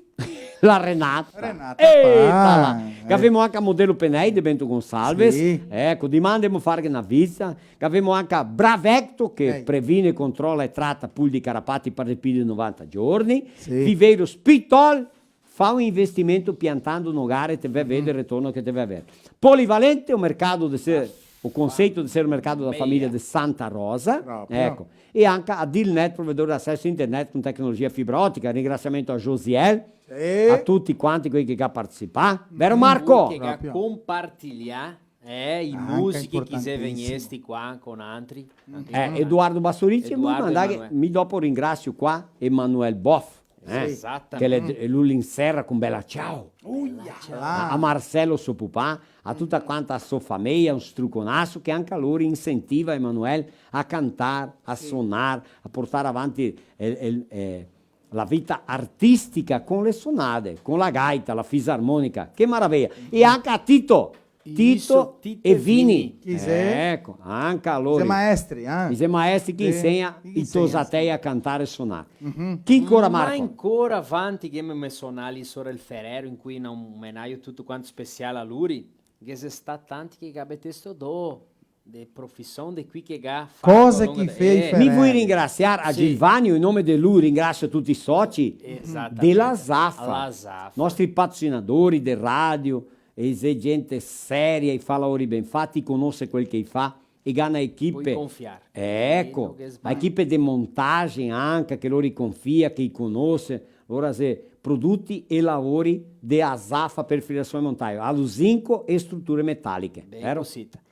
La Renata. Che abbiamo anche a modello Penei di Bento Gonçalves. Ecco, dimandemo fare una visita. Che abbiamo anche a Bravecto che previne, controlla e tratta pulli di carapati per più di 90 giorni. Viveiro Spitol fa un investimento piantando un ogare e te vede il ritorno che deve avere. Polivalente, un mercato di o conceito di essere un mercato della famiglia di Santa Rosa, ecco, e anche a Dilnet, provedore di accesso a internet con tecnologia fibra ottica. Ringraziamento a Josiel, a tutti quanti quelli che hanno partecipato, vero Marco? Che compartilhar i musici che quiser venire qua con altri. Eduardo Bassorici, mi dopo ringrazio qua Emanuel Boff. Che lui inserra con bella ciao. A Marcelo Sopupà, a tutta quanta a sua famiglia, un struconasso che anche a loro incentiva Emanuele a cantare, a suonare, a portare avanti la vita artistica con le suonate, con la gaita, la fisarmonica. Che meraviglia! E anche a Tito e Vini. Ecco, anche a loro. I maestri che insegna i tosatei a cantare e suonare. Chi ancora Marco? Ma ancora avanti che mi suonali Sorel Ferrero, in cui in un menaio tutto quanto speciale a Luri, che si sta tanti che avete do de profissão de qui che ga cosa che fez mi vuoi ringraziare a Gilvani in nome di lui, ringrazio tutti i soci della Zafa, nostri patrocinatori del radio, e gente seria e fa lavori ben fatti, conosce quel che fa e gana equipe. Ecco, a equipe di montagem anche che loro confia, che conosce, ora se prodotti e lavori di Azafa per filazione montaio, aluzinco e strutture metalliche, vero?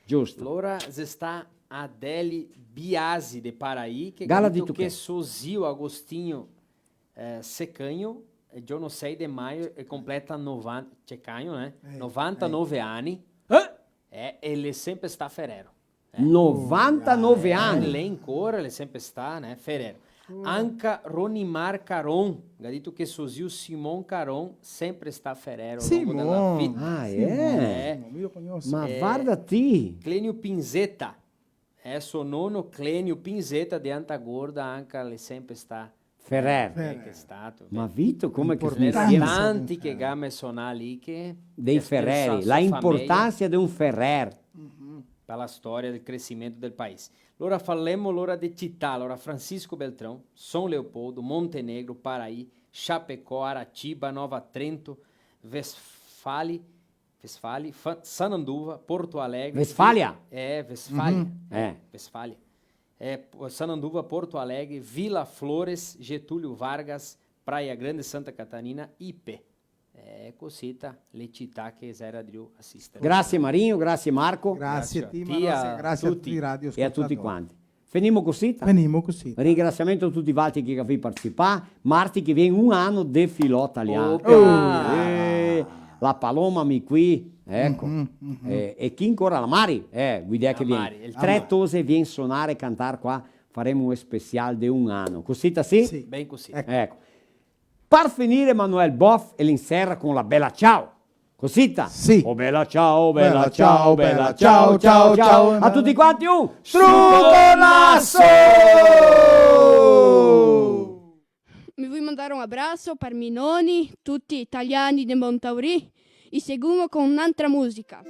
Giusto. Allora sta Adele Biasi de Paraí, che Gala che Sozio Agostinho Secanho, giorno 6 di maio e completa 90, Cecagno, 99 anni. E le sempre sta Ferrero. 99 anni. Lei ancora, le sempre sta, Ferrero. Anche Ronimar Caron, ha detto che suo zio Simon Caron sempre sta Ferrero. Simon. Ma guardati. Clenio Pinzetta. Suo nonno Clenio Pinzetta di Antagorda, anche le sempre sta Ferrer. Che è stato. Ma Vito, come che tanti che game sono lì che... Dei Ferreri, la importanza di un Ferrer. Per la storia del crescimento del paese. Allora parliamo l'ora di città, allora Francisco Beltrão, São Leopoldo, Montenegro, Paraí, Chapecó, Aratiba, Nova Trento, Westfália, Sananduva, Porto Alegre. Westfália? Westfália. Westfália. Sananduva, Porto Alegre, Vila Flores, Getúlio Vargas, Praia Grande, Santa Catarina, Ipe. Cosita, le città che Zeradio assiste. Grazie Marinho, grazie Marco. Grazie a te, grazie a tutti i radio e a tutti quanti. Venimo così. Ringraziamento a tutti i valti che vi partecipano. Marti che viene un anno di filo italiano. La Paloma mi qui, ecco. E chi ancora? La Mari, guida che viene. Tre tose viene suonare e cantare qua. Faremo un speciale di un anno. Cosita sì? Sì, ben così. Ecco. Per finire Manuel Boff e l'inserra con la bella ciao. Cosita? Sì. Oh bella ciao, bella ciao, bella ciao, ciao, ciao. A tutti quanti un struconasso! Mi vuoi mandare un abbraccio per Minoni, tutti italiani di Montauri e seguiamo con un'altra musica.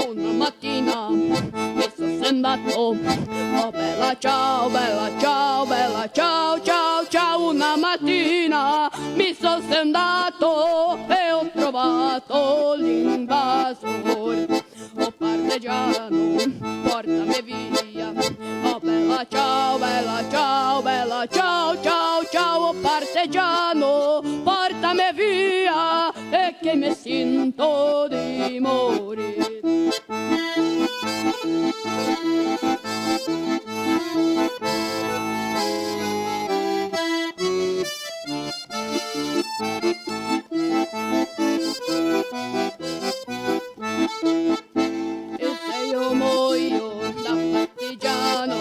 Una mattina mi sono andato, oh bella ciao, bella ciao, bella ciao, ciao, ciao. Una mattina mi sono andato e ho trovato l'invasore. Oh partigiano, portami via, oh bella ciao, bella ciao, bella ciao, ciao, ciao. Oh partigiano, portami via e che mi sento di morire. Eu sei o moio da partigiano,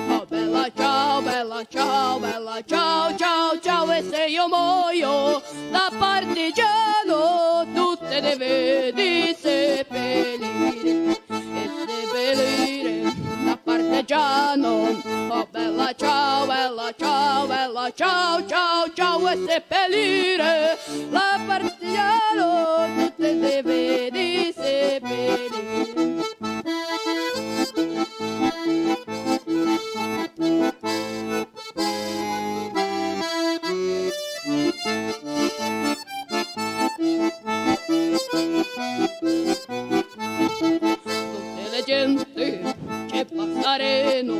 oh bella ciao, bella ciao, bella ciao, ciao, ciao. E sei o moio da partigiano, tutte deve di seppellire e seppellire da partigiano, oh bella ciao, bella ciao, bella ciao, ciao, ciao. E seppellire la partigiano, tutte deve di seppellire. Tutte le gente che passareno,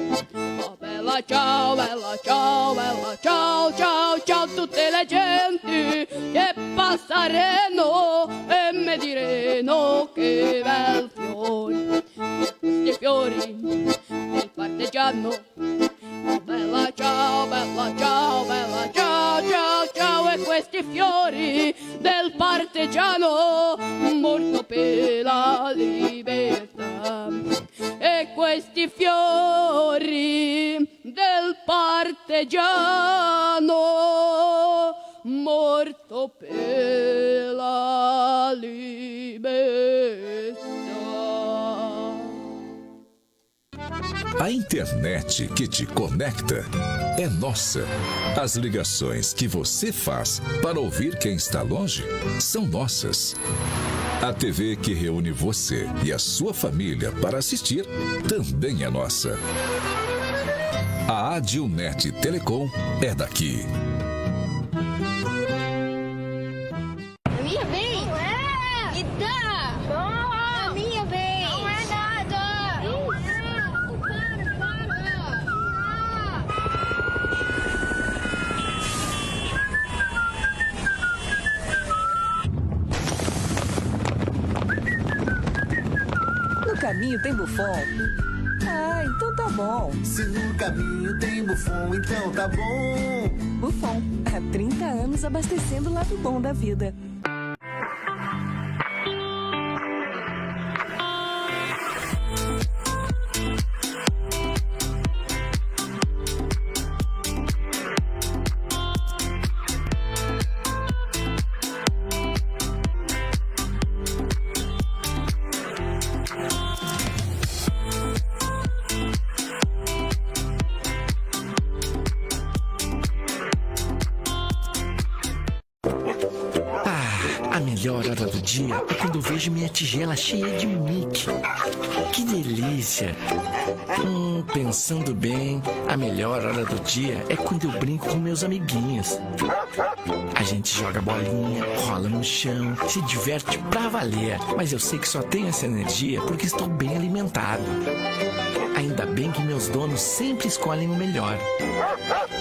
oh bella ciao, bella ciao, bella ciao, ciao, ciao. Tutte le gente che passareno e mi direno che bel fiore, e questi fiori del partigiano, oh bella ciao, bella ciao, bella ciao, ciao, ciao. E questi fiori del partigiano morto per la libertà. E questi fiori del partigiano morto per la libertà. A internet que te conecta é nossa. As ligações que você faz para ouvir quem está longe são nossas. A TV que reúne você e a sua família para assistir também é nossa. A Adilnet Telecom é daqui. caminho tem Buffon. Ah, então tá bom. Se no caminho tem Buffon, então tá bom. Buffon, há 30 anos abastecendo o lado bom da vida. A melhor hora do dia é quando eu vejo minha tigela cheia de Mickey. Que delícia! Pensando bem, a melhor hora do dia é quando eu brinco com meus amiguinhos. A gente joga bolinha, rola no chão, se diverte pra valer. Mas eu sei que só tenho essa energia porque estou bem alimentado. Ainda bem que meus donos sempre escolhem o melhor.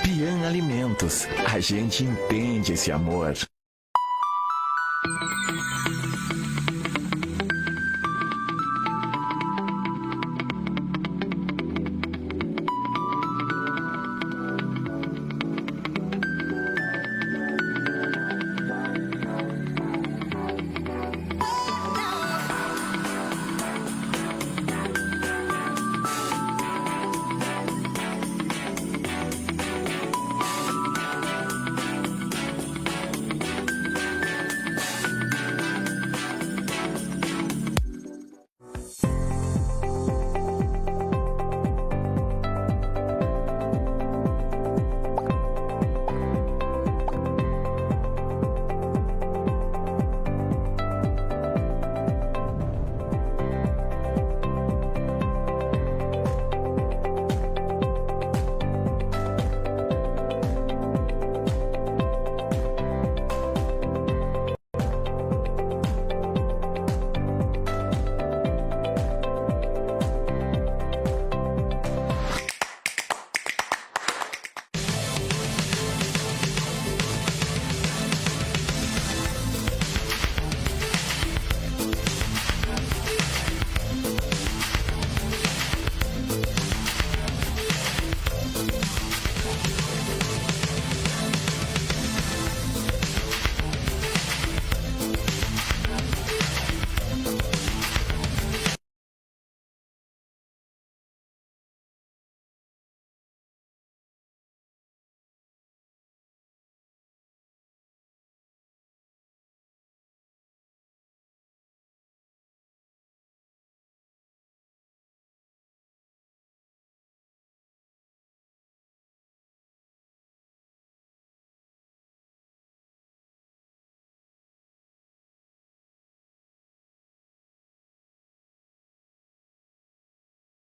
Pian Alimentos. A gente entende esse amor.